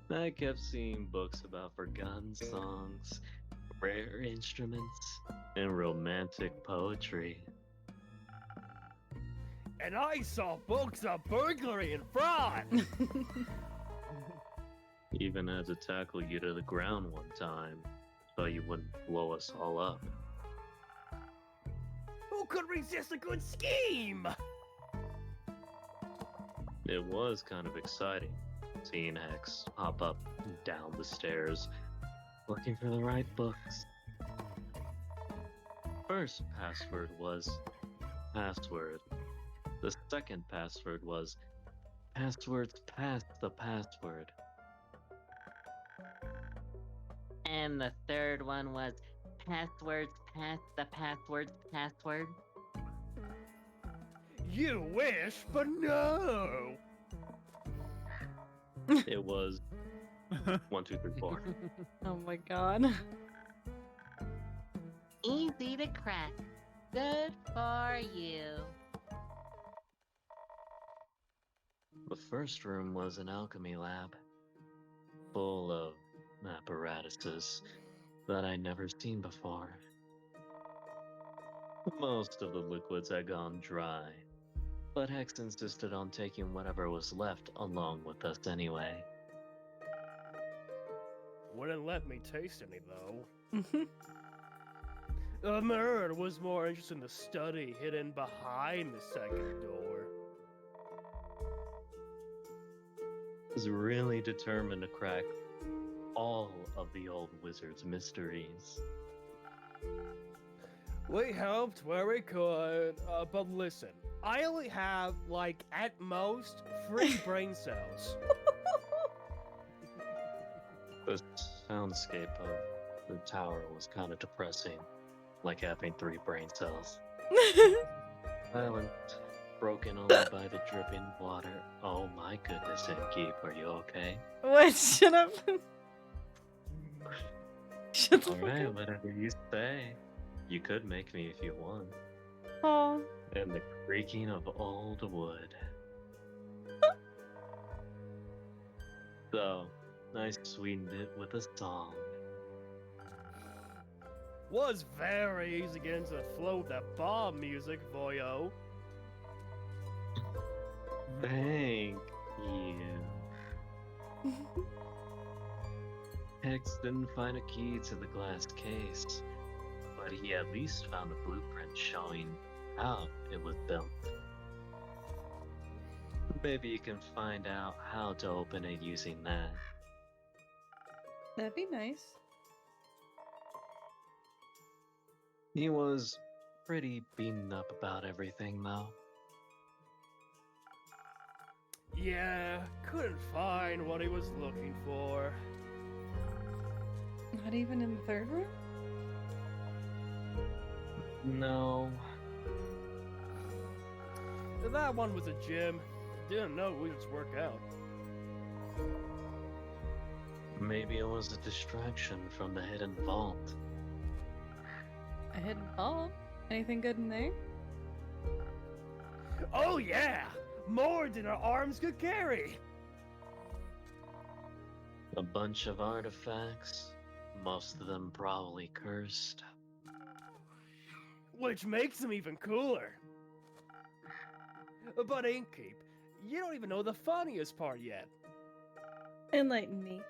one. I kept seeing books about forgotten songs, rare instruments, and romantic poetry. And I saw books of burglary and fraud. Even had to tackle you to the ground one time, so you wouldn't blow us all up. Who could resist a good scheme? It was kind of exciting, seeing Hex hop up and down the stairs, looking for the right books. First password was password. The second password was passwords past the password. And the third one was passwords past the password's password. You wish, but no. It was 1, 2, 3, 4. Oh my god. Easy to crack. Good for you. The first room was an alchemy lab, full of apparatuses that I'd never seen before. Most of the liquids had gone dry, but Hex insisted on taking whatever was left along with us anyway. Wouldn't let me taste any, though. Murd was more interested in the study hidden behind the second door. Was really determined to crack all of the old wizard's mysteries. We helped where we could, but listen, I only have, like, at most, 3 brain cells. The soundscape of the tower was kind of depressing, like having 3 brain cells. Silent, broken only by the dripping water. Oh my goodness, Innkeep, are you okay? What? Shut up. Shut the fuck Alright, up. whatever you say. You could make me if you want. Aw. And the creaking of old wood. So, I sweetened it with a song. Was very easy getting to the flow of that bomb music, boyo. Thank you. Hex didn't find a key to the glass case, but he at least found a blueprint showing how it was built. Maybe you can find out how to open it using that. That'd be nice. He was pretty beaten up about everything, though. Yeah, couldn't find what he was looking for. Not even in the third room? No. That one was a gym. Didn't know we just work out. Maybe it was a distraction from the hidden vault. A hidden vault? Anything good in there? Oh yeah! More than our arms could carry! A bunch of artifacts, most of them probably cursed. Which makes them even cooler. But Innkeep, you don't even know the funniest part yet. Enlighten me.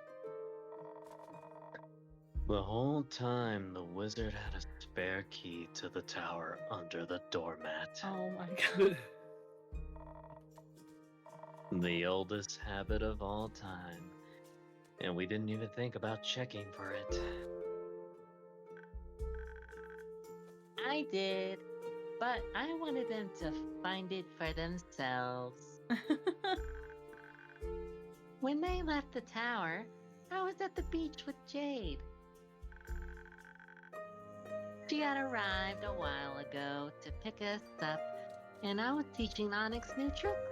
The whole time, the wizard had a spare key to the tower under the doormat. Oh my god. The oldest habit of all time. And we didn't even think about checking for it. I did, but I wanted them to find it for themselves. When they left the tower, I was at the beach with Jade. She had arrived a while ago to pick us up, and I was teaching Onyx new tricks.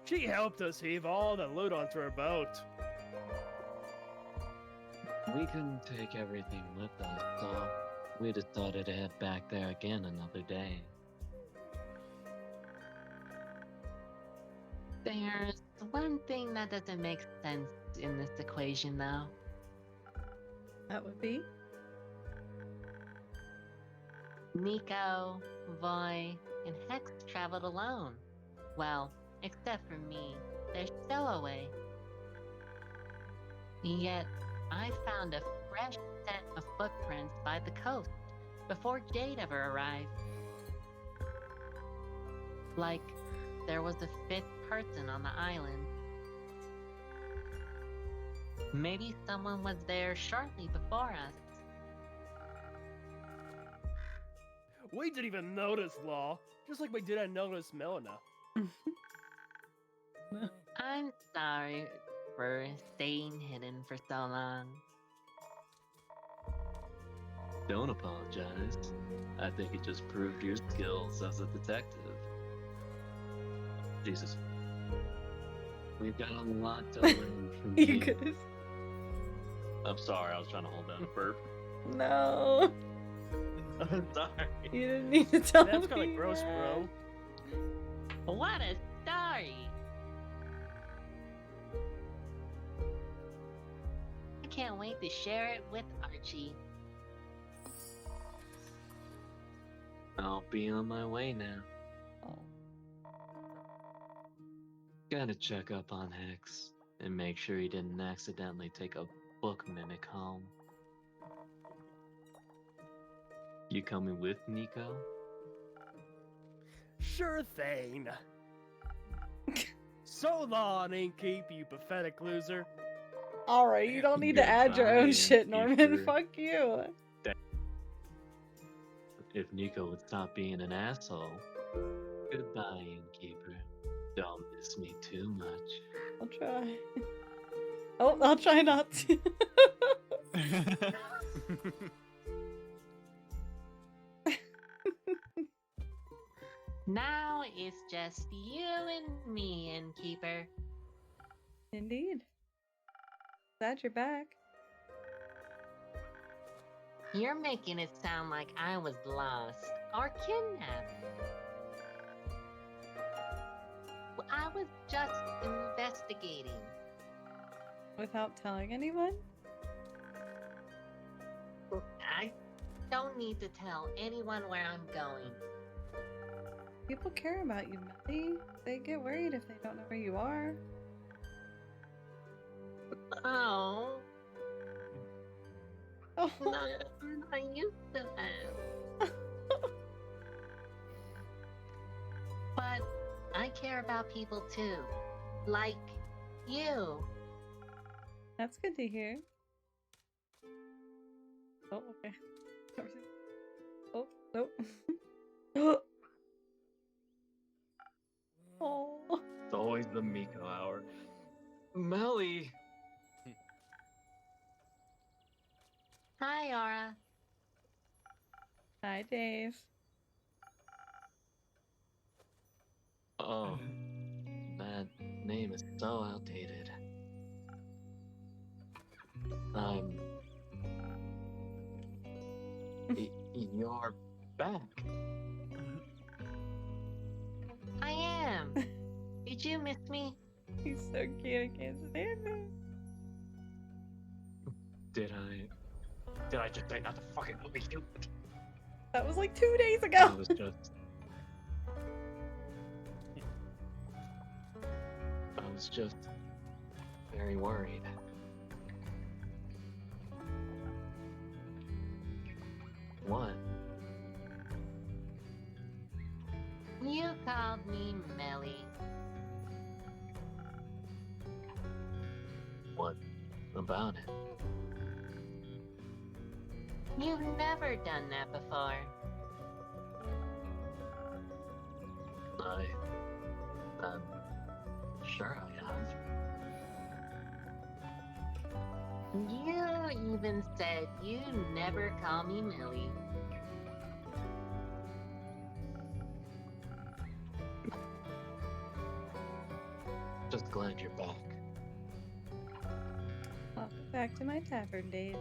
She helped us heave all the loot onto her boat. We couldn't take everything with us, so we decided to head back there again another day. There's one thing that doesn't make sense in this equation, though. That would be? Nico, Voy, and Hex traveled alone. Well, except for me. They're stowaway. Yet, I found a fresh set of footprints by the coast before Jade ever arrived. Like, there was a fifth person on the island. Maybe someone was there shortly before us. We didn't even notice, Law. Just like we didn't notice Melina. I'm sorry for staying hidden for so long. Don't apologize. I think it just proved your skills as a detective. Jesus. We've got a lot to learn from you. You could. I'm sorry, I was trying to hold down a burp. No. I'm sorry. You didn't need to tell That's me. kind of gross, bro. What a story! I can't wait to share it with Archie. I'll be on my way now. Gotta check up on Hex and make sure he didn't accidentally take a book mimic home. You coming with, Nico? Sure thing. So long, Inkeep, you pathetic loser. Alright, you don't need to add your own Goodbye, shit, Norman. Innkeeper. Fuck you. If Nico would stop being an asshole. Goodbye, Innkeeper. Don't miss me too much. I'll try. Oh, I'll try not to. Now it's just you and me, Innkeeper. Indeed. Glad you're back. You're making it sound like I was lost or kidnapped. Well, I was just investigating. Without telling anyone? I don't need to tell anyone where I'm going. People care about you, Melly. They get worried if they don't know where you are. Oh. Oh. Not used to that. But I care about people too. Like you. That's good to hear. Oh, okay. Oh, nope. Oh. It's always the Miko hour. Melly! Hi, Aura. Hi, Dave. Oh, that name is so outdated. You're back. I am. Did you miss me? He's so cute, I can't stand him. Did I just say not to fucking look at you? That was like 2 days ago. I was just very worried. What? You called me Melly. What about it? You've never done that before. I'm sure I have. You even said you never call me Millie. Just glad you're back. Oh, Back to my tavern days.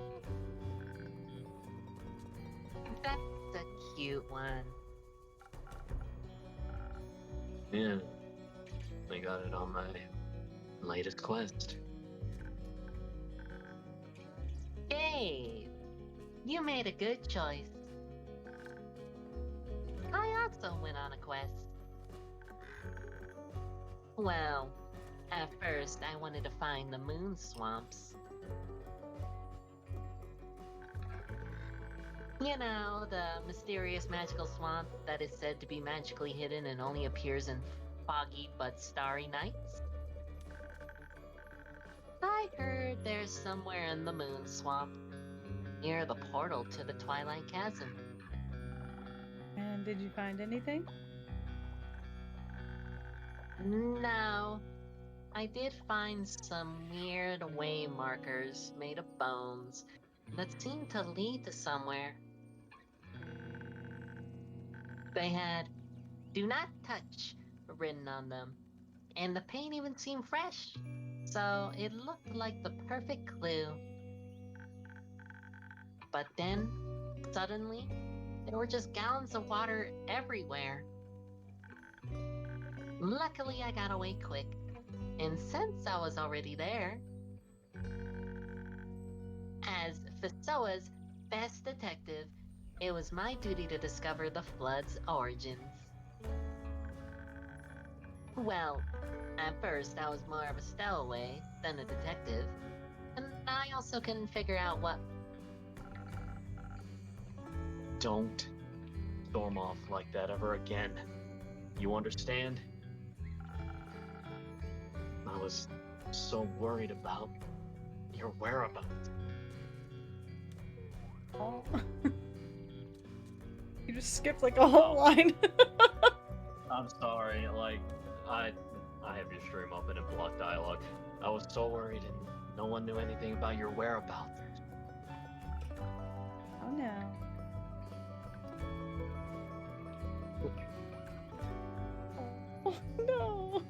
That's a cute one. Yeah, I got it on my latest quest. Hey, you made a good choice. I also went on a quest. Well, at first I wanted to find the moon swamps. You know, the mysterious magical swamp that is said to be magically hidden and only appears in foggy but starry nights? I heard there's somewhere in the moon swamp, near the portal to the Twilight Chasm. And did you find anything? No. I did find some weird way markers made of bones that seemed to lead to somewhere. They had "Do not touch" written on them, and the paint even seemed fresh, so it looked like the perfect clue. But then, suddenly, there were just gallons of water everywhere. Luckily, I got away quick, and since I was already there, as Fesoa's best detective, it was my duty to discover the flood's origins. Well, at first I was more of a stowaway than a detective, and I also couldn't figure out what... Don't storm off like that ever again. You understand? I was so worried about your whereabouts. Oh. You just skipped like a whole line. I'm sorry, like, I have your stream open in block dialogue. I was so worried and no one knew anything about your whereabouts. Oh no. Oh no.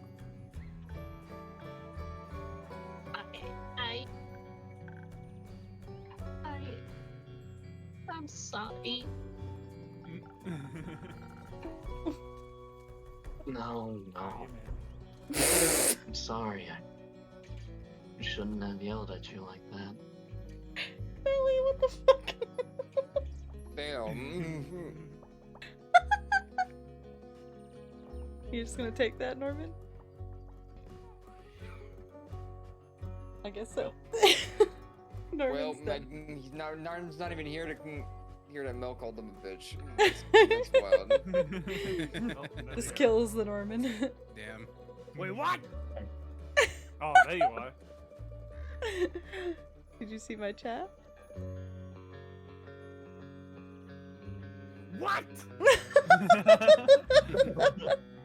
I'm sorry. No. I'm sorry. I shouldn't have yelled at you like that. Billy, what the fuck? Damn. You're just gonna take that, Norman? I guess so. Well, Norman's done. Narn's not even here to milk all them a bitch. That's wild. This kills the Norman. Damn. Wait, what? Oh, there you are. Did you see my chat? What?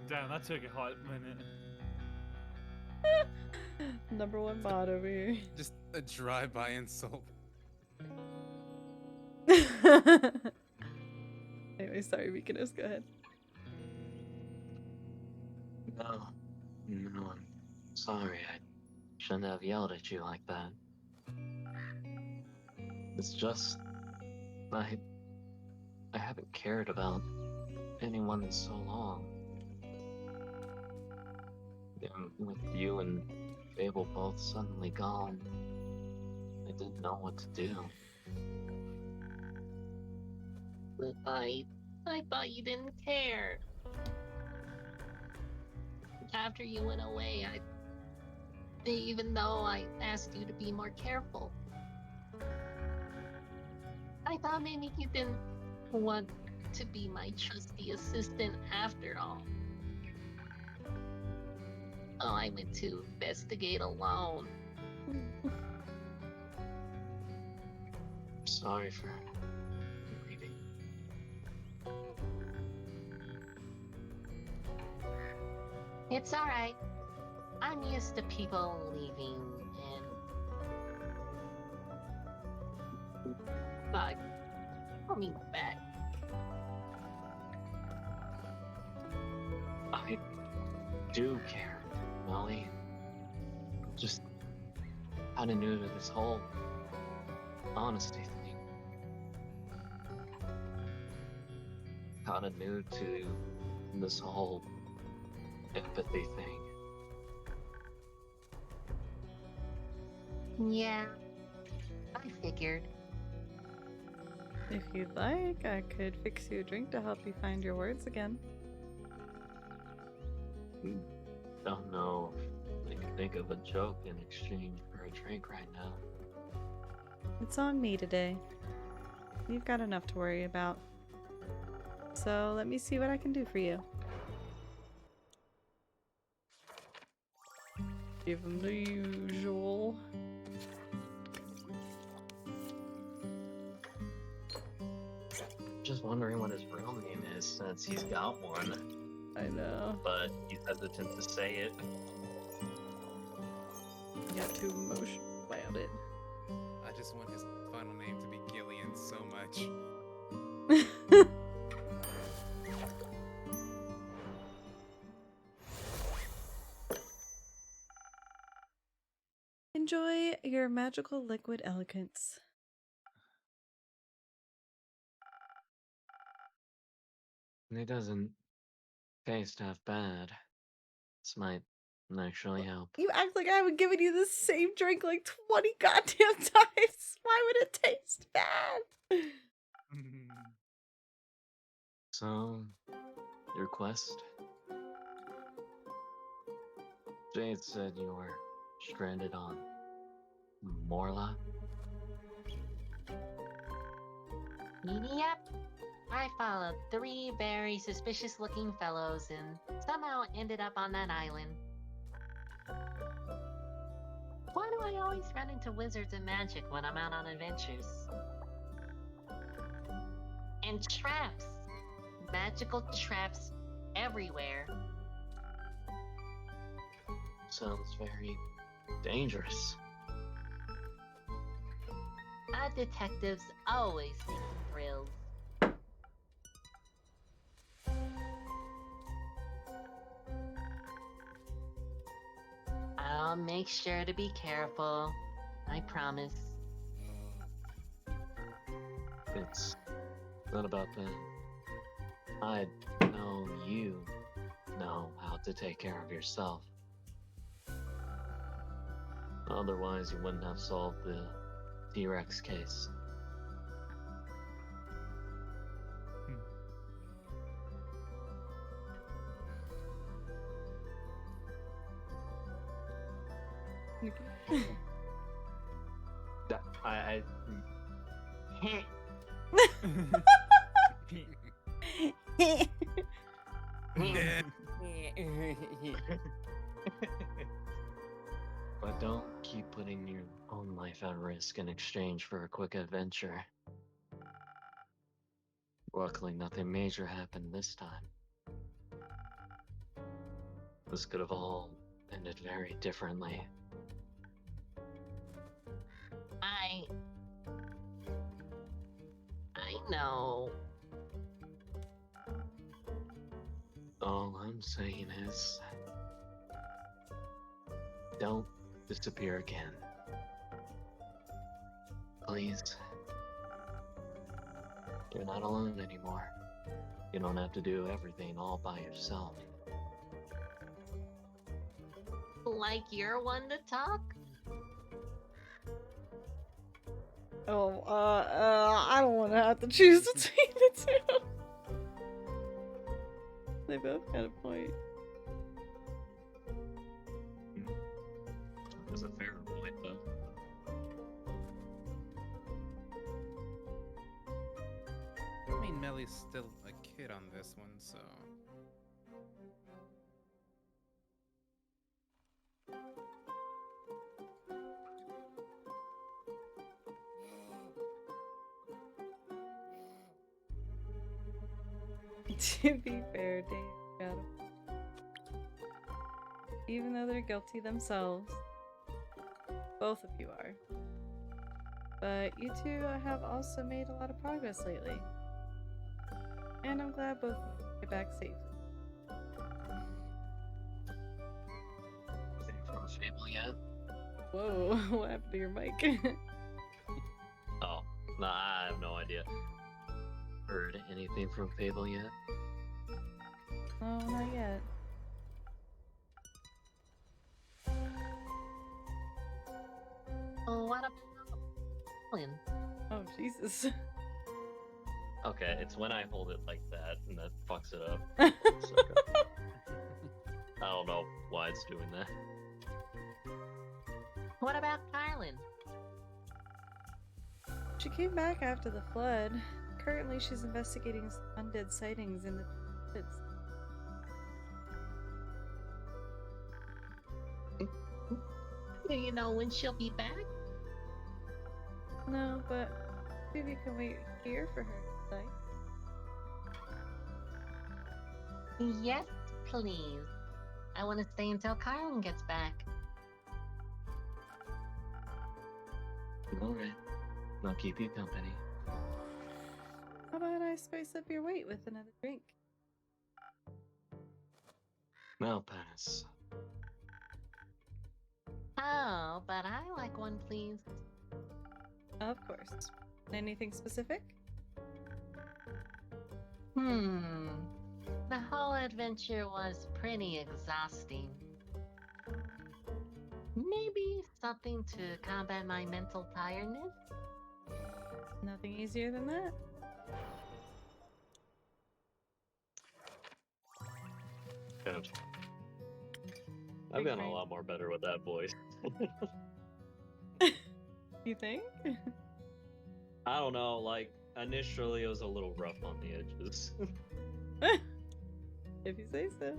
Damn, that took a hot minute. Number one mod over here. Just a drive-by insult. Anyway, sorry, Mykonos, go ahead. No, I'm sorry. I shouldn't have yelled at you like that. It's just, I haven't cared about anyone in so long. And with you and Fable both suddenly gone, I didn't know what to do. I thought you didn't care. After you went away, even though I asked you to be more careful, I thought maybe you didn't want to be my trusty assistant after all. Oh, I went to investigate alone. Sorry for leaving. It's alright. I'm used to people leaving and not coming back. I do care, Molly. Just kinda new to this whole honesty thing. Kinda new to this whole empathy thing. Yeah, I figured. If you'd like, I could fix you a drink to help you find your words again. Don't know if I can think of a joke in exchange for a drink right now. It's on me today. You've got enough to worry about. So let me see what I can do for you. Give him the usual. Just wondering what his real name is since he's got one. I know. But he's hesitant to say it. I got too emotional about it. I just want his final name to be Gillian so much. Enjoy your magical liquid elegance. It doesn't taste half bad. This might actually help. You act like I haven't given you the same drink like 20 goddamn times. Why would it taste bad? So, your quest? Jade said you were stranded on Morla? Yep. I followed 3 very suspicious looking fellows and somehow ended up on that island. Why do I always run into wizards and magic when I'm out on adventures? And traps! Magical traps everywhere. Sounds very dangerous. A detective's always seeking thrills. I'll make sure to be careful. I promise. It's not about that. I know you know how to take care of yourself. Otherwise, you wouldn't have solved the T-Rex case. I But don't keep putting your own life at risk in exchange for a quick adventure. Luckily, nothing major happened this time. This could have all ended very differently. I know. All I'm saying is, don't disappear again. Please. You're not alone anymore. You don't have to do everything all by yourself. Like you're one to talk? Oh, I don't want to have to choose between the two. They both got a point. That's a fair point, though. I mean, Melly's still a kid on this one, so. To be fair, Dave got 'em. Even though they're guilty themselves, both of you are. But you two have also made a lot of progress lately. And I'm glad both of you get back safely. Anything from Fable yet? Whoa, what happened to your mic? Nah, I have no idea. Heard anything from Fable yet? Oh, not yet. Oh, what about Colin? Oh, Jesus. Okay, it's when I hold it like that and that fucks it up. So, I don't know why it's doing that. What about Carlin? She came back after the flood. Currently, she's investigating some undead sightings in the woods. Do you know when she'll be back? No, but maybe you can wait here for her, like. Yes, please. I want to stay until Carlin gets back. Alright, I'll keep you company. How about I spice up your weight with another drink? I'll pass. Oh, but I like one, please. Of course. Anything specific? The whole adventure was pretty exhausting. Maybe something to combat my mental tiredness? Nothing easier than that. I've gotten a lot more better with that voice. You think? I don't know, like, initially it was a little rough on the edges. If you say so.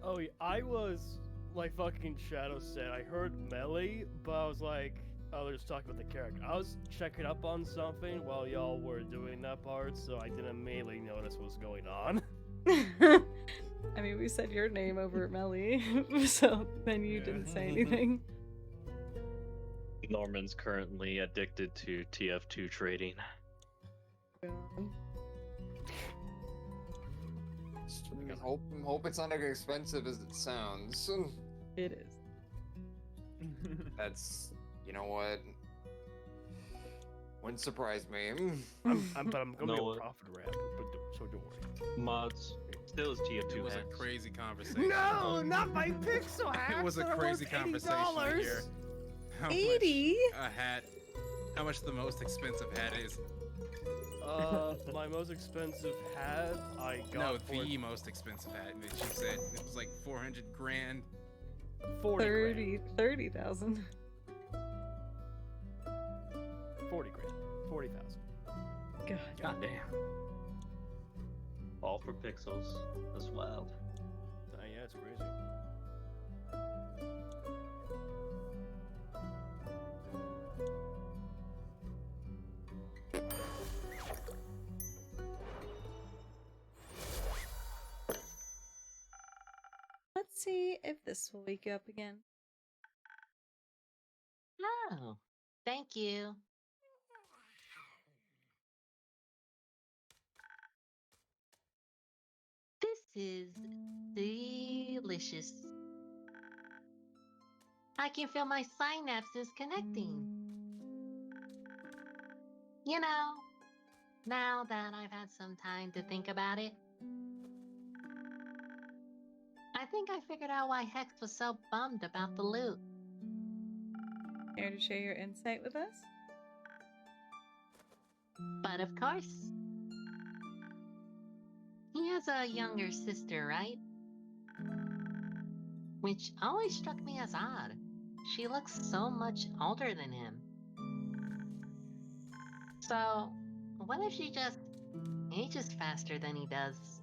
Oh, yeah, I was, like fucking Shadow said, I heard Melee, but I was like, oh, they're just talking about the character. I was checking up on something while y'all were doing that part, so I didn't immediately notice what was going on. I mean, we said your name over Melly, so then you didn't say anything. Norman's currently addicted to TF2 trading. Hope it's not as expensive as it sounds. It is. That's, you know what? Wouldn't surprise me. I'm gonna be No, a profit ramp, so don't worry. Mods, still is TF2 It was hats. a crazy conversation. No, not my pixel hats. It was a that are crazy worth conversation $80. here. How 80? much a hat? How much the most expensive hat is? My most expensive hat I got No, for the most expensive hat that you said it was like 400 grand. 40 30,000. 40 grand. 40,000. God. Goddamn. All for pixels. That's wild. Yeah, it's crazy. Let's see if this will wake you up again. Oh, thank you. This is delicious. I can feel my synapses connecting. You know, now that I've had some time to think about it, I think I figured out why Hex was so bummed about the loot. Care to share your insight with us? But of course. He has a younger sister, right? Which always struck me as odd. She looks so much older than him. So, what if she just ages faster than he does?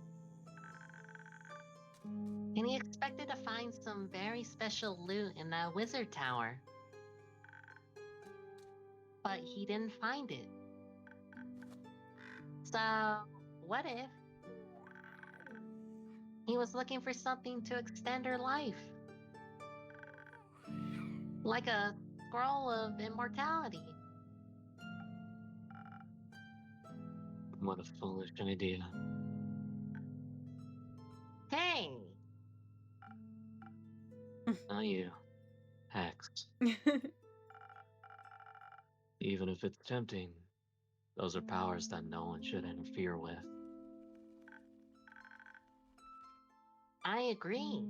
And he expected to find some very special loot in that wizard tower. But he didn't find it. So, what if he was looking for something to extend her life? Like a scroll of immortality. What a foolish idea. Hey! Not you. hacks. Even if it's tempting, those are powers that no one should interfere with. I agree.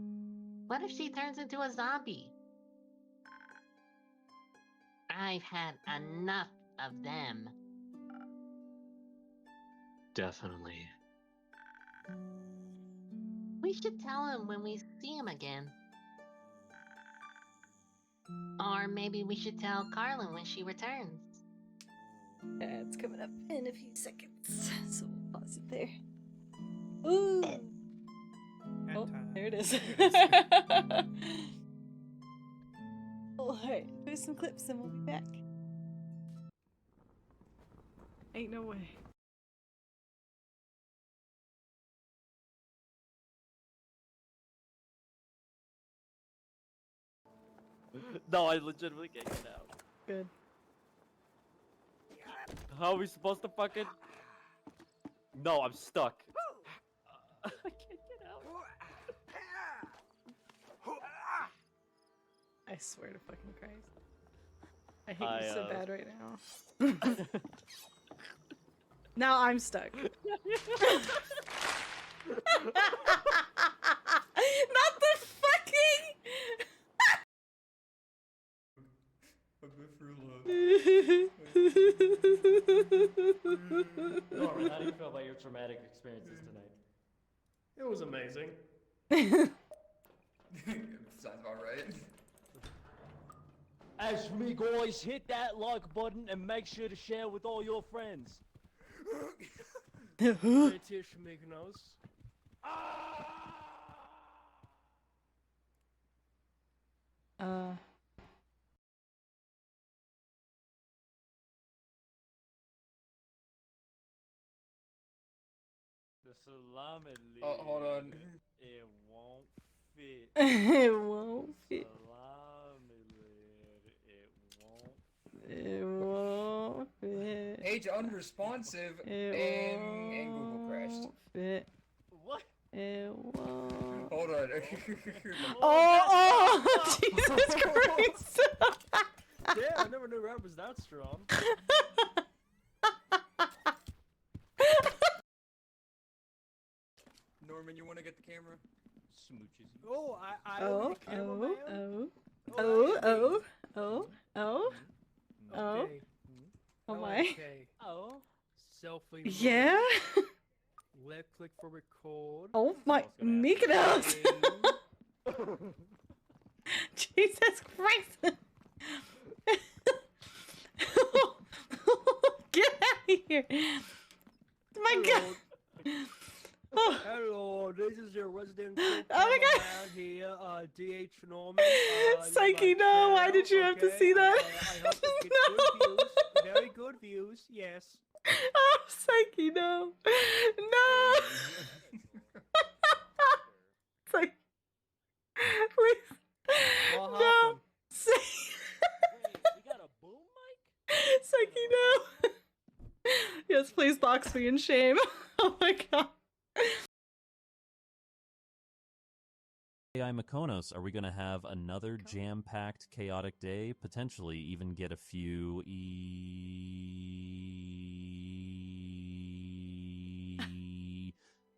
What if she turns into a zombie? I've had enough of them. Definitely. We should tell him when we see him again. Or maybe we should tell Carlin when she returns. Yeah, it's coming up in a few seconds, so we'll pause it there. Ooh! Oh, there it is. Alright, do some clips and we'll be back. Ain't no way. No, I legitimately can't get out. Good. How are we supposed to fucking... No, I'm stuck. I can't get out. I swear to fucking Christ. I hate you so bad right now. Now I'm stuck. Not the fucking... Norman, how do you feel about your traumatic experiences tonight? It was amazing. Sounds about right. As for me, guys, hit that like button and make sure to share with all your friends. British Mykonos. The salami lid. Oh, hold on. It won't fit. It won't fit. Salami lid. It won't fit. Page unresponsive and Google crashed. Fit. What? It won't. Hold on. Oh, Jesus Christ! Yeah, I never knew rap was that strong. Norman, you want to get the camera? Smooches. Oh, I Oh, the cameraman? oh. Okay. Oh Oh, my. Okay. Oh. Selfie. mode. Yeah? Left click for record. Oh my, Mykonos! Jesus Christ! Get out of here! My God! Oh. Hello, this is your resident. Oh my God! Around here, DH Norman. Psyche, no! Why did you have to see that? I hope you get good views. Very good views, yes. Oh, Psyche, no! No! Psyche. Please. What No! happened? We got a boom mic? Psyche, no! Yes, please box me in shame. Oh my God. AI Mykonos, are we going to have another jam-packed, chaotic day? Potentially even get a few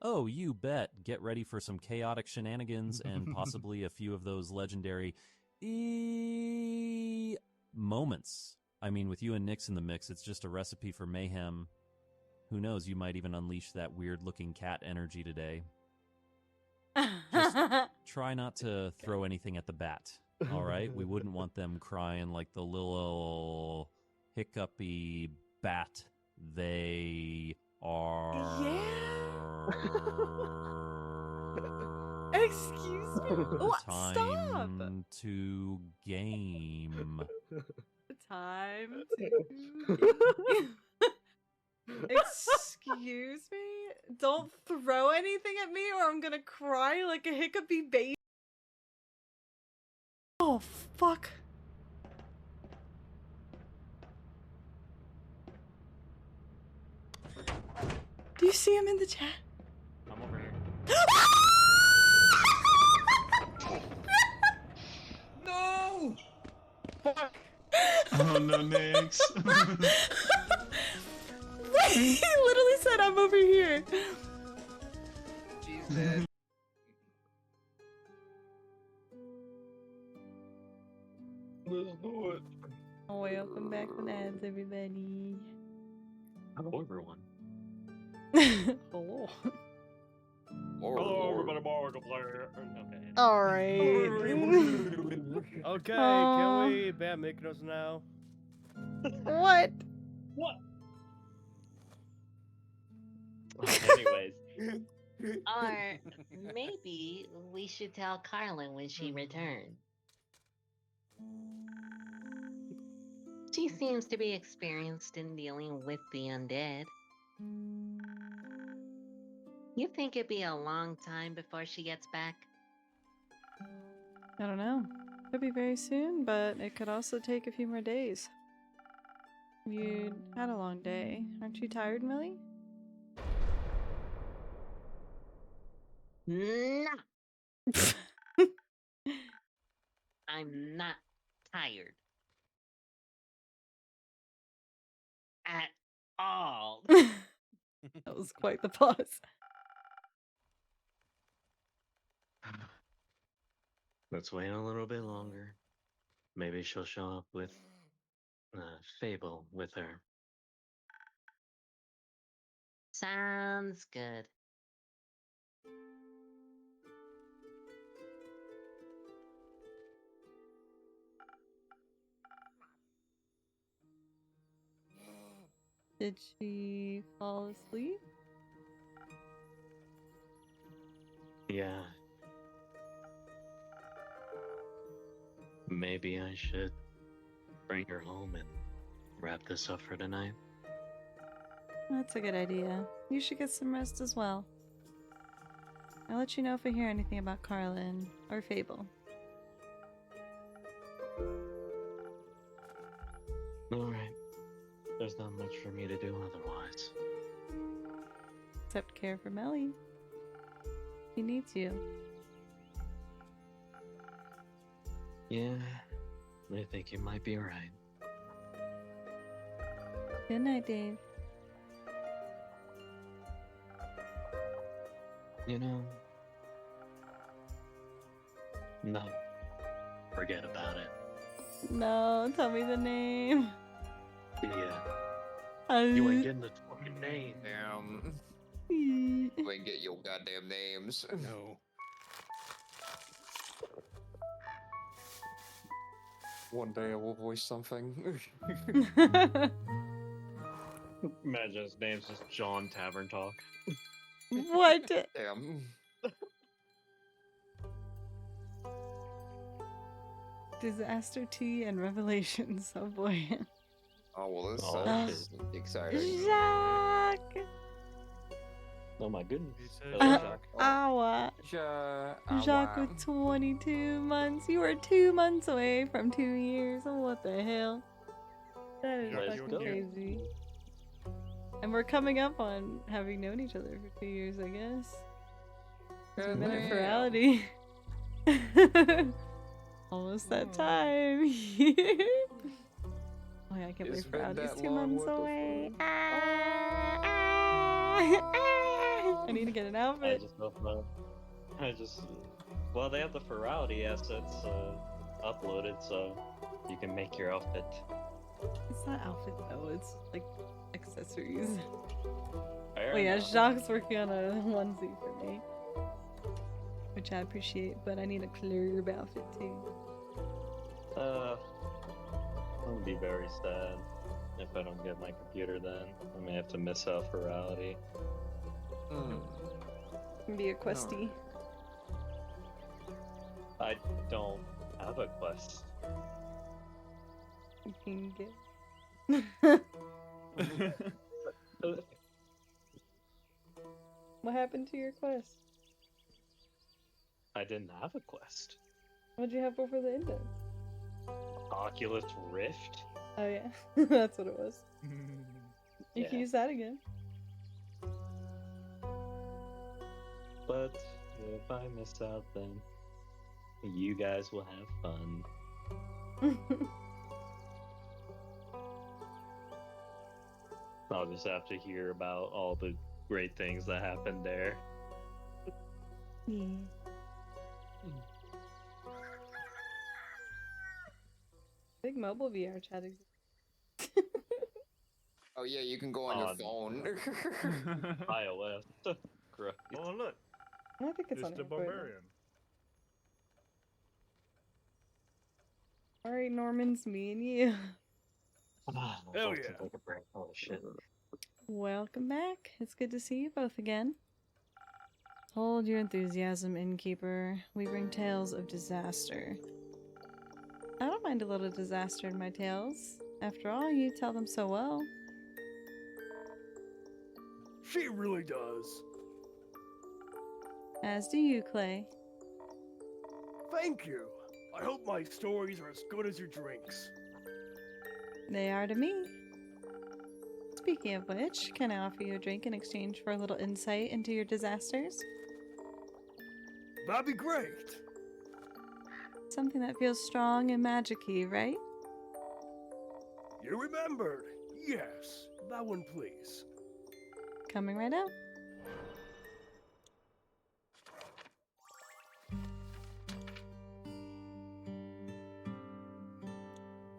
Oh, you bet. Get ready for some chaotic shenanigans and possibly a few of those legendary moments. I mean, with you and Nyx in the mix, it's just a recipe for mayhem. Who knows, you might even unleash that weird-looking cat energy today. Just try not to throw anything at the bat, all right? We wouldn't want them crying like the little hiccupy bat they are. Excuse me? What? Time to game. Time to... Excuse me? Don't throw anything at me or I'm gonna cry like a hiccupy baby. Oh, fuck. Do you see him in the chat? I'm over here. No! Oh no, Nix. He literally said, I'm over here. She's dead. Oh, welcome back to ads, everybody. Hello, everyone. Hello. Hello, everybody. Markiplier. Okay. Alright. Okay, Aw. can we ban Mykonos now? What? What? Anyways. Or maybe we should tell Carlin when she returns. She seems to be experienced in dealing with the undead. You think it'd be a long time before she gets back? I don't know. Could be very soon, but it could also take a few more days. You had a long day. Aren't you tired, Millie? No! I'm not tired. At all. That was quite the pause. Let's wait a little bit longer. Maybe she'll show up with Fable with her. Sounds good. Did she fall asleep? Yeah. Maybe I should bring her home and wrap this up for tonight. That's a good idea. You should get some rest as well. I'll let you know if I hear anything about Carlin or Fable. Alright. There's not much for me to do otherwise. Except care for Melly. He needs you. Yeah, I think you might be right. Good night, Dave. You know... No. Forget about it. No, tell me the name. Yeah. You ain't getting the fucking name. Damn. You ain't get your goddamn names. No. One day I will voice something. Imagine his name's just John Tavern Talk. What? Damn. Disaster Tea and Revelations. Oh boy. Oh well, this Oh, sounds exciting. Jacques! Oh my goodness. Awa. Jacques with 22 months. You are 2 months away from 2 years. Oh, what the hell? That is Let's fucking go. crazy. And we're coming up on having known each other for 2 years, I guess. It's been a plurality. Almost that time. Oh yeah, I can't wait for Audie's 2 months away. I need to get an outfit. Well, they have the Ferality assets uploaded, so you can make your outfit. It's not outfit though, it's like accessories. Fair Oh yeah, enough. Jacques working on a onesie for me. Which I appreciate, but I need a club outfit too. I'm gonna be very sad if I don't get my computer then. I may have to miss out Ferality. Be a questie. I don't have a quest. You can get. What happened to your quest? I didn't have a quest. What'd you have over the index? Oculus Rift? Oh yeah, that's what it was. You can Yeah. use that again. But if I miss out, then you guys will have fun. I'll just have to hear about all the great things that happened there. Yeah. Big mobile VR chat exists. Oh yeah, you can go on your phone. iOS. Correct. Oh look, I think it's on Mr. Android. Barbarian. Alright, Norman's me and you. Hell yeah. Holy shit. Welcome back. It's good to see you both again. Hold your enthusiasm, innkeeper. We bring tales of disaster. I don't mind a little disaster in my tales. After all, you tell them so well. She really does. As do you, Clay. Thank you. I hope my stories are as good as your drinks. They are to me. Speaking of which, can I offer you a drink in exchange for a little insight into your disasters? That'd be great. Something that feels strong and magic-y, right? You remembered. Yes, that one please. Coming right out.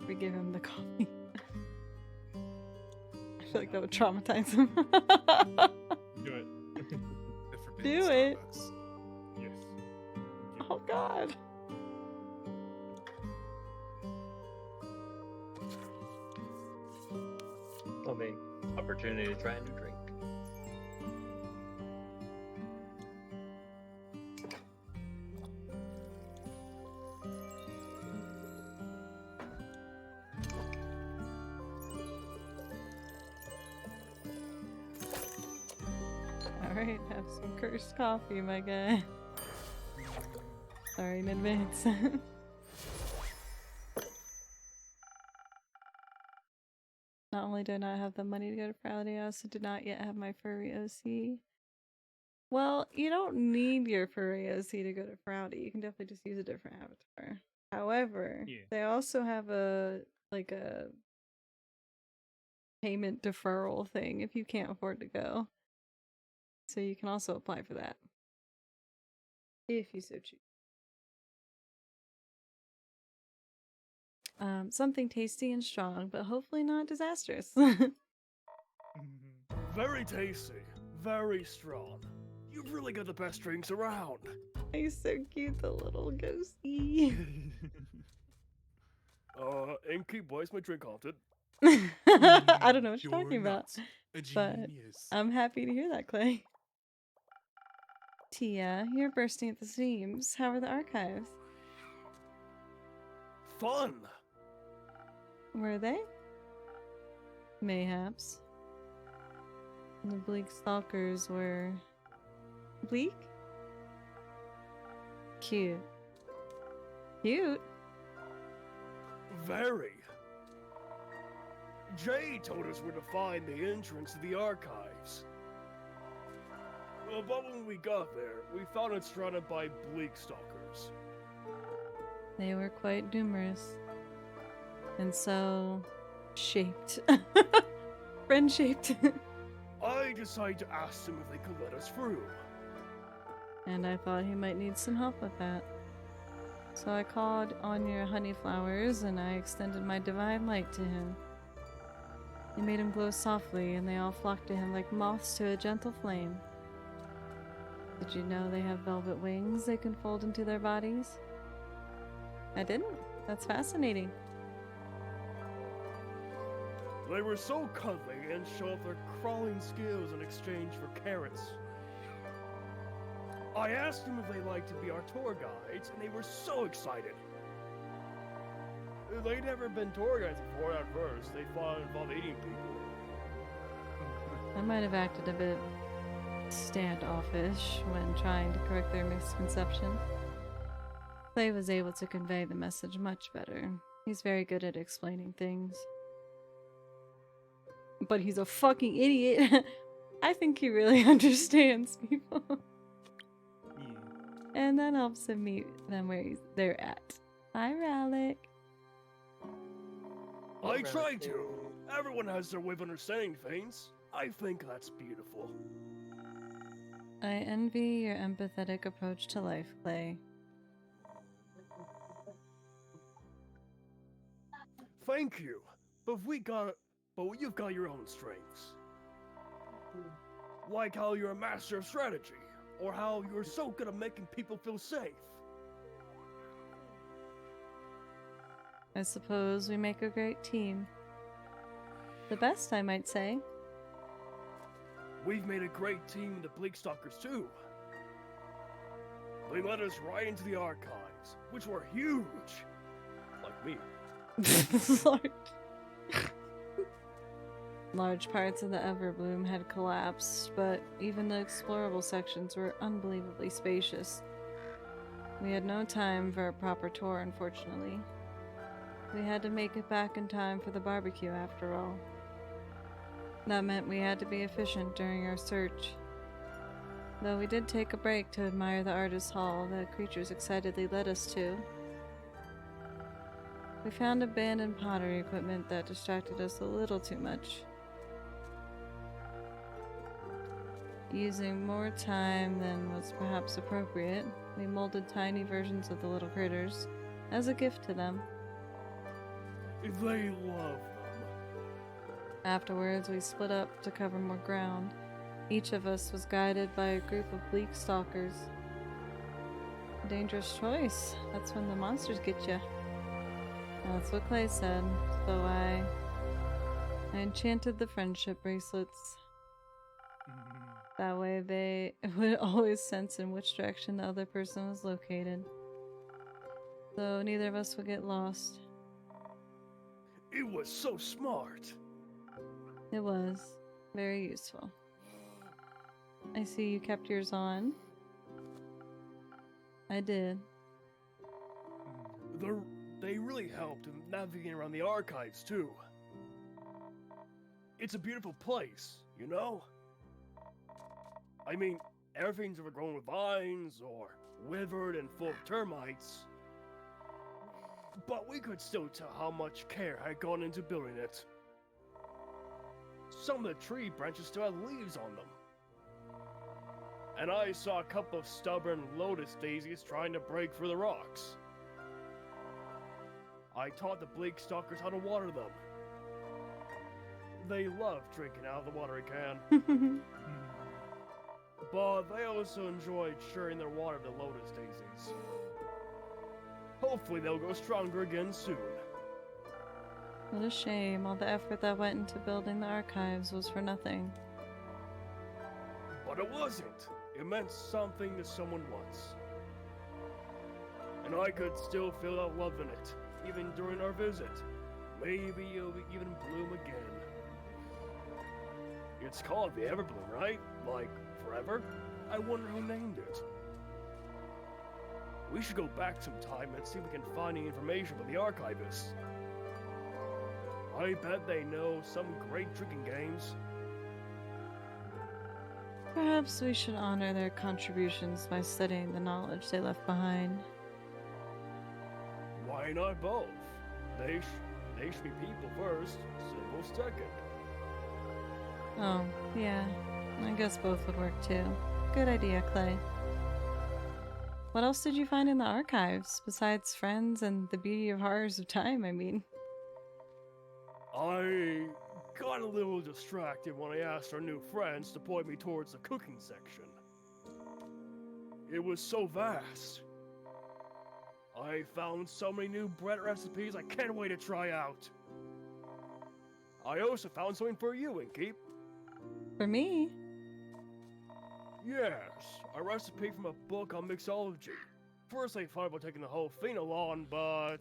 We give him the coffee. I feel like that would traumatize him. Do it. Do it. Yes. Oh god. I mean, opportunity to try a new drink. Alright, have some cursed coffee, my guy. Sorry in advance. Not only do I not have the money to go to Friday, I also do not yet have my furry OC. Well, you don't need your furry OC to go to Frowdy. You can definitely just use a different avatar. However, they also have a payment deferral thing if you can't afford to go. So you can also apply for that. If you so choose. Something tasty and strong, but hopefully not disastrous. Very tasty. Very strong. You've really got the best drinks around. He's so cute, the little ghosty. Inky, why is my drink haunted? I don't know what you're talking about. A But genius. I'm happy to hear that, Clay. Tia, you're bursting at the seams. How are the archives? Fun! Were they? Mayhaps. The bleak stalkers were... bleak? Cute. Cute? Very. Jay told us where to find the entrance to the archives. But when we got there, we found it surrounded by bleak stalkers. They were quite numerous. And so... shaped. Friend-shaped. I decided to ask them if they could let us through. And I thought he might need some help with that. So I called on your honey flowers and I extended my divine light to him. It made him glow softly and they all flocked to him like moths to a gentle flame. Did you know they have velvet wings they can fold into their bodies? I didn't. That's fascinating. They were so cuddly and showed off their crawling skills in exchange for carrots. I asked them if they liked to be our tour guides, and they were so excited. They'd never been tour guides before at first. They thought it involved eating people. I might have acted a bit standoffish when trying to correct their misconception. Clay was able to convey the message much better. He's very good at explaining things. But he's a fucking idiot. I think he really understands people. And that helps him meet them where they're at. Hi, Rallic. I tried to, Everyone has their way of understanding things. I think that's beautiful. I envy your empathetic approach to life, Clay. Thank you. But you've got your own strengths. Like how you're a master of strategy, or how you're so good at making people feel safe. I suppose we make a great team. The best, I might say. We've made a great team with the Bleakstalkers too. They let us right into the archives, which were huge. Like me. Large parts of the Everbloom had collapsed, but even the explorable sections were unbelievably spacious. We had no time for a proper tour, unfortunately. We had to make it back in time for the barbecue, after all. That meant we had to be efficient during our search. Though we did take a break to admire the artist's hall that creatures excitedly led us to. We found abandoned pottery equipment that distracted us a little too much. Using more time than was perhaps appropriate, we molded tiny versions of the little critters as a gift to them. They love them. Afterwards, we split up to cover more ground. Each of us was guided by a group of bleak stalkers. Dangerous choice. That's when the monsters get you. That's what Clay said. So I enchanted the friendship bracelets. That way they would always sense in which direction the other person was located. So neither of us would get lost. It was so smart. It was. Very useful. I see you kept yours on. I did. They really helped in navigating around the archives, too. It's a beautiful place, you know? I mean, everything's overgrown with vines or withered and full of termites. But we could still tell how much care had gone into building it. Some of the tree branches still had leaves on them. And I saw a couple of stubborn lotus daisies trying to break through the rocks. I taught the Bleakstalkers how to water them. They love drinking out of the watering can. But they also enjoyed sharing their water with the lotus daisies. Hopefully they'll go stronger again soon. What a shame. All the effort that went into building the archives was for nothing. But it wasn't. It meant something to someone once. And I could still feel that love in it, even during our visit. Maybe it'll even bloom again. It's called the Everbloom, right? Like, forever? I wonder who named it. We should go back sometime and see if we can find any information from the archivists. I bet they know some great drinking games. Perhaps we should honor their contributions by studying the knowledge they left behind. Why not both? They should be people first, symbols second. Oh, yeah. I guess both would work too. Good idea, Clay. What else did you find in the archives, besides friends and the beauty of horrors of time, I mean? I got a little distracted when I asked our new friends to point me towards the cooking section. It was so vast. I found so many new bread recipes I can't wait to try out. I also found something for you, Inkeep. For me? Yes, a recipe from a book on mixology. First I thought about taking the whole thing along, but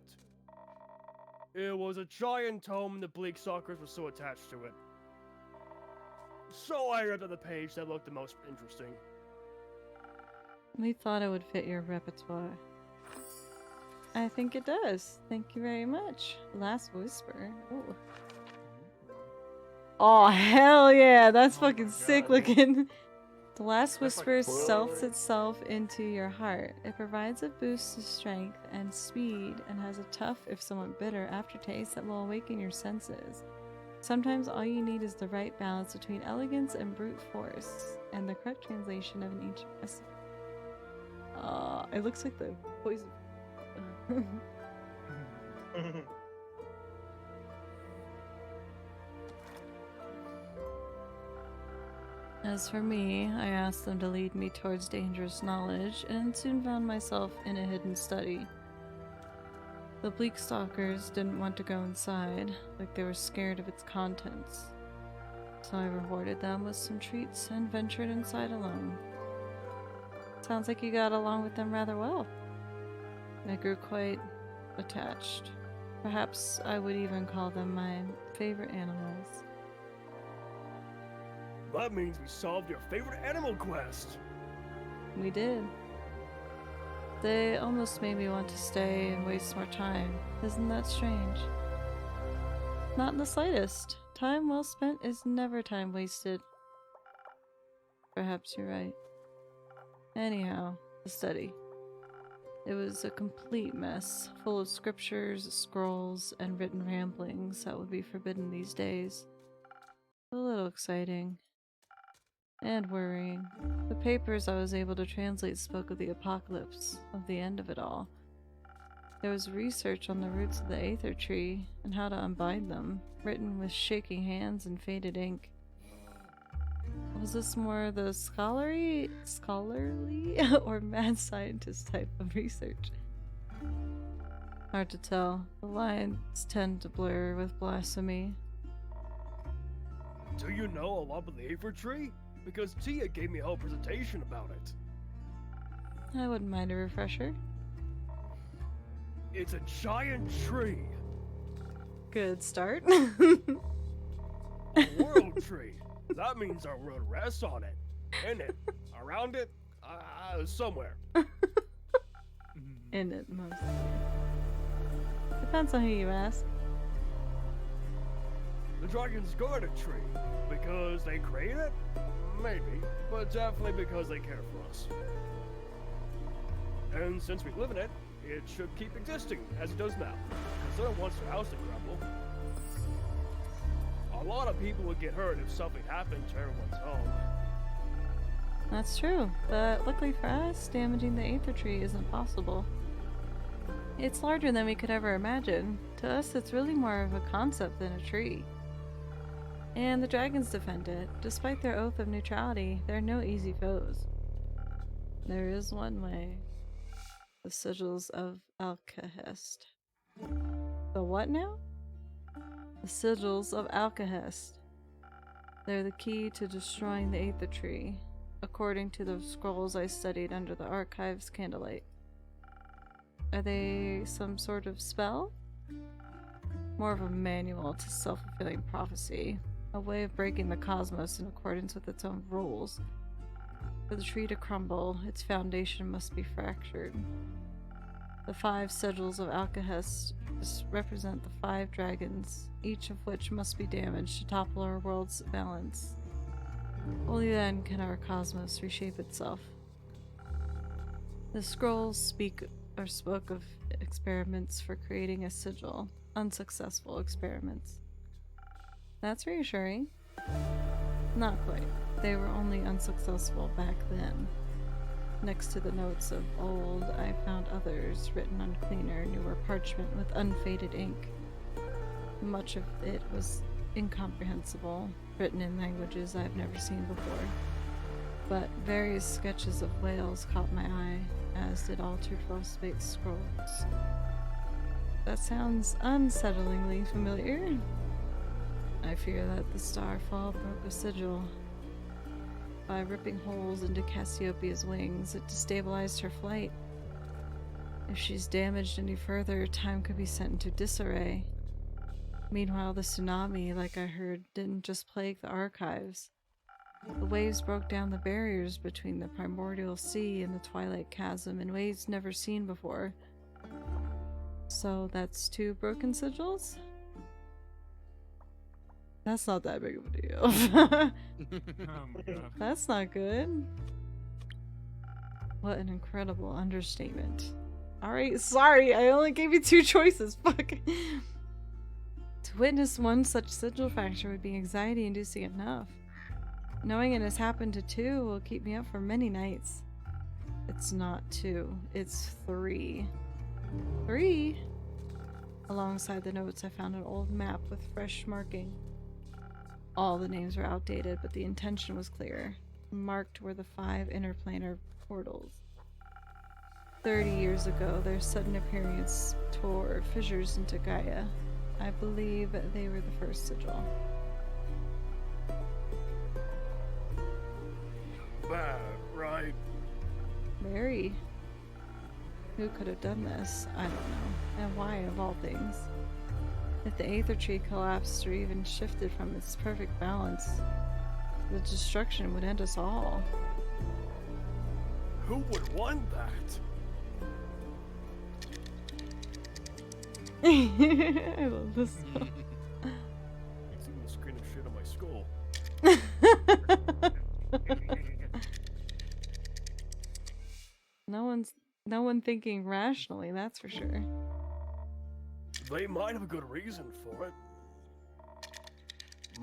it was a giant tome and the Bleakstalkers were so attached to it. So I read at the page that looked the most interesting. We thought it would fit your repertoire. I think it does. Thank you very much. Last Whisper. Ooh. Oh, hell yeah! That's fucking sick looking. The Last Whisper selfs itself into your heart. It provides a boost to strength and speed and has a tough, if somewhat bitter, aftertaste that will awaken your senses. Sometimes all you need is the right balance between elegance and brute force, and the correct translation of an ancient recipe. It looks like the poison. As for me, I asked them to lead me towards dangerous knowledge, and soon found myself in a hidden study. The bleak stalkers didn't want to go inside, like they were scared of its contents. So I rewarded them with some treats and ventured inside alone. Sounds like you got along with them rather well. I grew quite attached. Perhaps I would even call them my favorite animals. That means we solved your favorite animal quest. We did. They almost made me want to stay and waste more time. Isn't that strange? Not in the slightest. Time well spent is never time wasted. Perhaps you're right. Anyhow, the study. It was a complete mess, full of scriptures, scrolls, and written ramblings that would be forbidden these days. A little exciting. And worrying. The papers I was able to translate spoke of the apocalypse, of the end of it all. There was research on the roots of the Aether Tree and how to unbind them, written with shaking hands and faded ink. Was this more the scholarly or mad scientist type of research? Hard to tell. The lines tend to blur with blasphemy. Do you know a lot about the Aether Tree? Because Tia gave me a whole presentation about it. I wouldn't mind a refresher. It's a giant tree. Good start. A world tree. That means our world rests on it. In it. Around it. Somewhere. In it, mostly. Depends on who you ask. The dragons guard a tree. Because they create it? Maybe. But definitely because they care for us. And since we live in it, it should keep existing as it does now. Because no one wants their house to crumble. A lot of people would get hurt if something happened to everyone's home. That's true, but luckily for us, damaging the Aether Tree isn't possible. It's larger than we could ever imagine. To us, it's really more of a concept than a tree. And the dragons defend it. Despite their oath of neutrality, they're no easy foes. There is one way. The sigils of Alcahest. The what now? The sigils of Alcahest. They're the key to destroying the Aether Tree, according to the scrolls I studied under the Archive's candlelight. Are they some sort of spell? More of a manual to self-fulfilling prophecy, a way of breaking the cosmos in accordance with its own rules. For the tree to crumble, its foundation must be fractured. The 5 sigils of Alcahest represent the 5 dragons, each of which must be damaged to topple our world's balance. Only then can our cosmos reshape itself. The scrolls spoke of experiments for creating a sigil, unsuccessful experiments. That's reassuring. Not quite. They were only unsuccessful back then. Next to the notes of old, I found others written on cleaner, newer parchment with unfaded ink. Much of it was incomprehensible, written in languages I've never seen before. But various sketches of whales caught my eye, as did altered phosphate scrolls. That sounds unsettlingly familiar. I fear that the starfall broke a sigil. By ripping holes into Cassiopeia's wings, it destabilized her flight. If she's damaged any further, time could be sent into disarray. Meanwhile, the tsunami, like I heard, didn't just plague the archives. The waves broke down the barriers between the primordial sea and the twilight chasm in ways never seen before. So that's 2 broken sigils? That's not that big of a deal. Oh my god. That's not good. What an incredible understatement. Alright, sorry, I only gave you 2 choices. Fuck. To witness one such sigil fracture would be anxiety-inducing enough. Knowing it has happened to 2 will keep me up for many nights. It's not 2, it's 3. 3? Alongside the notes, I found an old map with fresh marking. All the names were outdated, but the intention was clear. Marked were the 5 interplanar portals. 30 years ago, their sudden appearance tore fissures into Gaia. I believe they were the first sigil. Bad, right? Very. Who could have done this? I don't know. And why, of all things? If the Aether Tree collapsed or even shifted from its perfect balance, the destruction would end us all. Who would want that? I love this song. It's even the screen of shit on my skull. No one thinking rationally, that's for sure. They might have a good reason for it.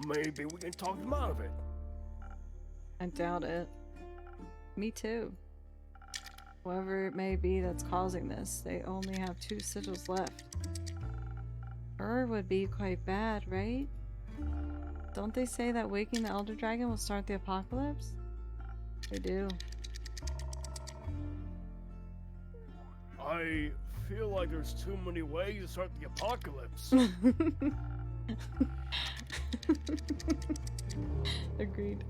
Maybe we can talk them out of it. I doubt it. Me too. Whoever it may be that's causing this, they only have 2 sigils left. Would be quite bad, right? Don't they say that waking the Elder Dragon will start the apocalypse? They do. I feel like there's too many ways to start the apocalypse. Agreed.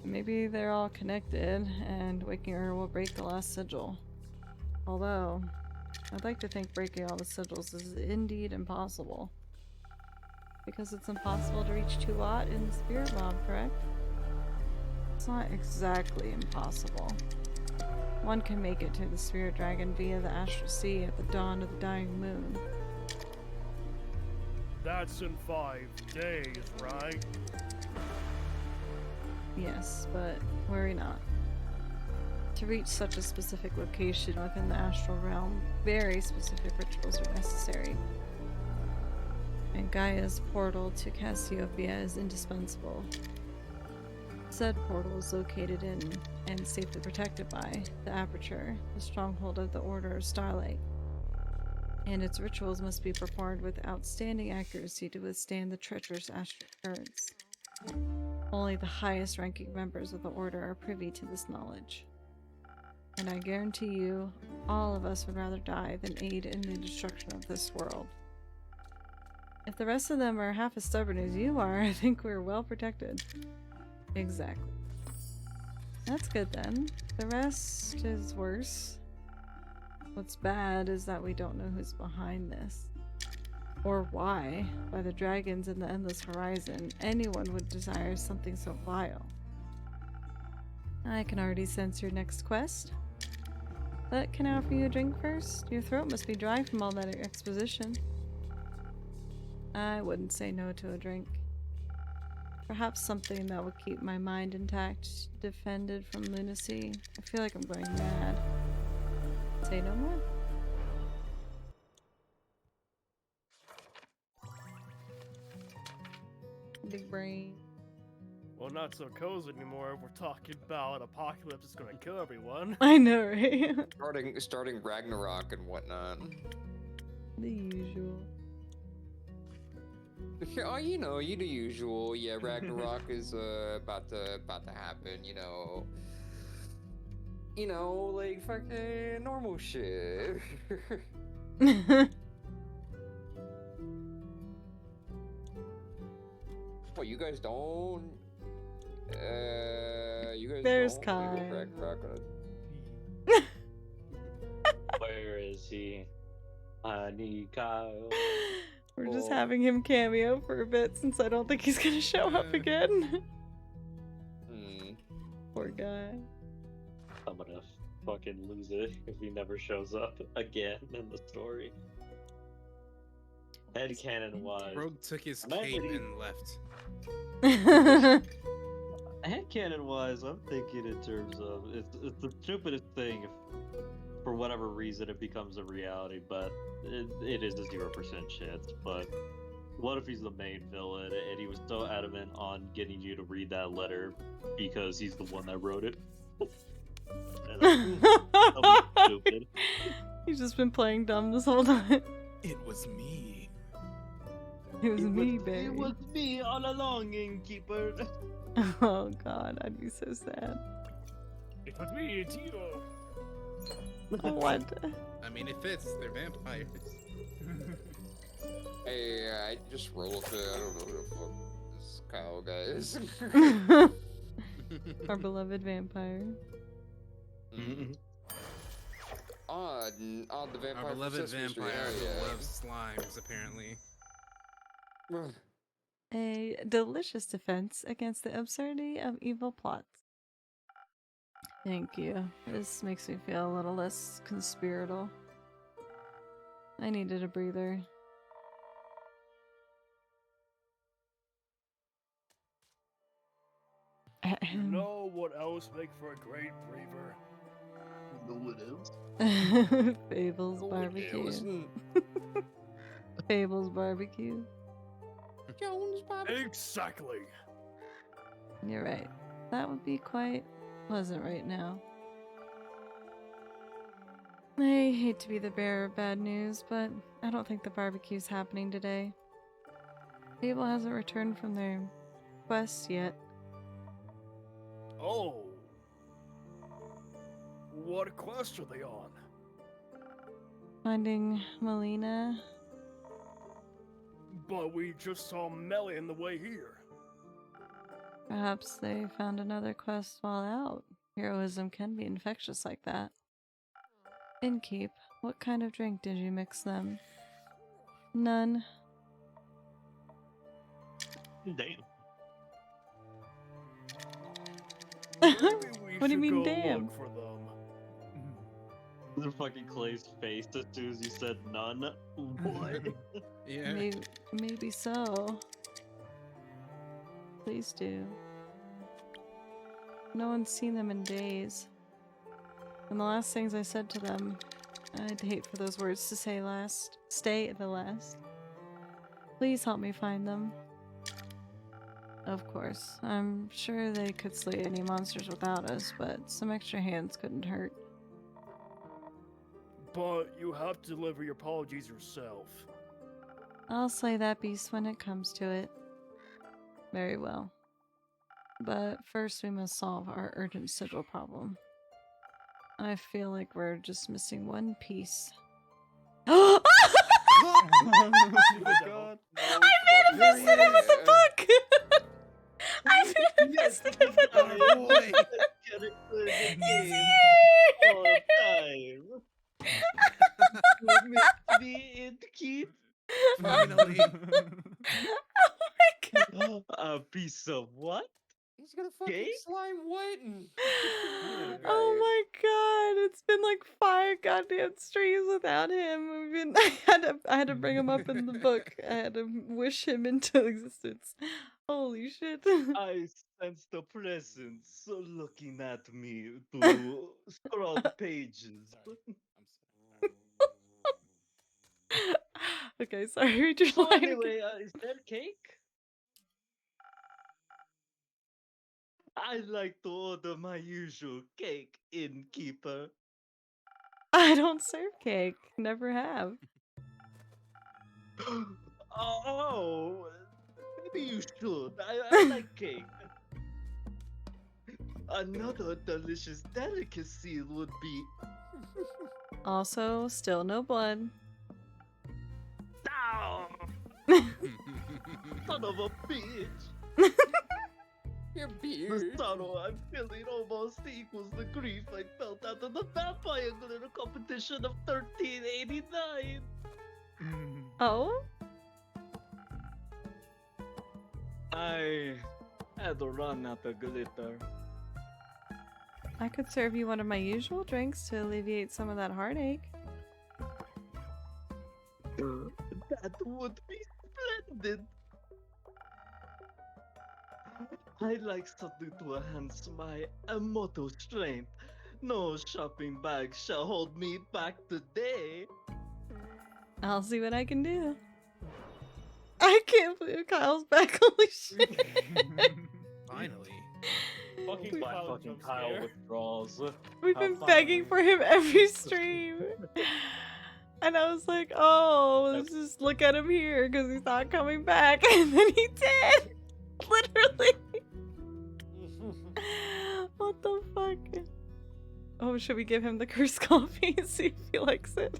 Maybe they're all connected, and waking her will break the last sigil. Although, I'd like to think breaking all the sigils is indeed impossible. Because it's impossible to reach 2 Watt in the spirit mob, correct? It's not exactly impossible. One can make it to the spirit dragon via the astral sea at the dawn of the dying moon. That's in 5 days, right? Yes, but worry not. To reach such a specific location within the astral realm, very specific rituals are necessary. And Gaia's portal to Cassiopeia is indispensable. Said portal is located in, and safely protected by, the Aperture, the stronghold of the Order of Starlight. And its rituals must be performed with outstanding accuracy to withstand the treacherous astral currents. Only the highest ranking members of the Order are privy to this knowledge. And I guarantee you, all of us would rather die than aid in the destruction of this world. If the rest of them are half as stubborn as you are, I think we're well protected. Exactly. That's good then. The rest is worse. What's bad is that we don't know who's behind this. Or why, by the dragons in the endless horizon, anyone would desire something so vile. I can already sense your next quest. But can I offer you a drink first? Your throat must be dry from all that exposition. I wouldn't say no to a drink. Perhaps something that will keep my mind intact, defended from lunacy. I feel like I'm going mad. Say no more? Big brain. Well, not so cozy anymore. We're talking about apocalypse is gonna kill everyone. I know, right? starting Ragnarok and whatnot. The usual. Oh, you know, the usual. Yeah, Ragnarok is about to happen. Like fucking normal shit. What, you guys don't? You guys There's don't? Kai. Ragnarok. Where is he? I need Kyle. We're just having him cameo for a bit since I don't think he's gonna show up again. Poor guy. I'm gonna fucking lose it if he never shows up again in the story. Headcanon wise. Rogue took his cape and left. Headcanon wise, I'm thinking in terms of it's the stupidest thing if for whatever reason it becomes a reality, but it is a 0% chance. But What if he's the main villain and he was so adamant on getting you to read that letter because he's the one that wrote it? That'll be stupid. He's just been playing dumb this whole time. It was me. It was me, Barry. It was me all along, innkeeper. Oh god, I'd be so sad. It was me, it's you. What? I mean, it fits. They're vampires. Hey, I just roll with it. I don't know who the fuck this Kyle guy is. Our beloved vampire. The vampire. Our beloved Sesame Street, vampire yeah. who loves slimes, apparently. A delicious defense against the absurdity of evil plots. Thank you. This makes me feel a little less conspiratorial. I needed a breather. You know what else makes for a great braver? No what else? Fable's barbecue. Fable's barbecue. Jones barbecue. Exactly. You're right. That would be quite pleasant right now. I hate to be the bearer of bad news, but I don't think the barbecue's happening today. Fable hasn't returned from their quest yet. Oh. What quest are they on? Finding Melina. But we just saw Melly in the way here. Perhaps they found another quest while out. Heroism can be infectious like that. Innkeep, what kind of drink did you mix them? None. Damn. What do you mean, damn? Look for them. The fucking Clay's face as soon as you said none. What? Yeah. Maybe so. Please do. No one's seen them in days. And the last things I said to them, I'd hate for those words to say last. Stay the last. Please help me find them. Of course. I'm sure they could slay any monsters without us, but some extra hands couldn't hurt. But you have to deliver your apologies yourself. I'll slay that beast when it comes to it. Very well. But first we must solve our urgent sigil problem. I feel like we're just missing one piece. Oh my god. I manifested it with the book! I manifested it with the book! He's here! Me and Keith. Finally. Oh my god. A piece of what? He's gonna fucking slime what? Oh my god, it's been like 5 goddamn streams without him. I had to bring him up in the book. I had to wish him into existence. Holy shit. I sense the presence looking at me to scroll the pages. Okay, sorry, read your So line anyway, again. is there cake? I like to order my usual cake, innkeeper. I don't serve cake. Never have. Oh, maybe you should. I like cake. Another delicious delicacy would be. Also, still no blood. Ow! Son of a bitch! Your The beard. sorrow I'm feeling almost equals the grief I felt after the vampire glitter competition of 1389. Oh? I had to run out of glitter. I could serve you one of my usual drinks to alleviate some of that heartache. That would be splendid. I like something to enhance my immortal strength. No shopping bag shall hold me back today. I'll see what I can do. I can't believe Kyle's back. Holy shit. Finally. Fucking My Kyle fucking jump Kyle scare. withdrawals. We've been begging for him every stream. And I was like, oh, let's just look at him here because he's not coming back. And then he did. Literally. What the fuck? Oh, should we give him the cursed coffee and see if he likes it?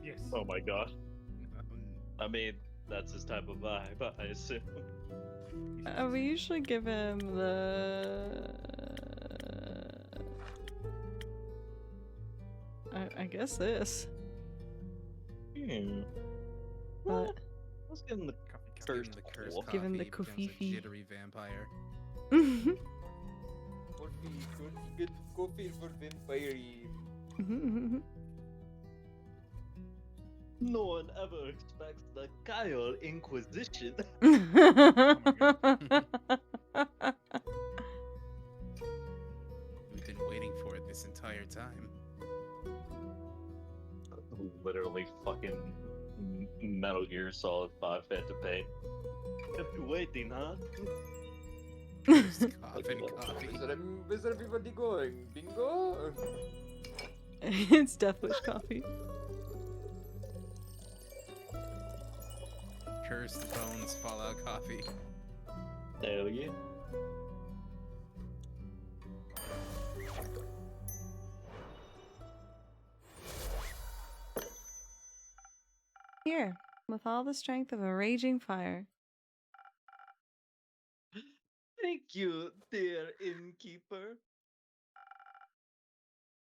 Yes. Oh my god. I mean, that's his type of vibe, I assume. We usually give him the... I guess this. But... Let's give him the Cursed coffee. Give him the becomes a kofifi. jittery vampire. Coffee for vampire. No one ever expects the Kyle Inquisition. We've been waiting for it this entire time. Literally fucking Metal Gear Solid 5 had to pay. Kept you waiting, huh? Coffin coffee. Where's everybody going? Bingo? It's Deathwish coffee. Cursed Bones Fallout coffee. Hell yeah. Here, with all the strength of a raging fire. Thank you, dear innkeeper.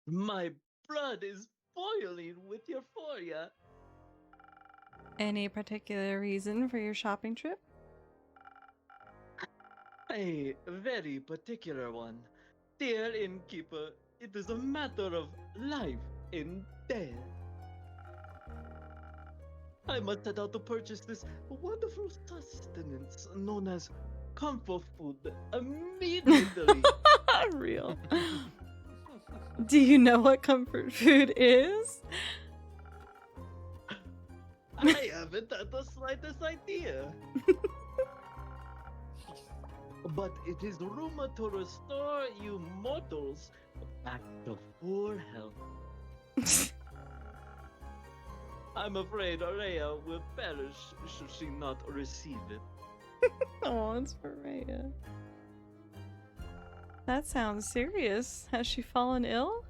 My blood is boiling with euphoria. Any particular reason for your shopping trip? A very particular one. Dear innkeeper, it is a matter of life and death. I must head out to purchase this wonderful sustenance known as comfort food immediately. Real. Do you know what comfort food is? I haven't had the slightest idea. But it is rumored to restore you mortals back to full health. I'm afraid Aurea will perish should she not receive it. Oh, it's for Rhea. That sounds serious. Has she fallen ill?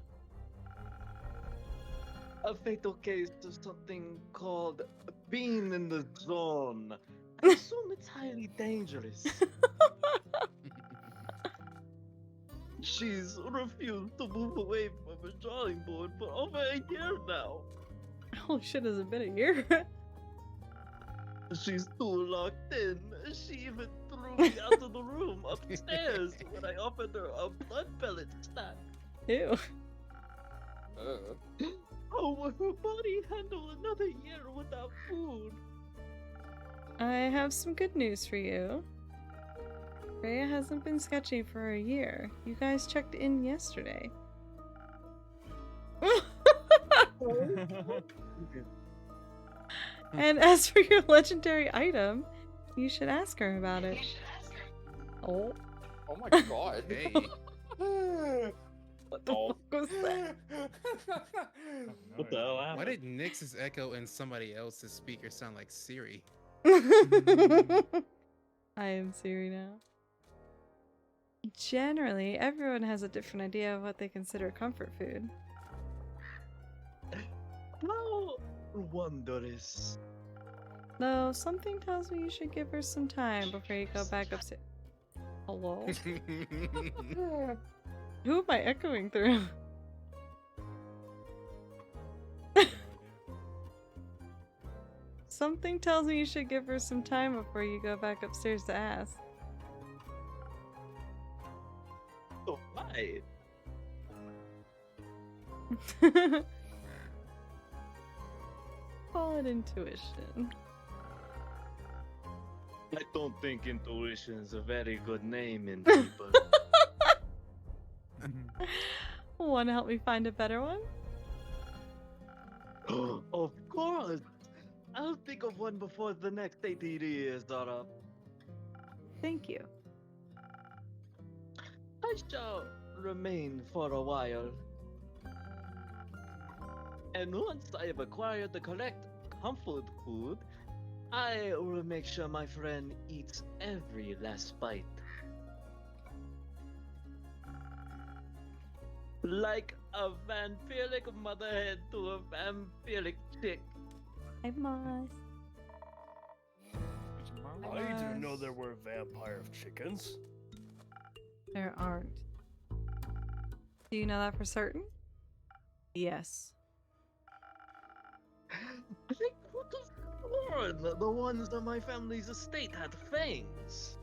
A fatal case of something called being in the zone. I assume it's highly dangerous. She's refused to move away from her drawing board for over a year now. Holy shit, has it been a year? She's too locked in. She even threw me out of the room upstairs when I offered her a blood pellet stack. Ew. How will her body handle another year without food? I have some good news for you. Rhea hasn't been sketchy for a year. You guys checked in yesterday. And as for your legendary item, you should ask her about it. Oh. Oh my god. Hey. What the fuck was that? What the hell Why happened? did Nix's echo and somebody else's speaker sound like Siri? I am Siri now. Generally, everyone has a different idea of what they consider comfort food. How wondrous. Though something tells me you should give her some time before you go back upstairs. Hello? Who am I echoing through? Something tells me you should give her some time before you go back upstairs to ask. Oh, why? Call it intuition. I don't think intuition is a very good name in people. Want to help me find a better one? Of course! I'll think of one before the next 80 years are up. Thank you. I shall remain for a while. And once I have acquired the correct comfort food, I will make sure my friend eats every last bite. Like a vampiric motherhead to a vampiric chick. I must. I didn't know there were vampire chickens. There aren't. Do you know that for certain? Yes. I could have sworn the ones on my family's estate had fangs.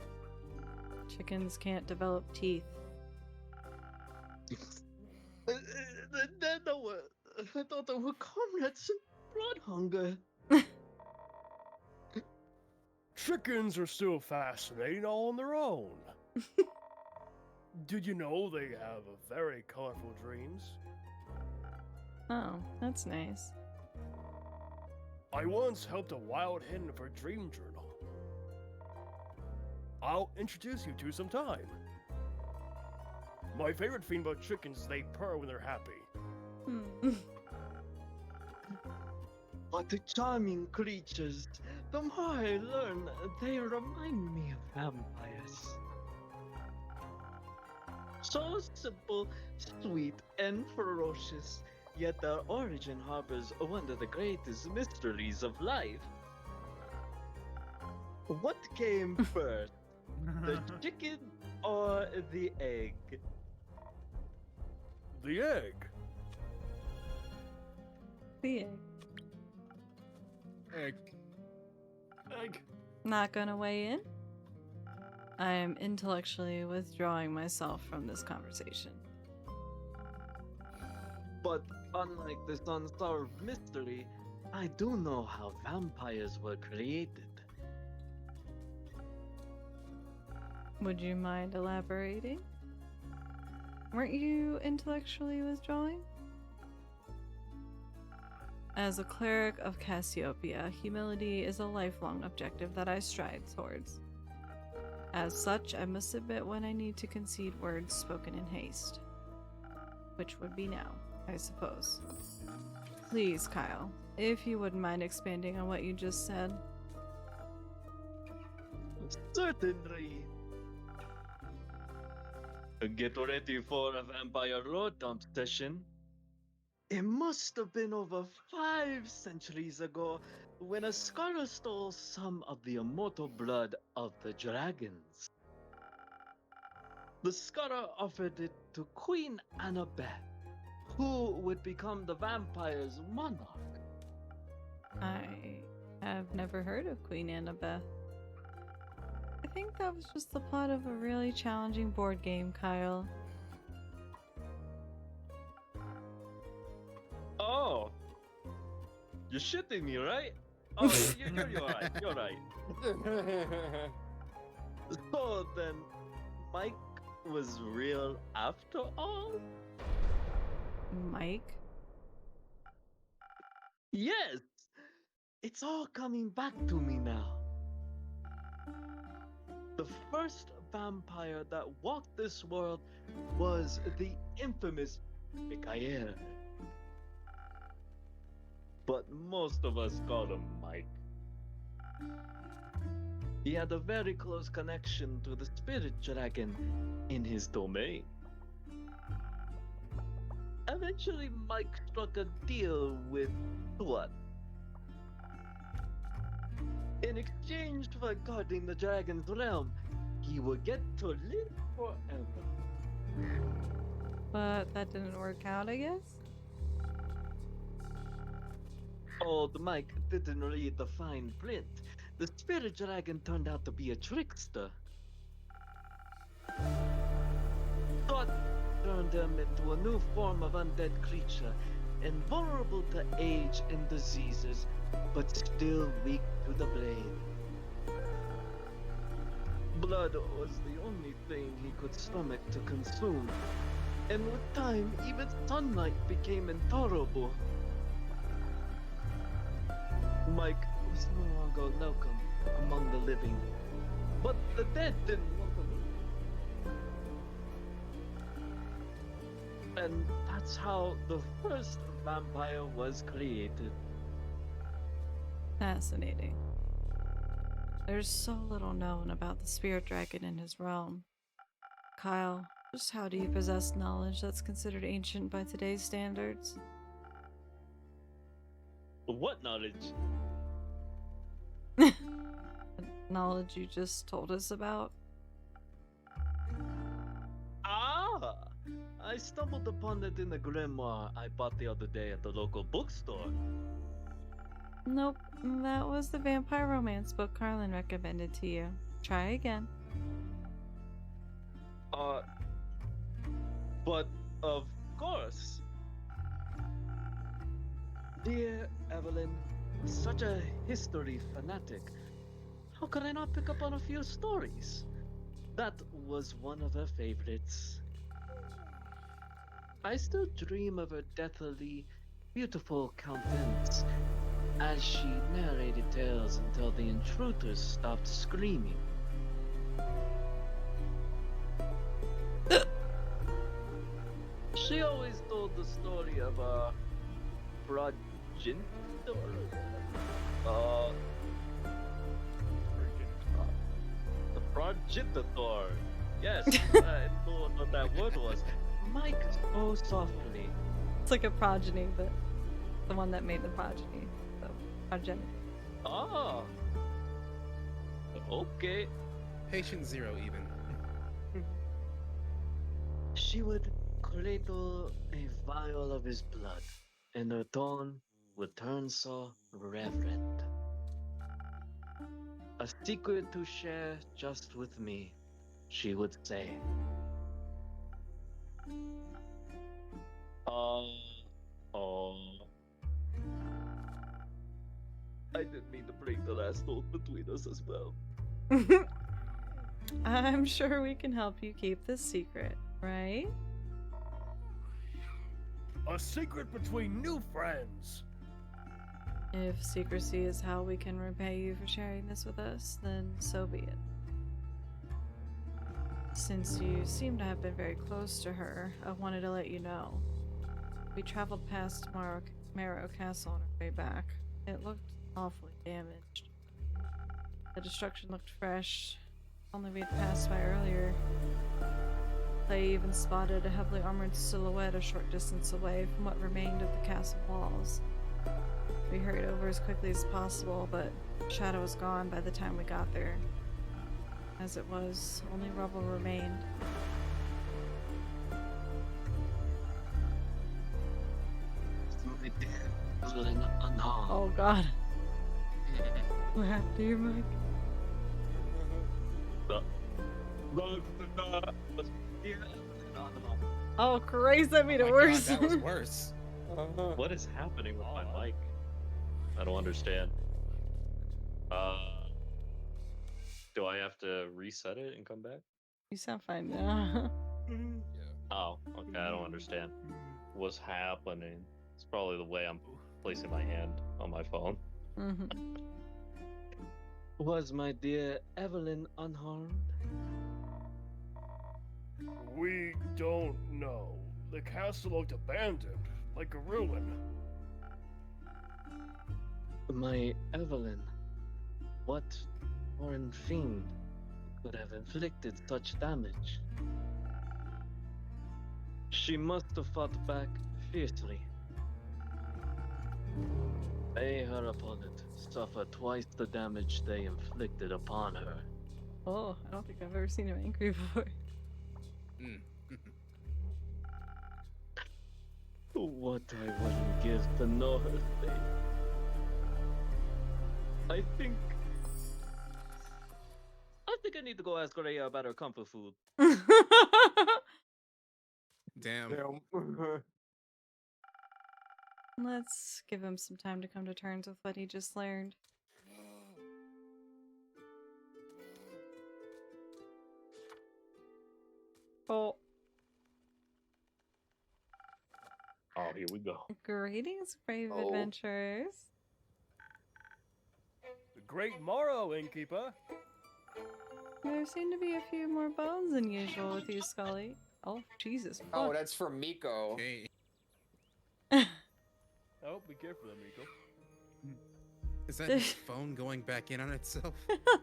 Chickens can't develop teeth. I thought they were comrades in blood hunger. Chickens are still fascinating all on their own. Did you know they have very colorful dreams? Oh, that's nice. I once helped a wild hen for a dream journal. I'll introduce you to sometime. My favorite thing about chickens is they purr when they're happy. What charming creatures. The more I learn, they remind me of vampires. So simple, sweet, and ferocious, yet their origin harbors one of the greatest mysteries of life. What came first, the chicken or the egg? The egg. The egg. Egg. Egg. Not gonna weigh in? I am intellectually withdrawing myself from this conversation. But unlike this unsolved mystery, I do know how vampires were created. Would you mind elaborating? Weren't you intellectually withdrawing? As a cleric of Cassiopeia, humility is a lifelong objective that I strive towards. As such, I must admit when I need to concede words spoken in haste. Which would be now, I suppose. Please, Kyle, if you wouldn't mind expanding on what you just said. Certainly. Get ready for a vampire lore dump session. It must have been over 5 centuries ago when a scholar stole some of the immortal blood of the dragons. The scholar offered it to Queen Annabeth, who would become the vampire's monarch. I have never heard of Queen Annabeth. I think that was just the plot of a really challenging board game, Kyle. Oh, you're shitting me, right? Oh, you're right. You're right. So then, Mike was real after all? Mike? Yes! It's all coming back to me now. The first vampire that walked this world was the infamous Mikael. But most of us call him Mike. He had a very close connection to the spirit dragon in his domain. Eventually, Mike struck a deal with what? In exchange for guarding the dragon's realm, he would get to live forever. But that didn't work out, I guess? Old Mike didn't read the fine print. The spirit dragon turned out to be a trickster. Thought turned him into a new form of undead creature, invulnerable to age and diseases, but still weak to the blade. Blood was the only thing he could stomach to consume, and with time, even sunlight became intolerable. Mike is no longer welcome among the living, but the dead didn't welcome me. And that's how the first vampire was created. Fascinating. There's so little known about the spirit dragon in his realm. Kyle, just how do you possess knowledge that's considered ancient by today's standards? What knowledge? Knowledge you just told us about? Ah! I stumbled upon it in the grimoire I bought the other day at the local bookstore. Nope, that was the vampire romance book Carlin recommended to you. Try again. But of course. Dear Evelyn, such a history fanatic. How could I not pick up on a few stories? That was one of her favorites. I still dream of her deathly, beautiful countenance as she narrated tales until the intruders stopped screaming. She always told the story of a progenitor. The progenitor. Yes, I know what that word was. Mike so softly. It's like a progeny, but the one that made the progeny. So, progenitor. Ah. Okay. Patient zero, even. She would cradle a vial of his blood, and her tone would turn so reverent. A secret to share just with me, she would say. I didn't mean to break the last oath between us as well. I'm sure we can help you keep this secret, right? A secret between new friends. If secrecy is how we can repay you for sharing this with us, then so be it. Since you seem to have been very close to her, I wanted to let you know. We traveled past Marrow Castle on our way back. It looked awfully damaged. The destruction looked fresh, only we'd passed by earlier. They even spotted a heavily armored silhouette a short distance away from what remained of the castle walls. We hurried over as quickly as possible, but Shadow was gone by the time we got there. As it was, only rubble remained. Oh god. What happened to your mic? Oh Christ, that made it worse. God, that was worse. What is happening with my mic? I don't understand. Do I have to reset it and come back? You sound fine now. Oh, okay, I don't understand. What's happening? It's probably the way I'm placing my hand on my phone. Was my dear Evelyn unharmed? We don't know. The castle looked abandoned, like a ruin. My Evelyn, what foreign fiend could have inflicted such damage? She must have fought back fiercely. May her opponent suffer twice the damage they inflicted upon her. Oh, I don't think I've ever seen him angry before. What I wouldn't give to know her fate. I think I need to go ask Rhea about her comfort food. Damn. Let's give him some time to come to terms with what he just learned. Oh. Oh, here we go. Greetings, brave Oh. adventurers. great morrow, innkeeper. There seem to be a few more bones than usual with you, Scully. Oh, Jesus. Oh, Fuck. that's from Miko. Okay. Oh, be careful there, Miko. Is that his phone going back in on itself?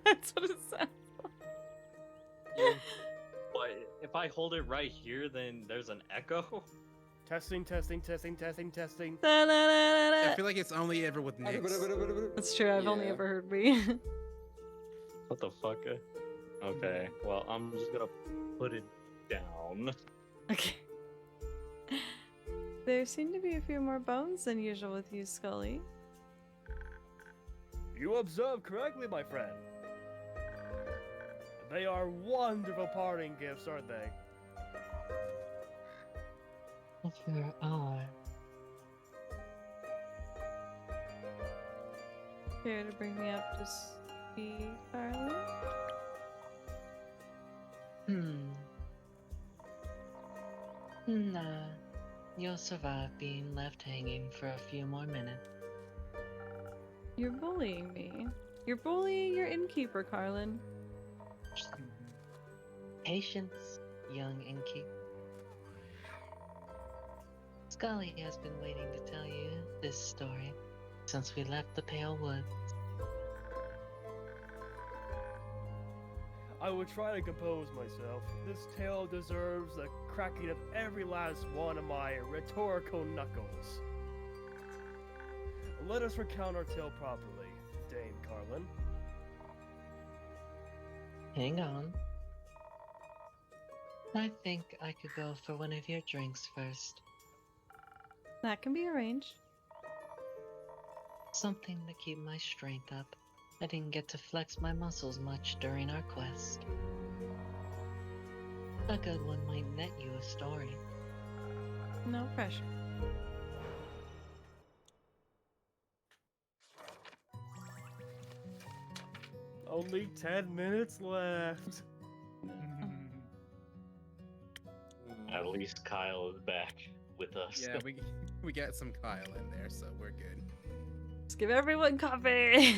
That's what it sounds like. But if I hold it right here, then there's an echo. Testing, testing, testing, testing, testing. I feel like it's only ever with Nyx. That's true. I've only ever heard me. What the fuck? Okay, well, I'm just gonna put it down. Okay. There seem to be a few more bones than usual with you, Scully. You observe correctly, my friend. They are wonderful parting gifts, aren't they? There are. Care to bring me up to speed, Carly? Nah. You'll survive being left hanging for a few more minutes. You're bullying me. You're bullying your innkeeper, Carlin. Patience, young innkeep. Scully has been waiting to tell you this story since we left the Pale Woods. I will try to compose myself. This tale deserves the cracking of every last one of my rhetorical knuckles. Let us recount our tale properly, Dame Carlin. Hang on. I think I could go for one of your drinks first. That can be arranged. Something to keep my strength up. I didn't get to flex my muscles much during our quest. A good one might net you a story. No pressure. Only 10 minutes left. At least Kyle is back with us. Yeah, we got some Kyle in there, so we're good. Let's give everyone coffee.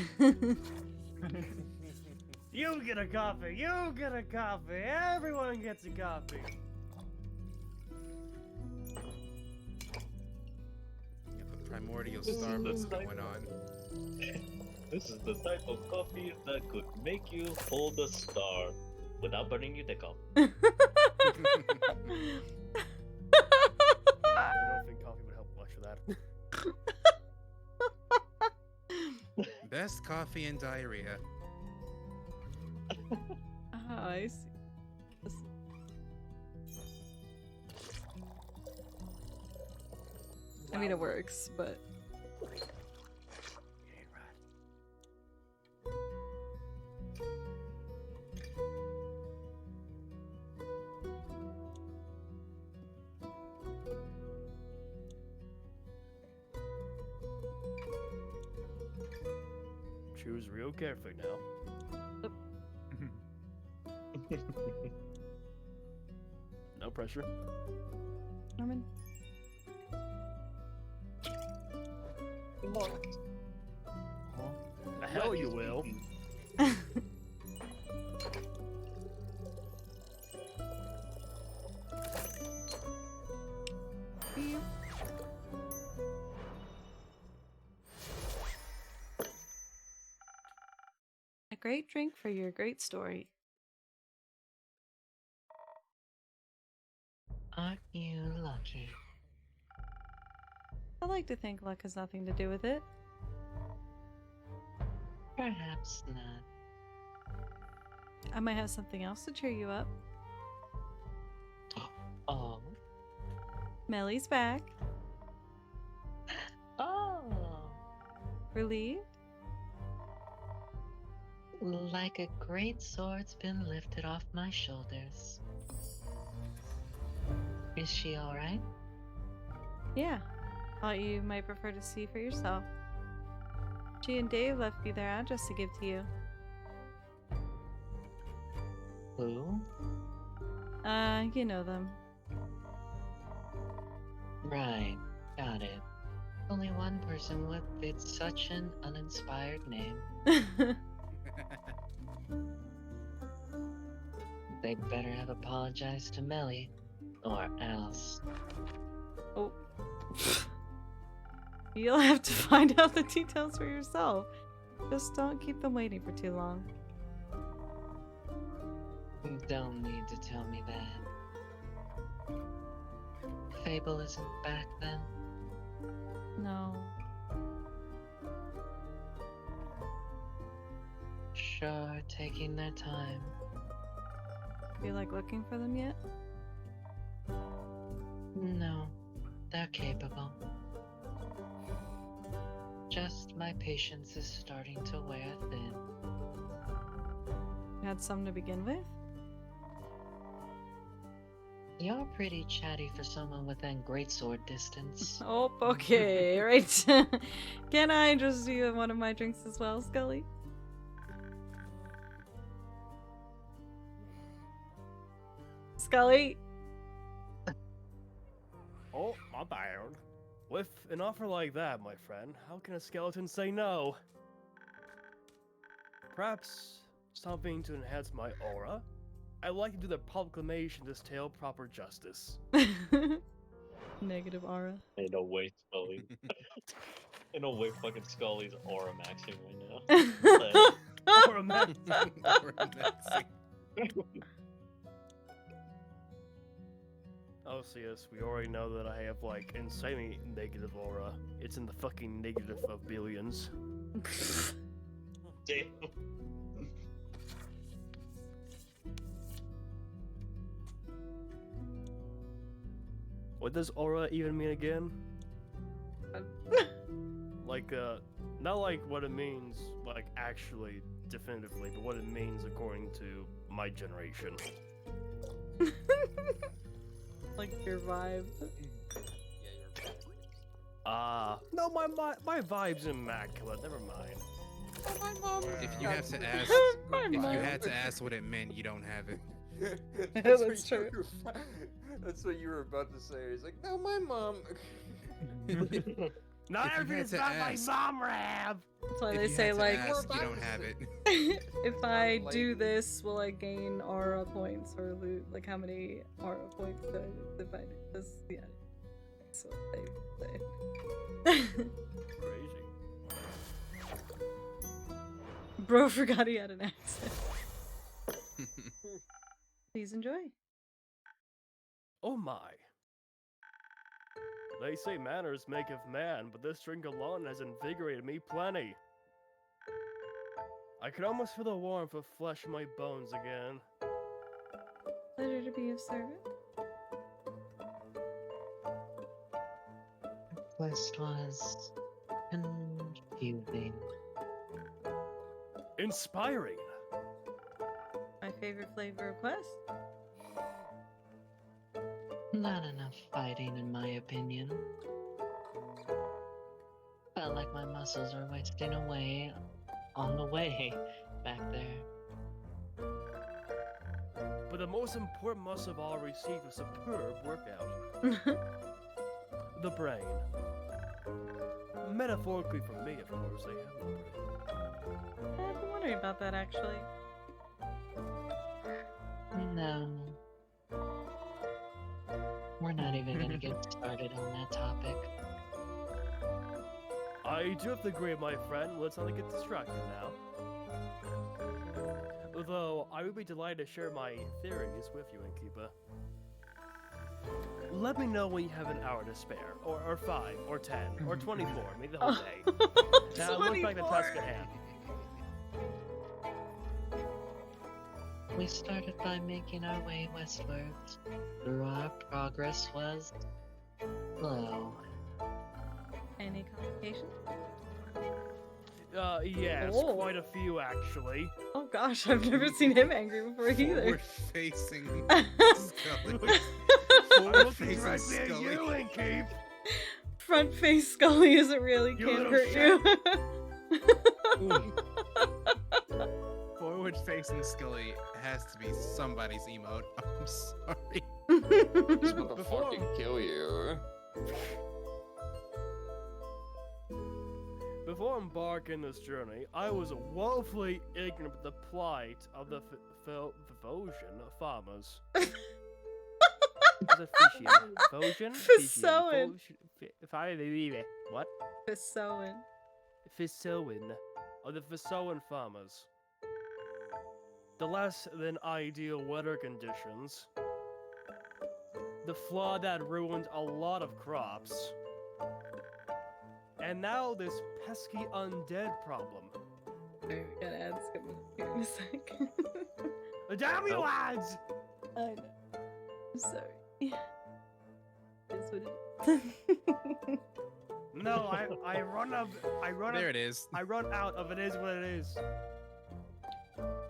You get a coffee. You get a coffee. Everyone gets a coffee. Got the primordial Starbucks going on. This is the type of coffee that could make you hold a star without burning your dick off. I don't think coffee would help much for that. Best coffee and diarrhea. Oh, I see. I mean, it works, but. Choose real carefully now. No pressure. Norman. The hell you will. A great drink for your great story. Aren't you lucky? I like to think luck has nothing to do with it. Perhaps not. I might have something else to cheer you up. Oh. Melly's back. Oh. Relieved? Like a great sword's been lifted off my shoulders. Is she alright? Yeah. Thought you might prefer to see for yourself. She and Dave left me their address to give to you. Who? You know them. Right. Got it. Only one person with it's such an uninspired name. They'd better have apologized to Melly, or else. Oh. You'll have to find out the details for yourself. Just don't keep them waiting for too long. You don't need to tell me that. Fable isn't back then? No. Sure, taking their time. Feel like looking for them yet? No, they're capable. Just my patience is starting to wear thin. You had some to begin with? You're pretty chatty for someone within greatsword distance. Oh, okay, right. Can I just do one of my drinks as well, Scully? Scully? Oh, my bad. With an offer like that, my friend, how can a skeleton say no? Perhaps something to enhance my aura? I'd like to do the proclamation this tale proper justice. Negative aura. Ain't no way, Scully. Ain't no way fucking Scully's aura maxing right now. Aura maxing. Aura maxing. Oh, so yes, we already know that I have, like, insanely negative aura. It's in the fucking negative of billions. Damn. What does aura even mean again? Like, not like what it means, like, actually, definitively, but what it means according to my generation. Like your vibe. No, my vibe's immaculate, never mind. My mom. If you had to ask, if you had to ask what it meant, you don't have it. That's true. That's what you were about to say. He's like, no, my mom. Not If you everything's had to about my ask- mom, Rab. That's why If they you say, had to like, ask, you don't have it. if I do this, will I gain aura points or lose? Like, how many aura points do I, if I do this? Yeah. That's what they say. Crazy. Bro forgot he had an accent. Please enjoy. Oh my. They say manners maketh man, but this drink alone has invigorated me plenty. I can almost feel the warmth of flesh in my bones again. Pleasure to be of service. Quest was confusing. Inspiring. My favorite flavor of Quest. Not enough fighting, in my opinion. Felt like my muscles were wasting away on the way back there. But the most important muscle of all received a superb workout. The brain. Metaphorically for me, of course, they have no brain. I've been wondering about that, actually. No. We're not even gonna get started on that topic. I do have to agree, my friend. Let's not get distracted now. Although, I would be delighted to share my theories with you, Innkeeper. Let me know when you have an hour to spare, or 5, or 10, or 24, maybe the whole day. Now, look back at the task at hand. We started by making our way westwards. Though our progress was slow. Any complications? Yes, Oh. quite a few, actually. Oh gosh, I've never seen him angry before either. Forward facing Scully. I'm Forward looking facing directly at Scully. you, Innkeep! Front face Scully isn't really You can't little hurt you. Forward facing Scully has to be somebody's emote. I'm sorry. He's about to fucking kill you. embark on this journey, I was woefully ignorant of the plight of the Phosian farmers. Phosian? Fisoan. What? Fisoan. Fisoan. Of the Fisoan farmers. The less than ideal weather conditions. The flood that ruined a lot of crops. And now this pesky undead problem. Alright, we got ads coming up here in a sec. Damn you ads! I know. I'm sorry. That's what it is. No, I run up. There it is. I run out of it is what it is.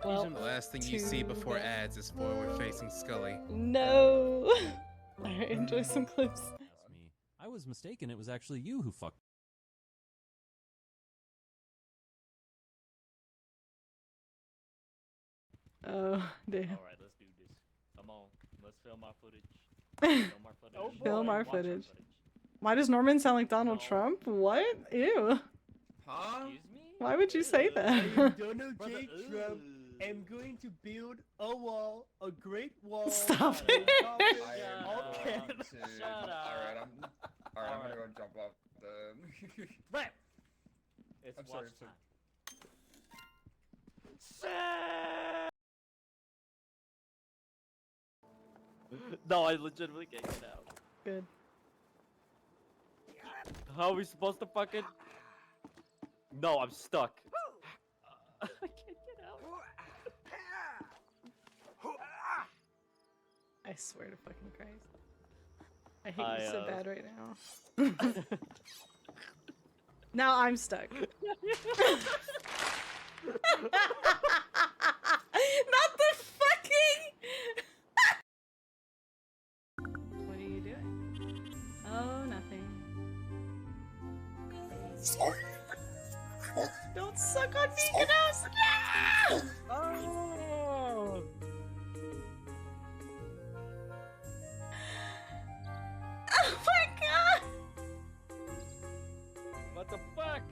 Well, The last thing you see before ads is forward-facing Scully. No. Alright, enjoy some clips. That's me. I was mistaken. It was actually you who fucked. Oh, damn. Alright, let's do this. Come on. Let's film our footage. Film our footage. Film our Watch footage. Why does Norman sound like Donald Trump? What? Ew. Huh? Why would you say that? Donald J. Trump. I'm going to build a wall, a great wall. Stop on it. top of Canada. Alright, I'm gonna go jump off the... Right. It's I'm watch sorry, time. No, I legitimately can't get out. Good. How are we supposed to fucking? No, I'm stuck. I can't get out. I swear to fucking Christ. I hate you so bad right now. Now I'm stuck. Not the fucking... What are you doing? Oh, nothing. Don't suck on me, Kiddos! Oh! Oh my god! What the fuck?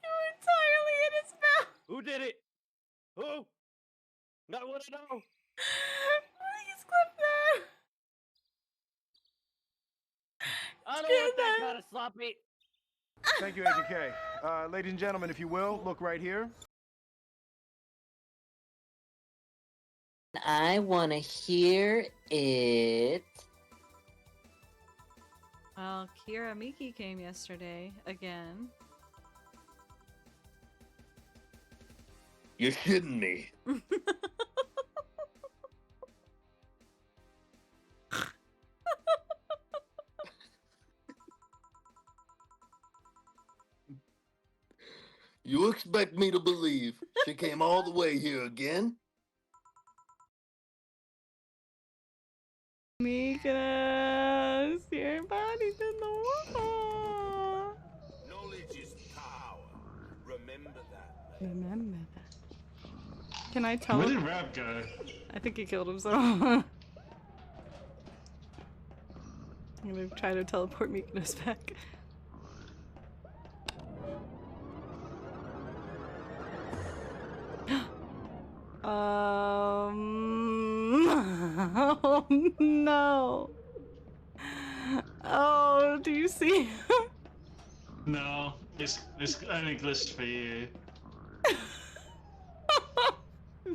You're entirely in his mouth! Who did it? Who? I want to know. Please clip that! I don't want that kind of sloppy. Thank you, Agent K. Ladies and gentlemen, if you will, look right here. I want to hear it. Well, Kira Miki came yesterday, again. You're shitting me. You expect me to believe she came all the way here again? Mika's, your body's in the wall. Knowledge is power. Remember that. Remember that. Can I tell Where him? did Rap go? I think he killed himself. I'm gonna try to teleport Mykonos back. Oh no. Oh, do you see him? No, it's only glitched for you.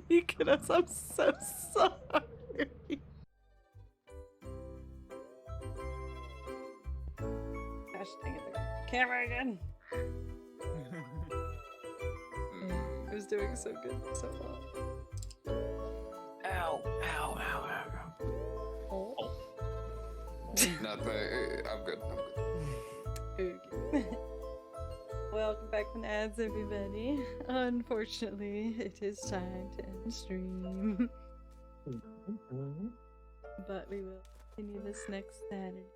Mykonos, I'm so sorry. Gosh dang it, the camera again. It was doing so good so well. Ow, ow, ow, ow. Oh. Nothing. I'm good. Okay. Welcome back from the ads, everybody. Unfortunately, it is time to end the stream. But we will continue this next Saturday.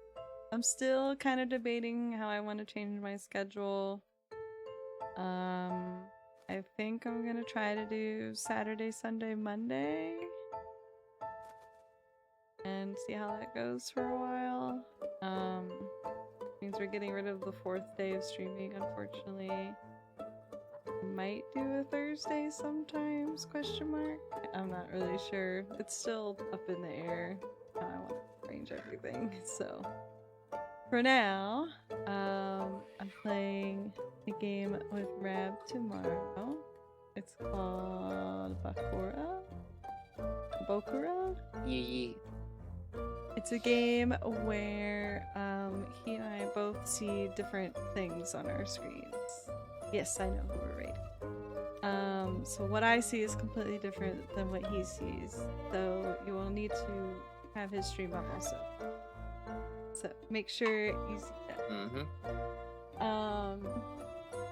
I'm still kind of debating how I want to change my schedule. I think I'm gonna try to do Saturday, Sunday, Monday. And see how that goes for a while. means we're getting rid of the 4th day of streaming, unfortunately. Might do a Thursday sometimes, question mark? I'm not really sure. It's still up in the air. I want to arrange everything, so... For now, I'm playing a game with Rab tomorrow. It's called Bakura? Bokura? Yeah. It's a game where he and I both see different things on our screens. Yes, I know who we're rating. So what I see is completely different than what he sees. So you will need to have his stream up also. So make sure you see that.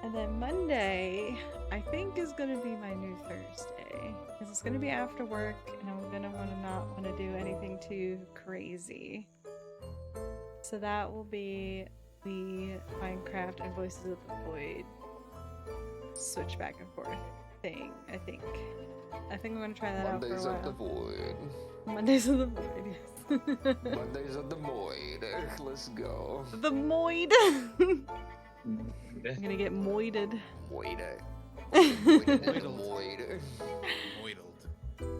And then Monday, I think is gonna be my new Thursday. Because it's gonna be after work and I'm gonna not want to do anything too crazy. So that will be the Minecraft and Voices of the Void switch back and forth thing, I think. I think I'm gonna try that out for a while. Mondays of the Void. Mondays of the Void, yes. Mondays of the Void. Let's go. The Moid! I'm gonna get moided. Moided.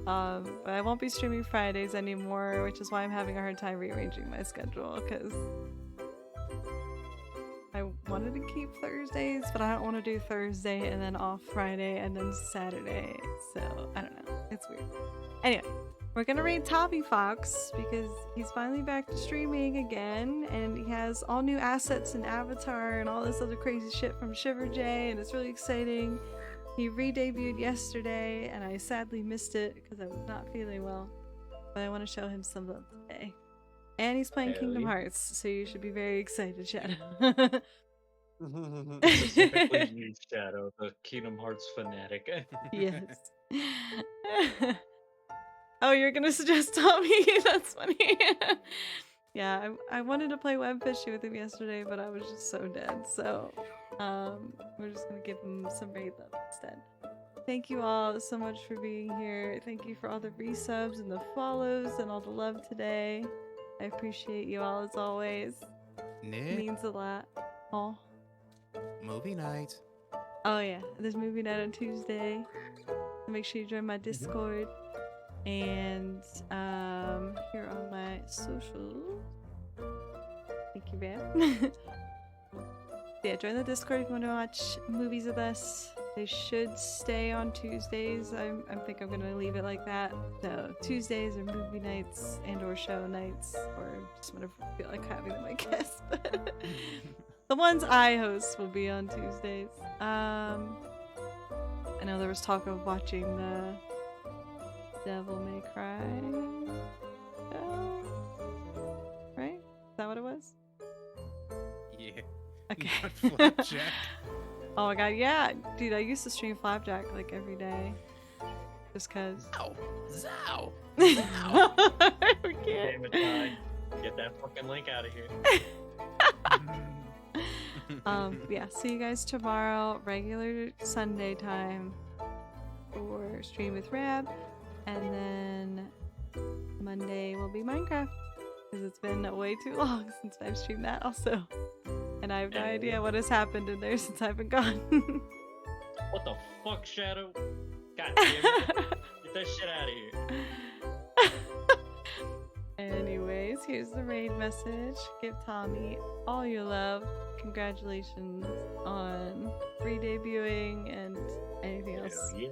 But I won't be streaming Fridays anymore, which is why I'm having a hard time rearranging my schedule, because I wanted to keep Thursdays, but I don't want to do Thursday and then off Friday and then Saturday, so I don't know. It's weird. Anyway, we're gonna raid Toppy Fox because he's finally back to streaming again, and he has all new assets and avatar and all this other crazy shit from Shiver J, and it's really exciting. He re-debuted yesterday, and I sadly missed it because I was not feeling well, but I want to show him some love today. And he's playing Kingdom Hearts, so you should be very excited, Shadow. Specifically you, Shadow, the Kingdom Hearts fanatic. Yes. Oh, you're gonna suggest Tommy? That's funny. Yeah, I wanted to play Web Fishy with him yesterday, but I was just so dead, so we're just gonna give him some raid love instead. Thank you all so much for being here. Thank you for all the resubs and the follows and all the love today. I appreciate you all as always. It means a lot. Oh. Movie night. Oh yeah, there's movie night on Tuesday. Make sure you join my Discord. And here on my socials. Thank you, man. Yeah, join the Discord if you want to watch movies with us. They should stay on Tuesdays. I think I'm gonna leave it like that. So Tuesdays are movie nights and or show nights, or just whenever I feel like having them, I guess. The ones I host will be on Tuesdays. I know there was talk of watching the Devil May Cry show, right? Is that what it was? Yeah. Okay. Not Flapjack. Oh my god, yeah, dude, I used to stream Flapjack like every day, just cause. Ow! Zow! We can't. Damn it, Ty. Get that fucking link out of here. Yeah, see you guys tomorrow, regular Sunday time for Stream with Rab, and then Monday will be Minecraft, because it's been way too long since I've streamed that also. And I have no idea what has happened in there since I've been gone. What the fuck, Shadow? God damn it. Get that shit out of here. Anyways, here's the raid message. Give Tommy all your love. Congratulations on re-debuting and anything else. Yeah.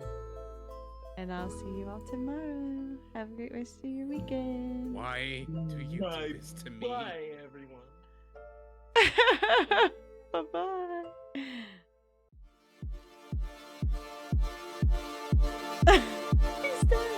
And I'll see you all tomorrow. Have a great rest of your weekend. Why do you do this to me? Bye, everyone. Bye-bye. He's dead.